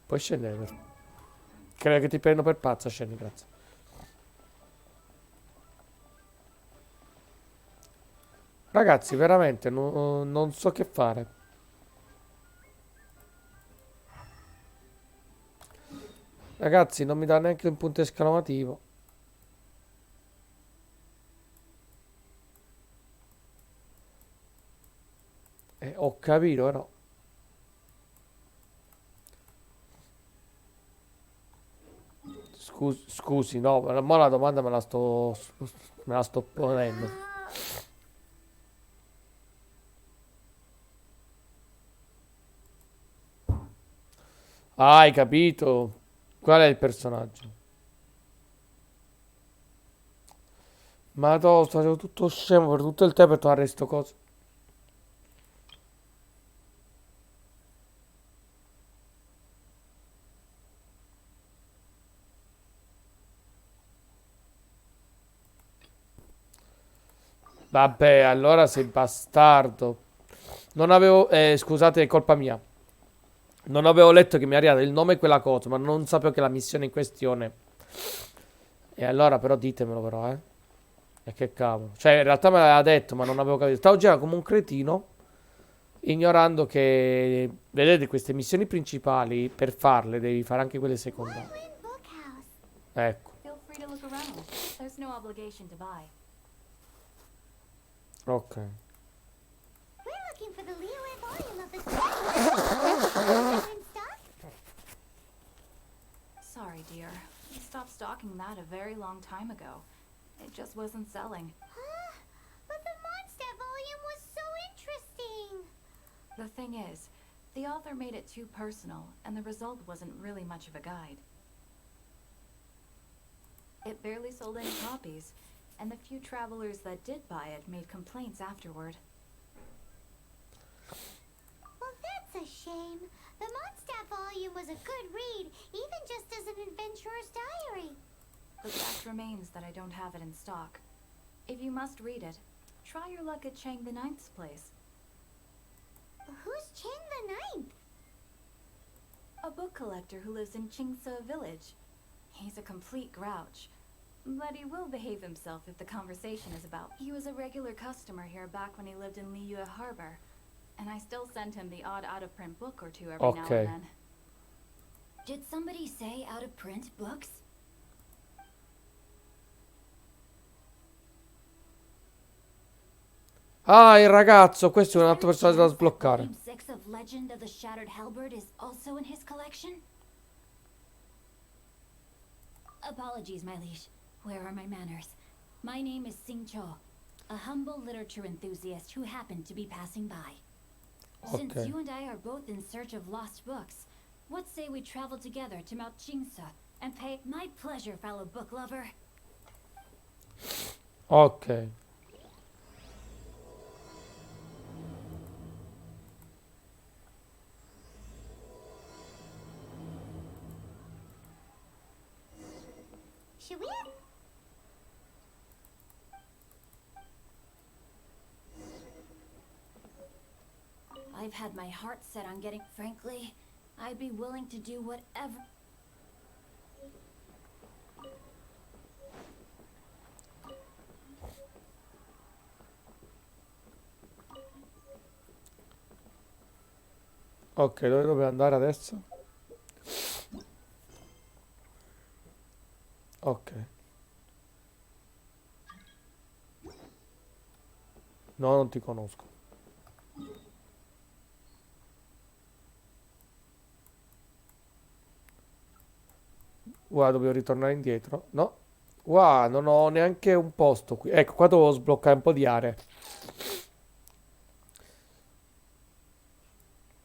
Puoi scendere? Credo che ti prendo per pazza, scendi, grazie. Ragazzi, veramente, non so che fare. Ragazzi, non mi dà neanche un punto esclamativo. Ho capito, però. Scusi, no, ma la domanda me la sto ponendo. Ah, hai capito? Qual è il personaggio? Ma no, sto facendo tutto scemo per tutto il tempo per trovare sto coso. Vabbè, allora sei bastardo. Non avevo. Scusate, è colpa mia. Non avevo letto che mi è arrivato il nome e quella cosa, ma non sapevo che la missione in questione. E allora però ditemelo però, eh. E che cavolo. Cioè, in realtà me l'aveva detto, ma non avevo capito. Stavo girando come un cretino, ignorando che, vedete, queste missioni principali, per farle, devi fare anche quelle secondarie. Win Bookhouse. Ecco, Feel free to look around. There's no obligation to buy. ok. We're looking for the Liyue volume of the story. In stock? Sorry, dear. We stopped stocking that a very long time ago. It just wasn't selling. Huh? But the Mondstadt volume was so interesting. The thing is, the author made it too personal, and the result wasn't really much of a guide. It barely sold any copies, and the few travelers that did buy it made complaints afterward. Well, that's a shame. The Mondstadt volume was a good read, even just as an adventurer's diary. The fact remains that I don't have it in stock. If you must read it, try your luck at Chang the Ninth's place. Who's Chang the Ninth? A book collector who lives in Chingsa village. He's a complete grouch, but he will behave himself if the conversation is about. He was a regular customer here back when he lived in Liyue Harbor, and I still send him the odd out-of-print book or two every now Okay. and then. Did somebody say out-of-print books? Ah, il ragazzo, questo è un altro personaggio da sbloccare. Volume 6 of Legend of the Shattered Halberd is also in his collection? Apologies, my liege. Where are my manners? My name is Sing Cho, a humble literature enthusiast who happened to be passing by. Since Okay. you and I are both in search of lost books, what say we travel together to Mount Chingsa and pay my pleasure, fellow book lover? Ok. Should we? I've had my heart set on getting. Frankly, I'd be willing to do whatever. Ok, dove dobbiamo andare adesso? Ok. No, non ti conosco. Guarda, dobbiamo ritornare indietro. No. Wow, non ho neanche un posto qui. Ecco, qua devo sbloccare un po' di aree.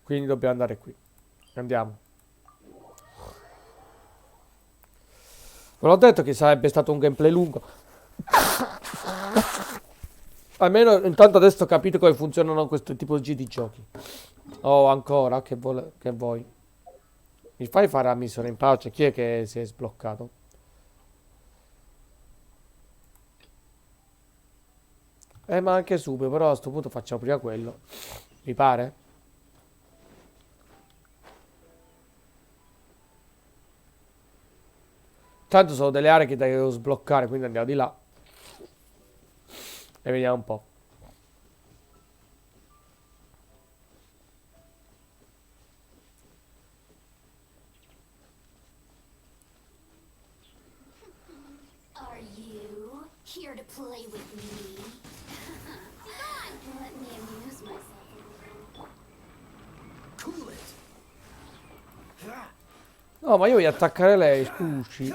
Quindi dobbiamo andare qui. Andiamo. Ve l'ho detto che sarebbe stato un gameplay lungo. Almeno intanto adesso ho capito come funzionano questo tipo di giochi. Oh, ancora, che vuoi? Mi fai fare la missione in pace? Chi è che si è sbloccato? Ma anche subito, però a sto punto facciamo prima quello. Mi pare? Tanto sono delle aree che devo sbloccare, quindi andiamo di là. E vediamo un po'. Are you here to play with me? Come on, let me amuse myself a little. Cool it. No, ma io voglio attaccare lei, scusi.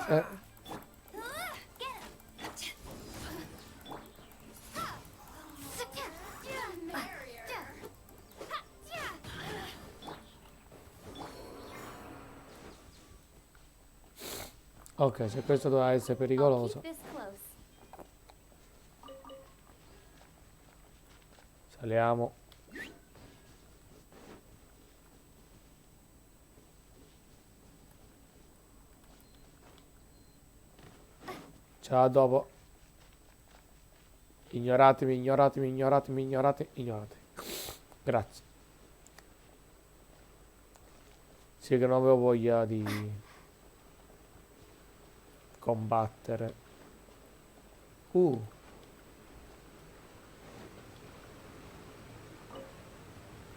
Ok, se questo doveva essere pericoloso. Keep this close. Saliamo. Ciao, a dopo. Ignoratemi, ignoratemi, ignoratemi, ignoratemi, ignoratemi. Grazie. Sì, che non avevo voglia di combattere.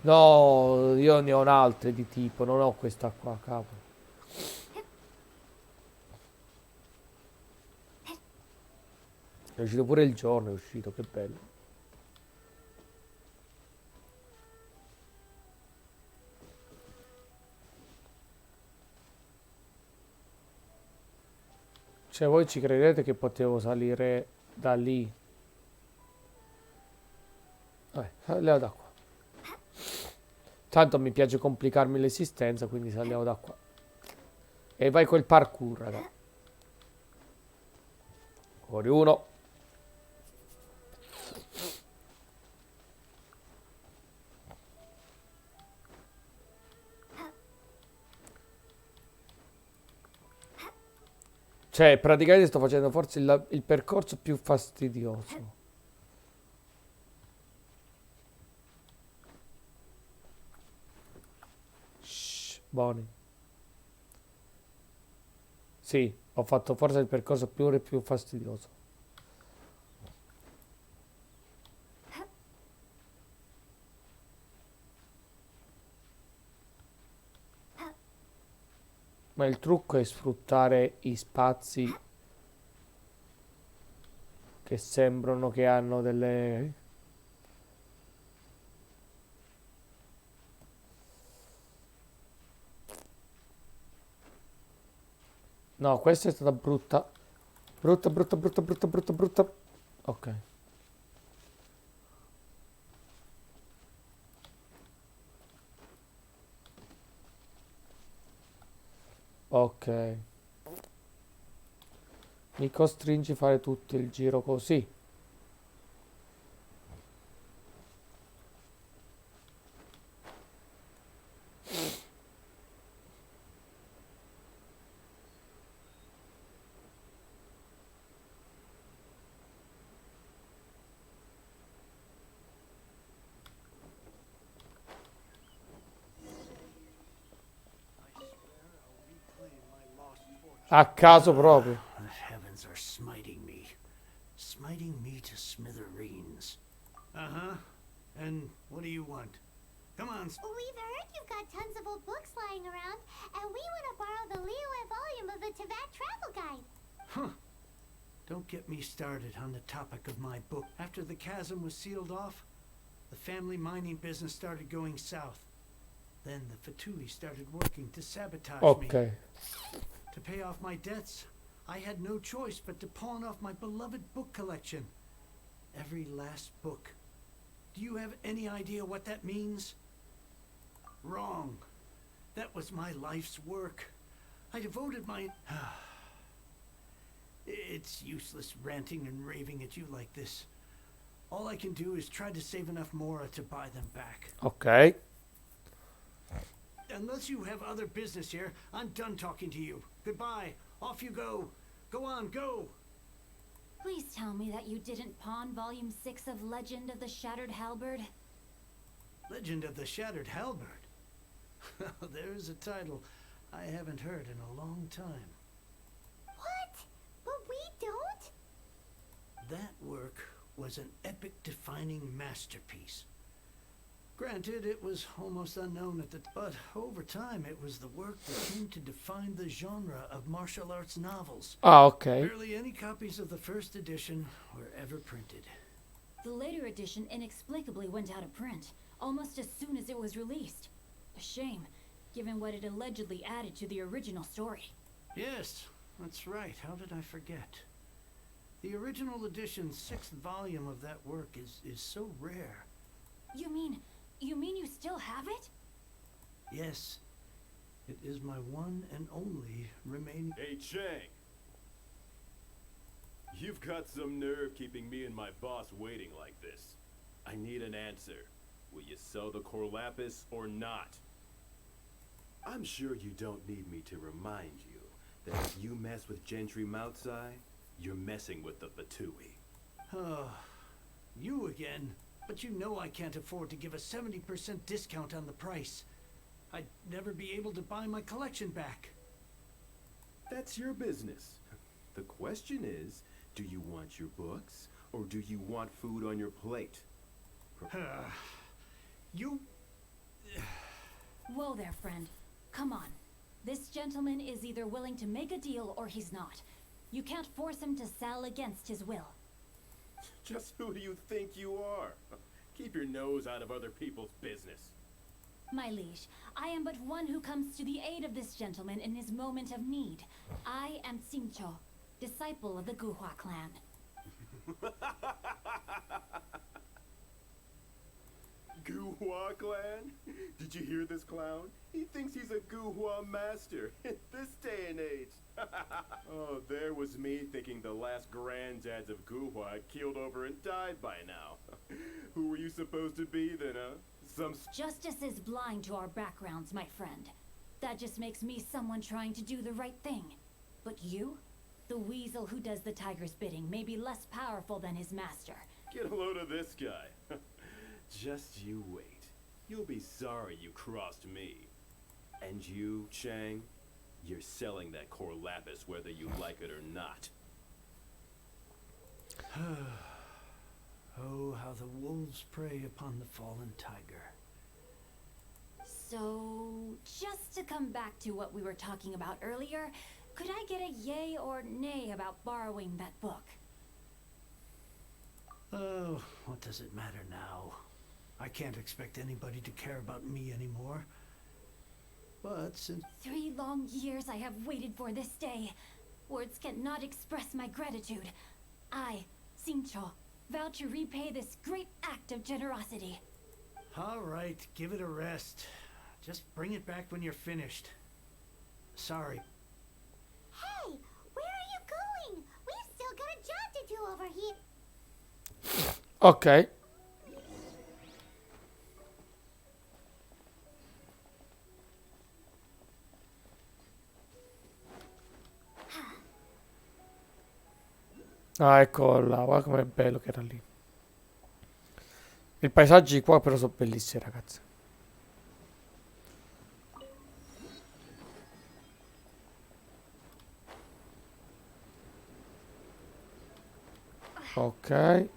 No, io ne ho un'altra di tipo, non ho questa qua, capo. È uscito pure il giorno, è uscito, che bello. Cioè, voi ci credete che potevo salire da lì? Saliamo da qua. Tanto mi piace complicarmi l'esistenza, quindi saliamo da qua. E vai col parkour, raga. Fuori uno. Cioè, praticamente sto facendo forse il percorso più fastidioso. Shh, buoni. Sì, ho fatto forse il percorso più fastidioso. Ma il trucco è sfruttare i spazi che sembrano che hanno delle... No, questa è stata brutta. Brutta, brutta, brutta, brutta, brutta, brutta. Ok. Ok. Mi costringi a fare tutto il giro così. A caso proprio. The heavens are smiting me to smithereens. Uh-huh. And what do you want? Come on. We've heard you've got tons of old books lying around, and we want to borrow the Liyue volume of the Teyvat Travel Guide. Huh. Don't get me started on the topic of my book. After the chasm was sealed off, the family mining business started going south. Then the Fatui started working to sabotage me. Ok. To pay off my debts, I had no choice but to pawn off my beloved book collection. Every last book. Do you have any idea what that means? Wrong. That was my life's work. I devoted my... It's useless ranting and raving at you like this. All I can do is try to save enough Mora to buy them back. Ok. Unless you have other business here, I'm done talking to you. Goodbye. Off you go. Go on, go. Please tell me that you didn't pawn Volume 6 of Legend of the Shattered Halberd. Legend of the Shattered Halberd. There's a title I haven't heard in a long time. What? But we don't? That work was an epic-defining masterpiece. Granted, it was almost unknown at the time, but over time it was the work that came to define the genre of martial arts novels. Ah, ok. Barely any copies of the first edition were ever printed. The later edition inexplicably went out of print, almost as soon as it was released. A shame, given what it allegedly added to the original story. Yes, that's right. How did I forget? The original edition's 6th volume of that work is so rare. You mean you still have it? Yes. It is my one and only remaining... Hey, Chang! You've got some nerve keeping me and my boss waiting like this. I need an answer. Will you sell the core lapis or not? I'm sure you don't need me to remind you that if you mess with Gentry Moutsai, you're messing with the Fatui. Oh, you again. But you know I can't afford to give a 70% discount on the price. I'd never be able to buy my collection back. That's your business. The question is, do you want your books, or do you want food on your plate? You... Whoa there, friend. Come on. This gentleman is either willing to make a deal or he's not. You can't force him to sell against his will. Just who do you think you are? Keep your nose out of other people's business. My liege, I am but one who comes to the aid of this gentleman in his moment of need. I am Sincho, disciple of the Guhua clan. Guhua clan? Did you hear this clown? He thinks he's a Guhua master in this day and age. Oh, there was me thinking the last granddads of Guhua had keeled over and died by now. Who were you supposed to be then, huh? Justice is blind to our backgrounds, my friend. That just makes me someone trying to do the right thing. But you? The weasel who does the tiger's bidding may be less powerful than his master. Get a load of this guy. Just you wait. You'll be sorry you crossed me. And you, Chang, you're selling that core lapis whether you like it or not. Oh, how the wolves prey upon the fallen tiger. So, just to come back to what we were talking about earlier, could I get a yay or nay about borrowing that book? Oh, what does it matter now? I can't expect anybody to care about me anymore. But since 3 long years I have waited for this day. Words cannot express my gratitude. I, Sincho, vow to repay this great act of generosity. All right, give it a rest. Just bring it back when you're finished. Sorry. Hey, where are you going? We've still got a job to do over here. Ok. Ah, ecco là, guarda com'è bello che era lì. I paesaggi qua però sono bellissimi, ragazzi. Ok,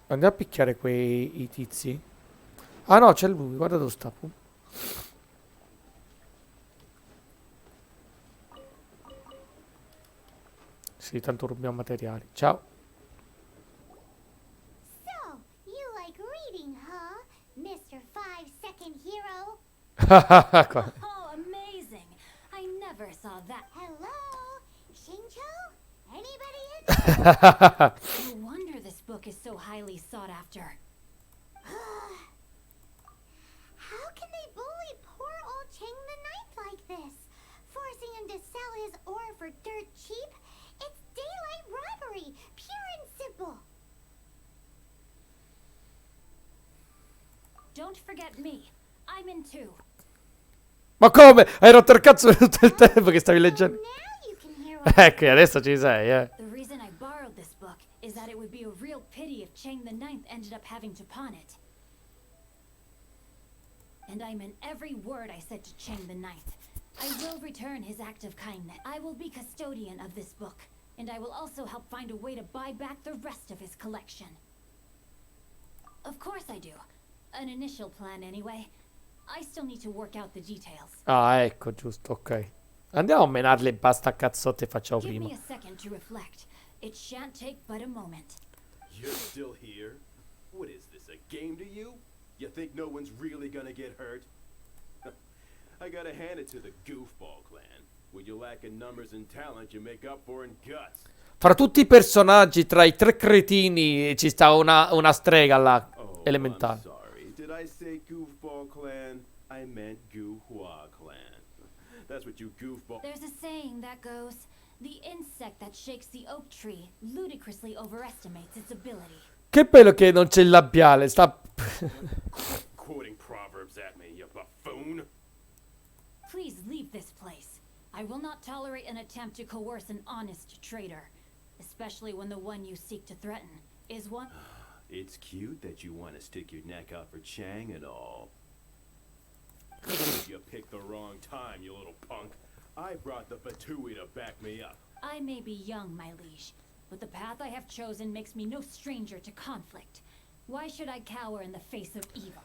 andiamo a picchiare i tizi. Ah no, c'è lui, guarda dove sta. Sì, tanto rubiamo materiali. Ciao. So, you like reading, huh? Mr. 5-second hero? Oh, amazing! I never saw that. Hello? Shincho? Anybody in there? No wonder this book is so highly sought after. How can they bully poor old Chang the Ninth like this? Forcing him to sell his ore for dirt cheap? It's daylight robbery, pure and simple. Don't forget me. I'm in too. Ma come? Hai rotto il cazzo per tutto il tempo che stavi leggendo? Ecco, adesso ci sei, eh. The reason I borrowed this book is that it would be a real pity if Chang the Ninth ended up having to pawn it. And I meant every word I said to Chang the Ninth. I will return his act of kindness. I will be custodian of this book, and I will also help find a way to buy back the rest of his collection. Of course I do. An initial plan anyway. I still need to work out the details. Ah, ecco, giusto, ok. Andiamo a menarle basta cazzotti e facciamo Give prima. me a second to reflect. It shan't take but a moment. You're still here? What is this, a game to you? You think no one's really gonna get hurt? I gotta hand it to the goofball clan. What you lack in numbers and talent, you make up for in guts. Fra tutti i personaggi, tra i 3 cretini, ci sta una strega là, elementare. I'm sorry. Did I say goofball clan? I meant Guhua clan. That's what you goofball... There's a saying that goes, the insect that shakes the oak tree ludicrously overestimates its ability. Che bello che non c'è il labiale, sta... Quoting proverbs at me, you buffoon. Please leave this place. I will not tolerate an attempt to coerce an honest trader, especially when the one you seek to threaten is one... It's cute that you want to stick your neck out for Chang and all. You picked the wrong time, you little punk. I brought the Fatui to back me up. I may be young, my liege, but the path I have chosen makes me no stranger to conflict. Why should I cower in the face of evil?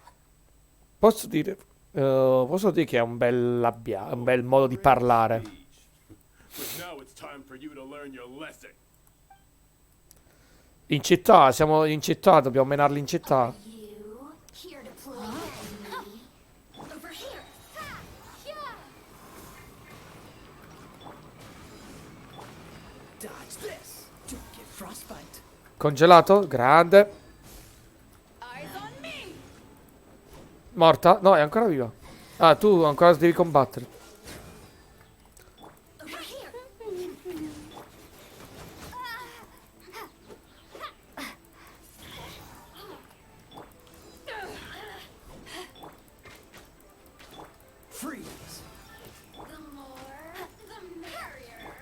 Posso dire che è un un bel modo di parlare. But now it's time for you to learn your lesson. In città, siamo in città, dobbiamo menarli in città. You here to play me? Over here. Dodge this. Don't get frostbite. Congelato, grande. Morta? No, è ancora viva. Ah, tu ancora devi combattere. Over here. Freeze. The more, the merrier.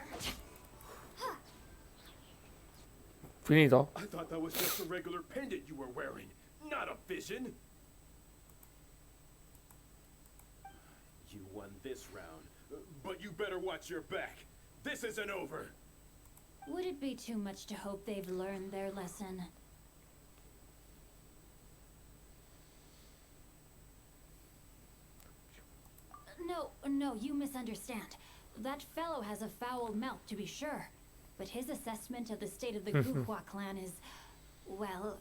Finito? I thought that was just a regular pendant you were wearing, not a vision. You won this round, but you better watch your back. This isn't over. Would it be too much to hope they've learned their lesson? No, you misunderstand. That fellow has a foul mouth, to be sure. But his assessment of the state of the Guhua clan is, well,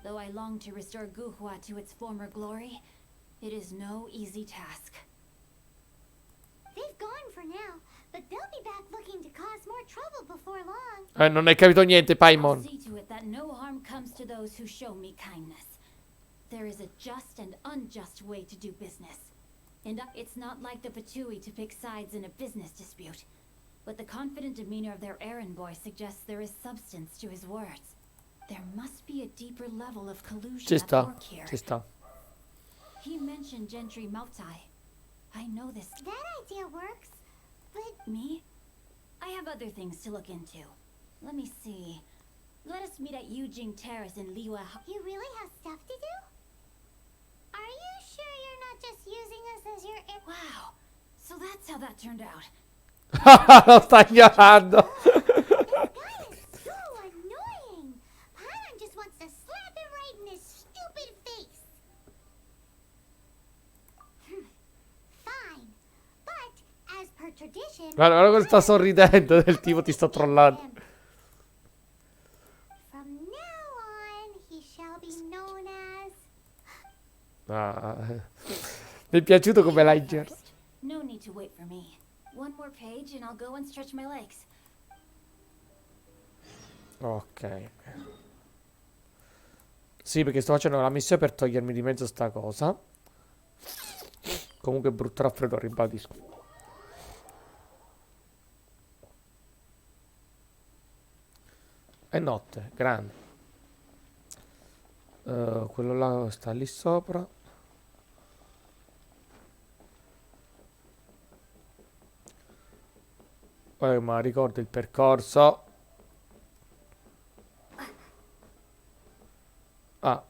though I long to restore Guhua to its former glory, it is no easy task. They've gone for now, but they'll be back looking to cause more trouble before long. Non hai capito niente, I'll Paimon. see to it that no harm comes to those who show me kindness. There is a just and unjust way to do business. And it's not like the Fatui to pick sides in a business dispute. But the confident demeanor of their errand boy suggests there is substance to his words. There must be a deeper level of collusion Ci at sta, work here. ci sta. He mentioned Gentry Mautai. I know this. That idea works, but Me? I have other things to look into. Let me see. Let us meet at Yujing Terrace in Liwa. you really have stuff to do? Are you sure you're not just using us as your Wow. So that's how that turned out. Lo sta ignorando. That guy is so annoying. Paimon just wants to slap him right in his stupid face. Fine, but as per tradition, Guarda come sta sorridendo del tipo ti sto trollando. from now on, he shall be known as. Mi è piaciuto come l'hai girato. First. No need to wait for me. One more page and I'll go and stretch my legs. Ok. Sì, perché sto facendo la missione per togliermi di mezzo sta cosa. Comunque è brutto raffreddore, ribadisco. È notte, grande. Quello là sta lì sopra. Ma ricordo il percorso. Ah.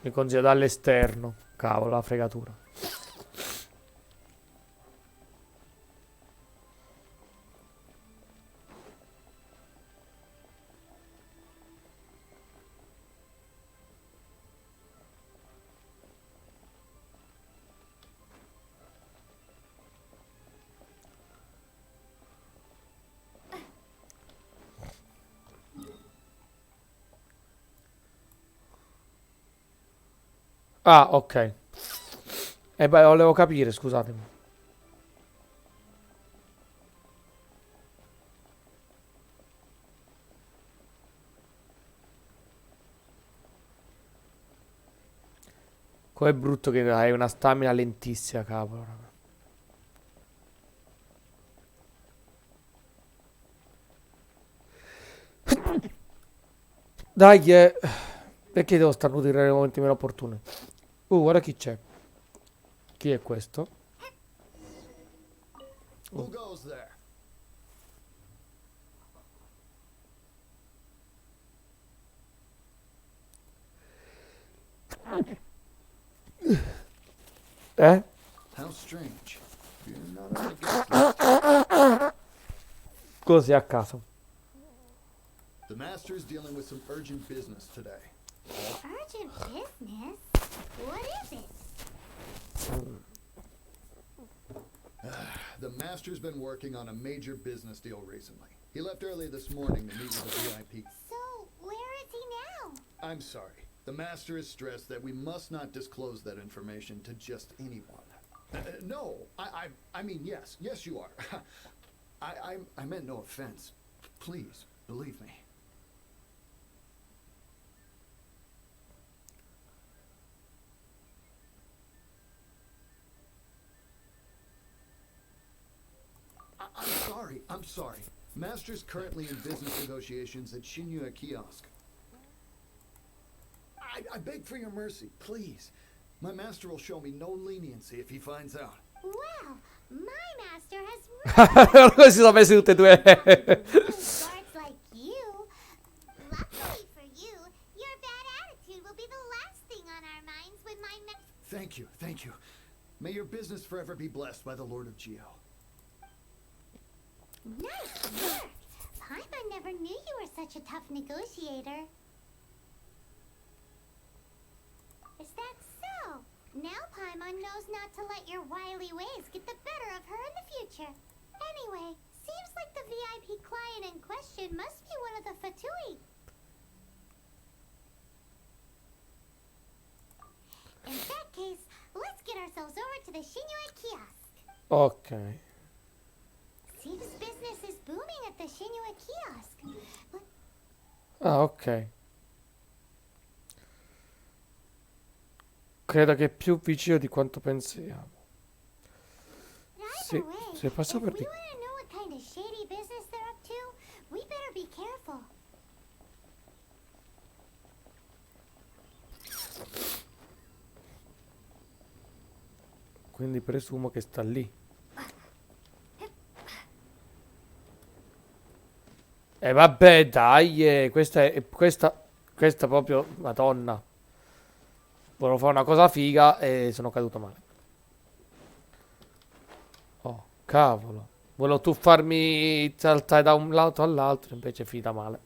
Mi consiglio dall'esterno. Cavolo, la fregatura. Ah, ok. E beh, volevo capire, scusatemi. Com'è brutto che hai una stamina lentissima, cavolo. Raga. Dai, perché devo starnutire nei momenti meno opportuni? Guarda chi c'è. Chi è questo? Who goes there? Eh? How strange. You're not on the guest list. Così a caso. The master is dealing with some urgent business today. Urgent business? What is it? The master's been working on a major business deal recently. He left early this morning to meet with the VIP. So, where is he now? I'm sorry. The master is stressed that we must not disclose that information to just anyone. No, I mean, yes. Yes, you are. I meant no offense. Please, believe me. I'm sorry. Master's currently in business negotiations at Shinya Kiosk. I beg for your mercy, please. My master will show me no leniency if he finds out. Well, my master has Come si sono messi tutti e due. guards like you. Luckily for you, your bad attitude will be the last thing on our minds when my Thank you. May your business forever be blessed by the Lord of Geo. Nice work! Paimon never knew you were such a tough negotiator. Is that so? Now Paimon knows not to let your wily ways get the better of her in the future. Anyway, seems like the VIP client in question must be one of the Fatui. In that case, let's get ourselves over to the Shinue kiosk. Ok. Seems business is booming at the Shinue kiosk. But Ah, ok. Credo che è più vicino di quanto pensiamo. Sì, se passa per if di... we want to know what kind of shady business they're up to, we better be careful. Quindi presumo che sta lì. E vabbè, dai, questa proprio, madonna. Volevo fare una cosa figa e sono caduto male. Oh, cavolo. Volevo tuffarmi, saltare da un lato all'altro, invece è finita male.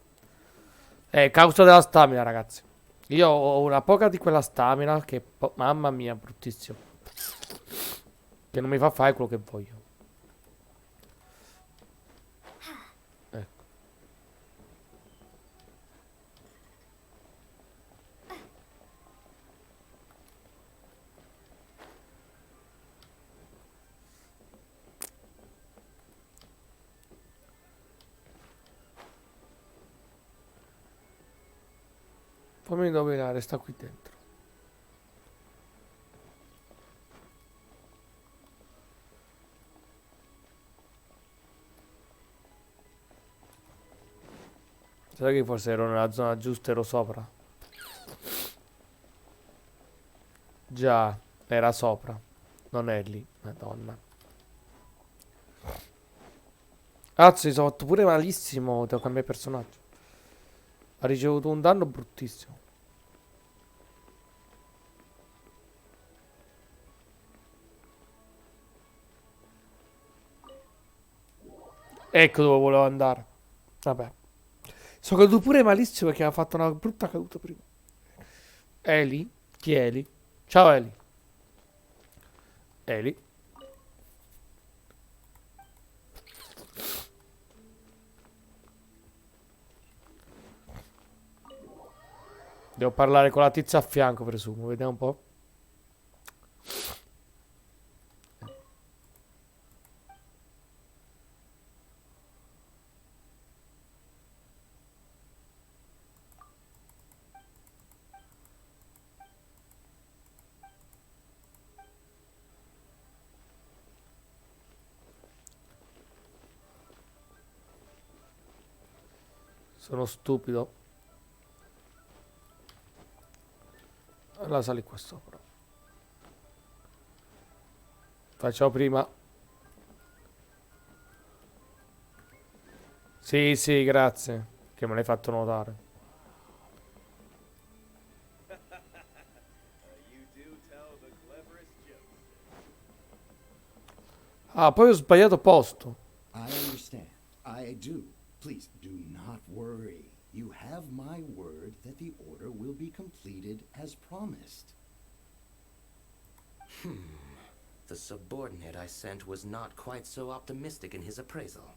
Causa della stamina, ragazzi. Io ho una poca di quella stamina che, mamma mia, bruttissimo. Che non mi fa fare quello che voglio. Ecco. Fammi indovinare, sta qui dentro. Sai che forse ero nella zona giusta, ero sopra? Già, era sopra. Non è lì, madonna. Cazzo, sono fatto pure malissimo. Devo cambiare personaggio. Ha ricevuto un danno bruttissimo. Ecco dove volevo andare. Vabbè. Sono caduto pure malissimo perché ha fatto una brutta caduta prima. Eli? Chi è Eli? Ciao Eli. Eli. Devo parlare con la tizia a fianco, presumo. Vediamo un po'. Sono stupido. Allora sali qua sopra. Facciamo prima Sì, sì, grazie. Che me l'hai fatto notare. You do tell the cleverest jokes. Ah, poi ho sbagliato posto. I understand. I do. Please do not worry. You have my word that the order will be completed as promised. The subordinate I sent was not quite so optimistic in his appraisal.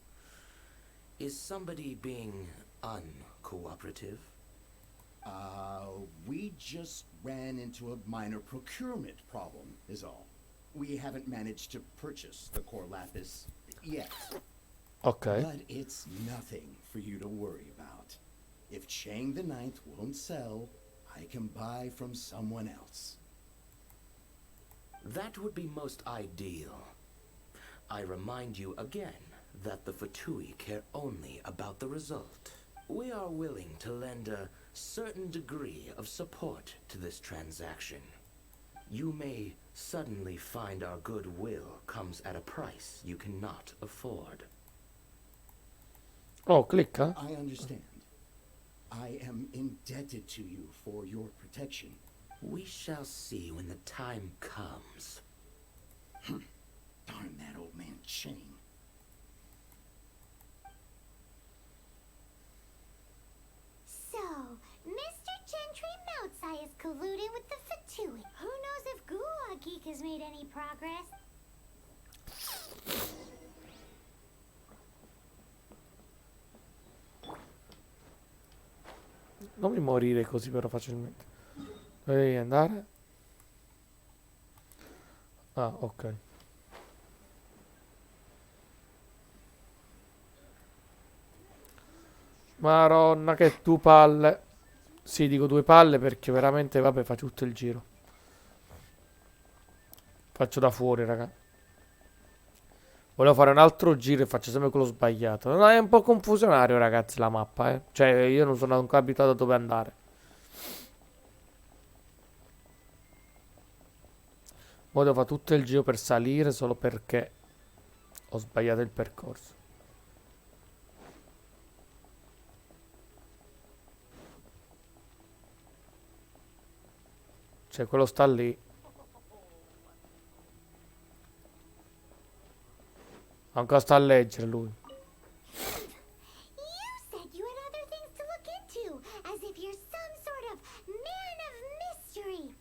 Is somebody being uncooperative? We just ran into a minor procurement problem, is all. We haven't managed to purchase the core lapis yet. Ok. But it's nothing for you to worry about. If Chang the Ninth won't sell, I can buy from someone else. That would be most ideal. I remind you again that the Fatui care only about the result. We are willing to lend a certain degree of support to this transaction. You may suddenly find our goodwill comes at a price you cannot afford. Oh, clicca. I understand. I am indebted to you for your protection. We shall see when the time comes. Darn that old man Chang. So, Mr. Gentry Moutsai is colluding with the Fatui. Who knows if Gua Geek has made any progress? Non mi morire così però facilmente. Dove devi andare? Ah, ok. Maronna, che due palle. Sì, dico due palle perché veramente, vabbè, faccio tutto il giro. Faccio da fuori, raga. Volevo fare un altro giro e faccio sempre quello sbagliato. No, è un po' confusionario, ragazzi, la mappa, eh. Cioè, io non sono ancora abituato a dove andare. Ora devo fare tutto il giro per salire solo perché ho sbagliato il percorso. Cioè, quello sta lì. Ancora sta a leggere lui. You said you had other things to look into, as if you're some sort of man of mystery.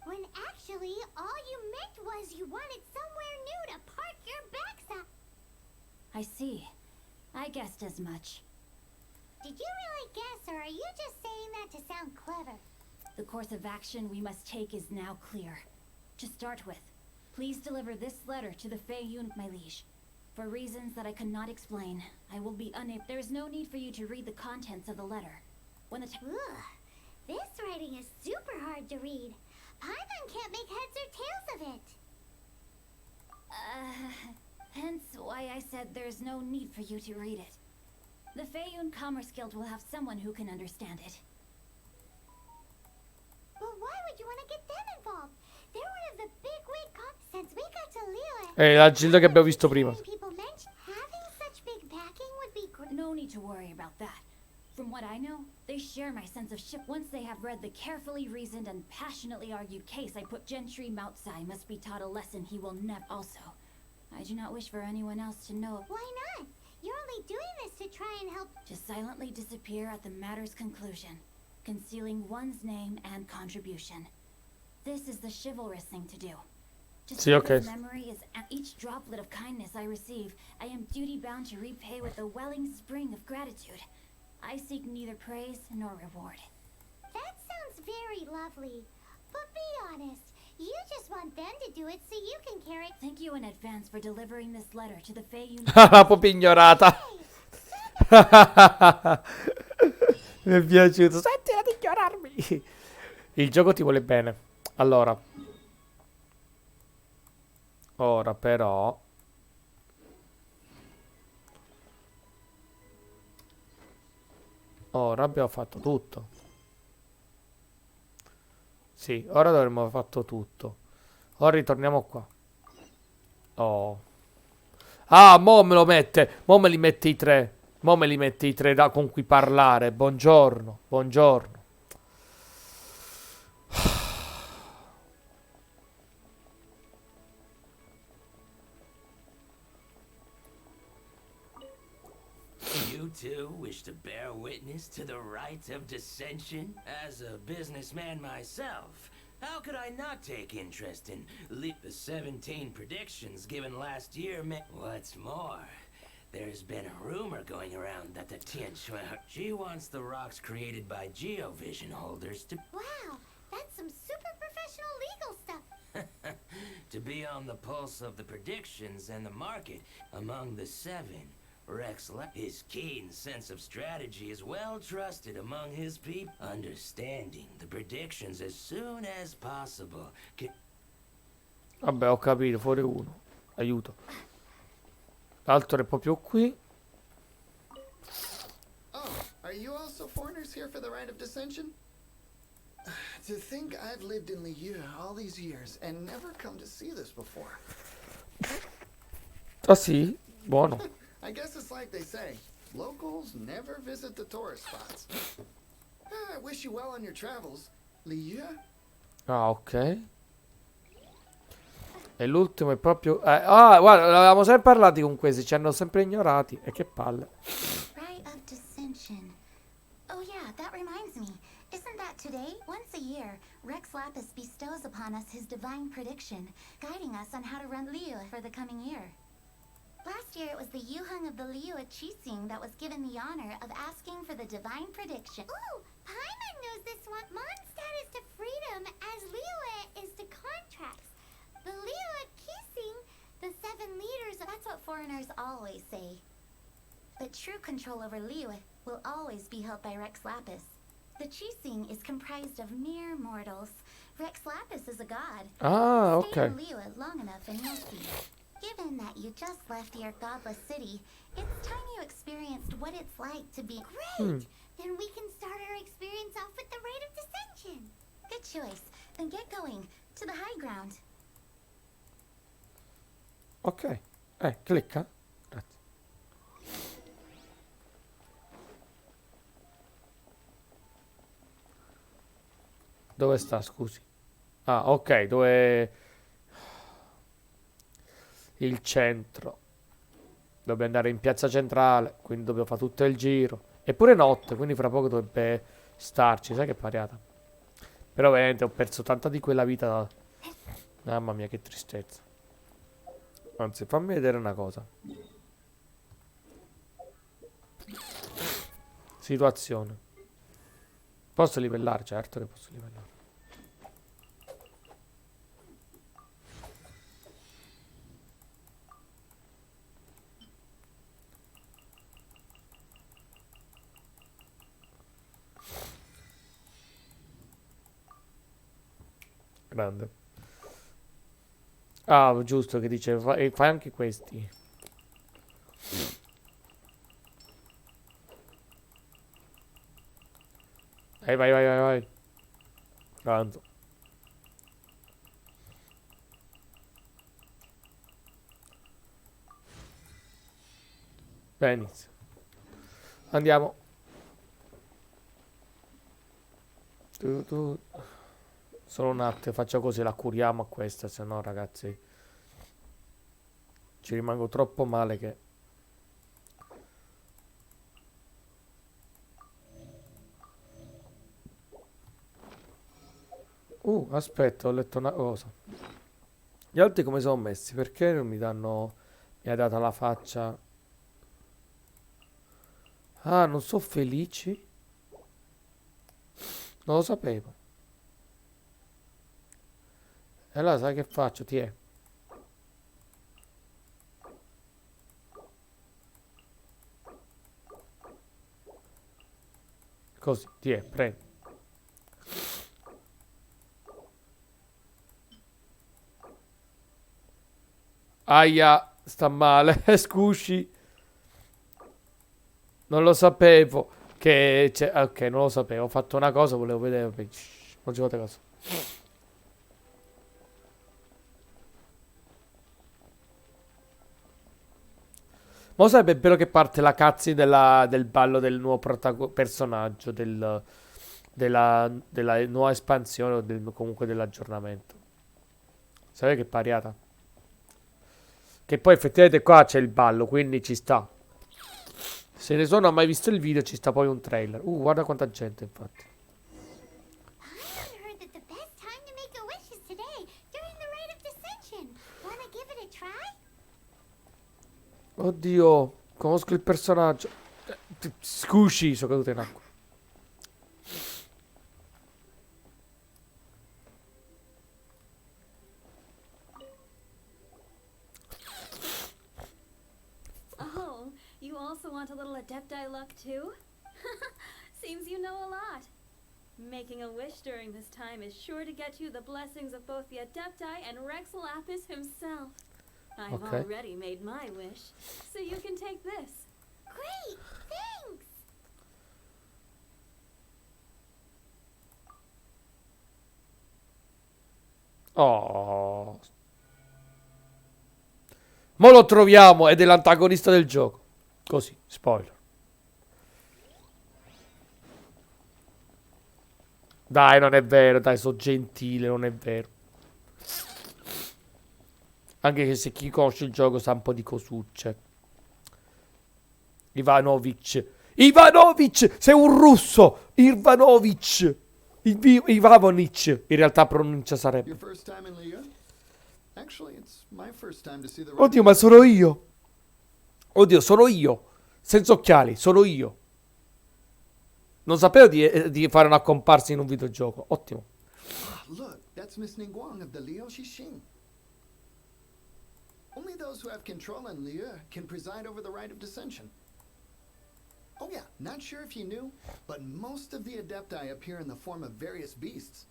When actually, all you meant was you wanted somewhere new to park your backside. I see. I guessed as much. Did you really guess, or are you just saying that to sound clever? The course of action we must take is now clear. To start with, please deliver this letter to the Fei-Yun, my liege. For reasons that I cannot explain, I will be unable. There is no need for you to read the contents of the letter. When the Ugh, this writing is super hard to read. Paimon can't make heads or tails of it. Hence why I said there's no need for you to read it. The Fei-Yun Commerce Guild will have someone who can understand it. But why would you want to get them involved? They're one of the big wig since we got to Liyue. La gilda che abbiamo visto prima. People mentioned having such big backing would be great. No need to worry about that. From what I know, they share my sense of ship. Once they have read the carefully reasoned and passionately argued case I put, Gentry Moutsai must be taught a lesson he will never. Also, I do not wish for anyone else to know. Why not? You're only doing this to try and help. To silently disappear at the matter's conclusion, concealing one's name and contribution. This is the chivalrous thing to do. To Sì, ok. his memory is each droplet of kindness I receive, I am duty bound to repay with a welling spring of gratitude. I seek neither praise nor reward. That sounds very lovely. But be honest, you just want them to do it so you can carry. Thank you in advance for delivering this letter to the Fei-Yun. Proprio ignorata. Mi è piaciuto. Smettila di ignorarmi. Il gioco ti vuole bene. Allora. Ora però. Ora abbiamo fatto tutto. Sì, ora dovremmo aver fatto tutto. Ora ritorniamo qua. Oh. Ah, mo me lo mette. Mo me li mette i tre. Mo me li metti i tre con cui parlare. Buongiorno, buongiorno. You two wish to bear witness to the right of dissension? As a businessman myself, how could I not take interest in the 17 predictions given last year? What's more, there's been a rumor going around that the Tianshui, she wants the rocks created by Geovision holders to Wow, that's some super professional legal stuff. to be on the pulse of the predictions and the market among the seven. His keen sense of strategy is well trusted among his people. Understanding the predictions as soon as possible. Vabbè, ho capito, fuori uno. Aiuto. L'altro è proprio qui. Oh, are you also foreigners here for the right of dissension? To think I've lived in Liyue all these years and never come to see this before. Ah sì? Buono. I guess it's like they say, locals never visit the tourist spots. I wish you well on your travels. Liyue? Ah, ok. E l'ultimo è proprio... guarda, avevamo sempre parlati con questi, ci hanno sempre ignorati. E che palle. Right of dissension. Oh yeah, that reminds me. Isn't that today? Once a year, Rex Lapis bestows upon us his divine prediction, guiding us on how to run Liyue for the coming year. Last year, it was the Yuheng of the Liyue Qixing that was given the honor of asking for the divine prediction. Ooh, Paimon knows this one. Mondstadt is to freedom as Liyue is to contracts. The Liyue Qixing, the seven leaders, That's what foreigners always say. But true control over Liyue will always be held by Rex Lapis. The Qixing is comprised of mere mortals. Rex Lapis is a god. Ah, Stay ok. in Liyue long enough and you'll see. Given that you just left your godless city, it's time you experienced what it's like to be great! Then we can start our experience off with the rite of dissension. Good choice. Then get going to the high ground. Ok. Clicca. Grazie. Dove sta, scusi? Ah, ok, dove... Il centro. Dobbiamo andare in piazza centrale, quindi dobbiamo fare tutto il giro. Eppure notte, quindi fra poco dovrebbe starci, sai che pariata. Però veramente ho perso tanta di quella vita. Mamma mia, che tristezza. Anzi, fammi vedere una cosa. Situazione. Posso livellare? Certo che posso livellare. Grande. Ah, giusto che dice fai anche questi. Vai. Tanto. Benissimo. Andiamo. Tu. Solo un attimo, faccio così, la curiamo a questa, se no ragazzi ci rimango troppo male che... aspetta, ho letto una cosa. Gli altri come sono messi? Perché non mi danno... Mi ha data la faccia... Ah, non sono felici? Non lo sapevo. E allora sai che faccio? Ti è. Così, ti è, prendi. Aia, sta male, scusi. Non lo sapevo che c'è... Ok, non lo sapevo. Ho fatto una cosa, volevo vedere. Non ci fate caso. Ma sarebbe bello che parte la cutscene del ballo del nuovo personaggio, della nuova espansione o comunque dell'aggiornamento. Sapete che pariata? Che poi effettivamente qua c'è il ballo, quindi ci sta. Se ne sono mai visto il video, ci sta poi un trailer. Guarda quanta gente, infatti. I heard that the best time to make a wish is today, during the rite of dissension. Wanna give it a try? Oddio, conosco il personaggio. Scusi, sono caduto in acqua. Oh, you also want a little Adepti luck too? Seems you know a lot. Making a wish during this time is sure to get you the blessings of both the Adepti and Rex Lapis himself. I've already made my wish, so you can take this. Great, thanks! Oh. Mo lo troviamo ed è l'antagonista del gioco. Così, spoiler. Dai, non è vero, dai, sono gentile, non è vero. Anche che se chi conosce il gioco sa un po' di cosucce. Ivanovic, sei un russo! Ivanovic! Ivanovic, in realtà pronuncia sarebbe. Your first time in Liga? Actually, it's my first time to see the Oddio, ma sono io. Oddio, sono io. Senza occhiali, sono io. Non sapevo di fare una comparsa in un videogioco. Ottimo. Look, that's Miss Ningguang of the Liu Xixing. Only those who have control in Liu can preside over the rite of dissension. Oh yeah, not sure if you knew, but most of the Adepti appear in the form of various beasts.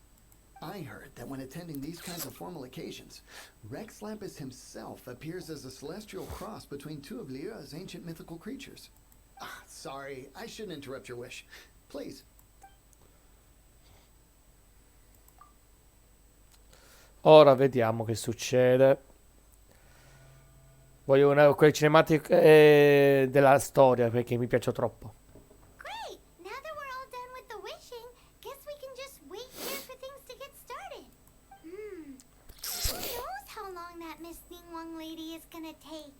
I heard that when attending these kinds of formal occasions, Rex Lapis himself appears as a celestial cross between two of Liu's ancient mythical creatures. Sorry, I shouldn't interrupt your wish. Please. Ora vediamo che succede. Voglio quelle cinematiche della storia perché mi piace troppo. Great! Now that we're all done with the wishing, guess we can just wait here for things to get started. Who knows how long that Miss Ningguang lady is gonna take?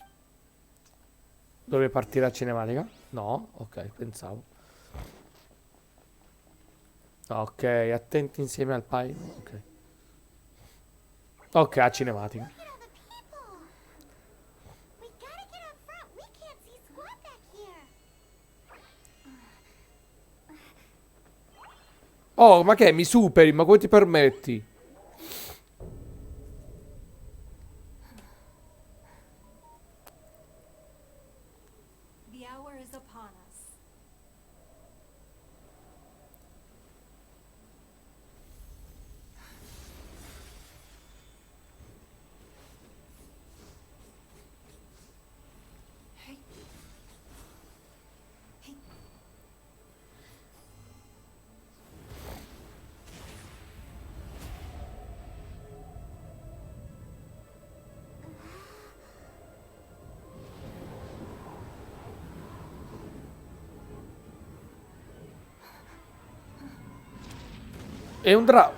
Dove partire la cinematica? No? Ok, pensavo. Ok, attenti insieme al paio. Ok. Ok, a cinematica. Oh, ma che? Mi superi? Ma come ti permetti? The hour is upon us. È un drago.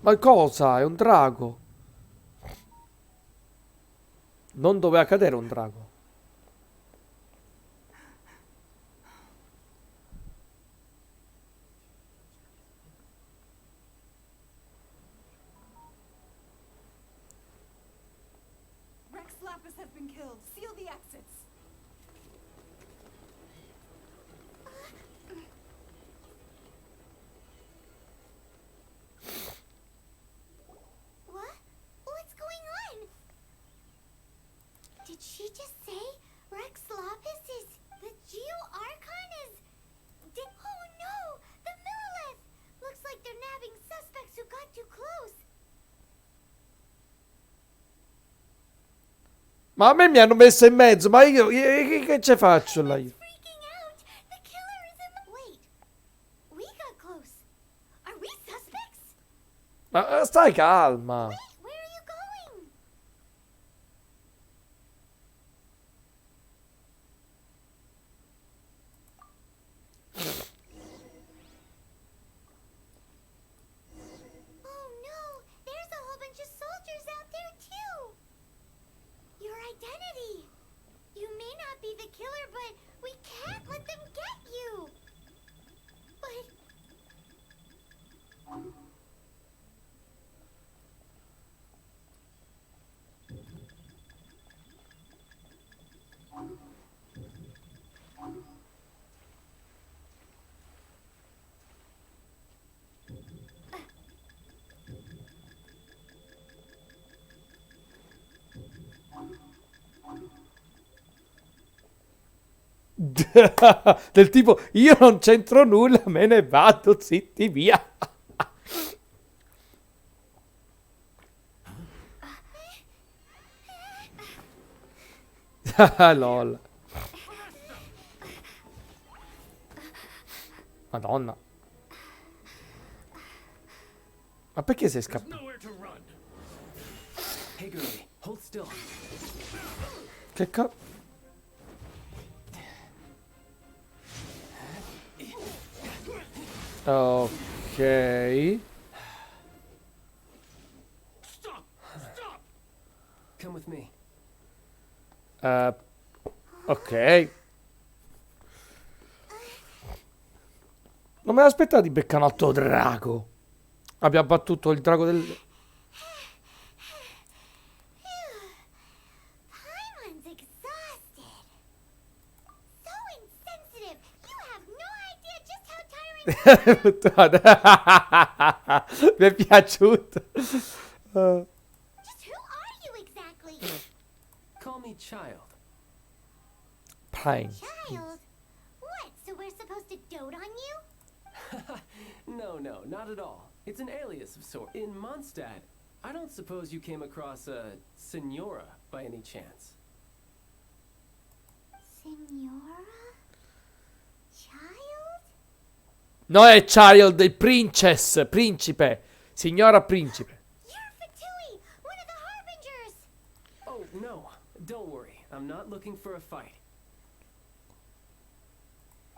Ma cosa? È un drago. Non doveva cadere un drago. Rex Lapis has been killed. Seal the exits. What? What's going on? Did she just say Rex Lapis is... the Geo-Archon is... oh no! The Millilith! Looks like they're nabbing suspects who got too close. Ma a me mi hanno messo in mezzo. Ma io che ci faccio là? Io? Freaking out! The killer is in the... Wait. We got close. Are we suspects? Ma stai calma. Wait, where are you going? Del tipo, io non c'entro nulla, me ne vado, zitti, via. Lol. Madonna. Ma perché sei scappato? Hey, Garry, hold still. Che cazzo? Ok. Come with me. Ok. Non me l'aspettavo di beccare un altro drago. Abbiamo battuto il drago del... Paimon's exhausted. So insensitive. You have no idea just how tiring. Mi è piaciuto. Just who are you exactly? Call me Child. Pine. Child? What? So we're supposed to dote on you? No, not at all. It's an alias of sort. In Mondstadt, I don't suppose you came across a Signora by any chance. Signora? Child? No, è Child, il princess, principe. Signora principe. You're Fatui, one of the Harbingers! Oh, no. Don't worry. I'm not looking for a fight.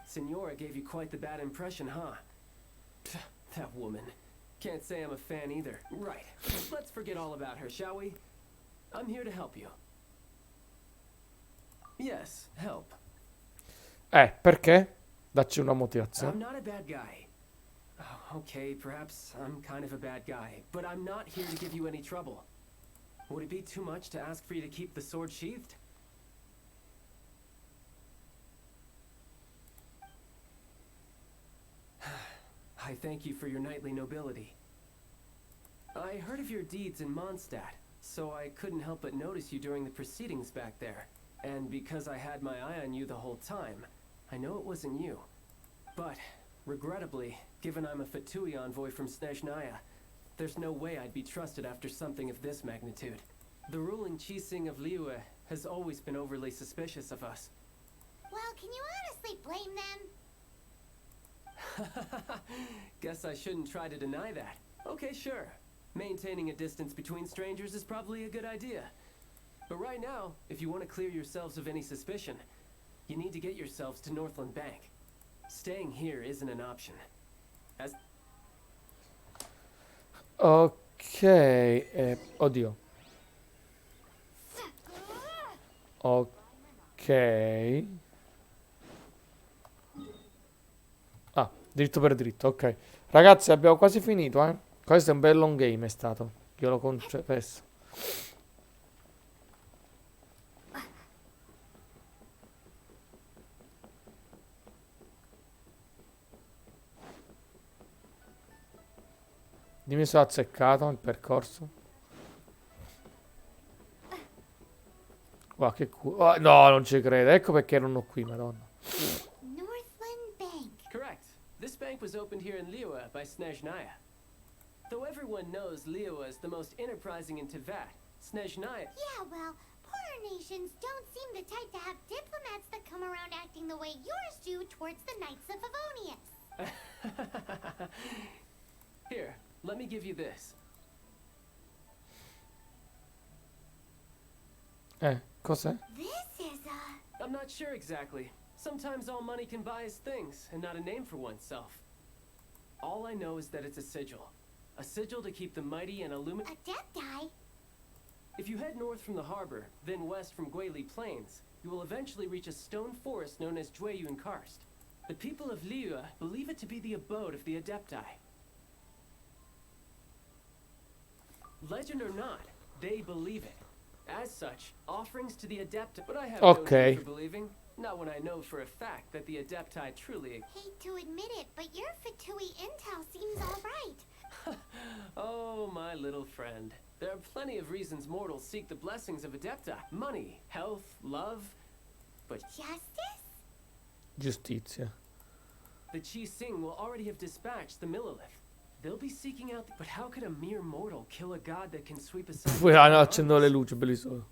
Signora gave you quite the bad impression, huh? Pff, that woman. Can't say I'm a fan either. Right. Let's forget all about her, shall we? I'm here to help you. Yes, help. Perché? Dacci una I'm motivazione. not a bad guy. Oh, okay, perhaps I'm kind of a bad guy, but I'm not here to give you any trouble. Would it be too much to ask for you to keep the sword sheathed? I thank you for your knightly nobility. I heard of your deeds in Mondstadt, so I couldn't help but notice you during the proceedings back there. And because I had my eye on you the whole time, I know it wasn't you. But, regrettably, given I'm a Fatui envoy from Snezhnaya, there's no way I'd be trusted after something of this magnitude. The ruling Chising of Liyue has always been overly suspicious of us. Well, can you honestly blame them? Guess I shouldn't try to deny that. Okay, sure. Maintaining a distance between strangers is probably a good idea. But right now, if you want to clear yourselves of any suspicion, you need to get yourselves to Northland Bank. Staying here isn't an option. As Ok. Oddio. Ok. Ah, dritto per dritto, ok. Ragazzi, abbiamo quasi finito, eh. Questo è un bel long game, è stato. Io lo confesso. Dimmi se ho azzeccato il percorso. Wow, che culo. Oh, no, non ci credo. Ecco perché erano qui, madonna. Northland Bank. correct. This bank was opened here in Liyue by Snezhnaya. Though everyone knows Liyue is the most enterprising in Teyvat, Snezhnaya... Yeah, well, poorer nations don't seem the type to have diplomats that come around acting the way yours do towards the Knights of Favonius. Here, let me give you this. Cos'è? This is a... I'm not sure exactly. Sometimes all money can buy is things, and not a name for oneself. All I know is that it's a sigil. A sigil to keep the mighty and illuminate... Adepti? If you head north from the harbor, then west from Guili Plains, you will eventually reach a stone forest known as Jueyun Karst. The people of Liyue believe it to be the abode of the Adepti. Legend or not, they believe it. As such, offerings to the Adepti... But I have no need for believing. Not when I know for a fact that the Adepti truly... Hate to admit it, but your Fatui intel seems alright. Oh, my little friend. There are plenty of reasons mortals seek the blessings of Adepti. Money, health, love, but... Justice? Giustizia. The Chi Sing will already have dispatched the Millilith. They'll be seeking out but how could a mere mortal kill a god that can sweep aside Poi accendono le luci, bellissimo.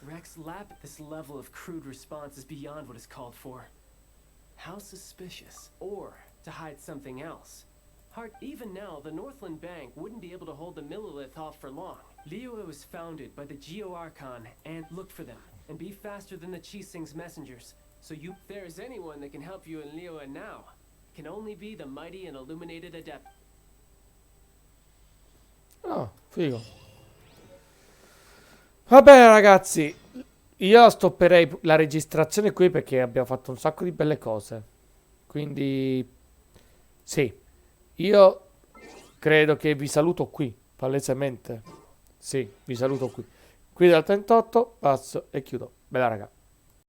Rex Lap at this level of crude response is beyond what is called for. How suspicious. Or to hide something else. Hart, even now, the Northland Bank wouldn't be able to hold the Millilith off for long. Liyue was founded by the Geo Archon, and look for them, and be faster than the Chi Sing's messengers. So if there is anyone that can help you in Liyue now, it can only be the mighty and illuminated adept. Oh, figo. Vabbè ragazzi, io stopperei la registrazione qui perché abbiamo fatto un sacco di belle cose. Quindi sì, io credo che vi saluto qui, palesemente. Sì, vi saluto qui. Qui dal 38 passo e chiudo. Bella raga.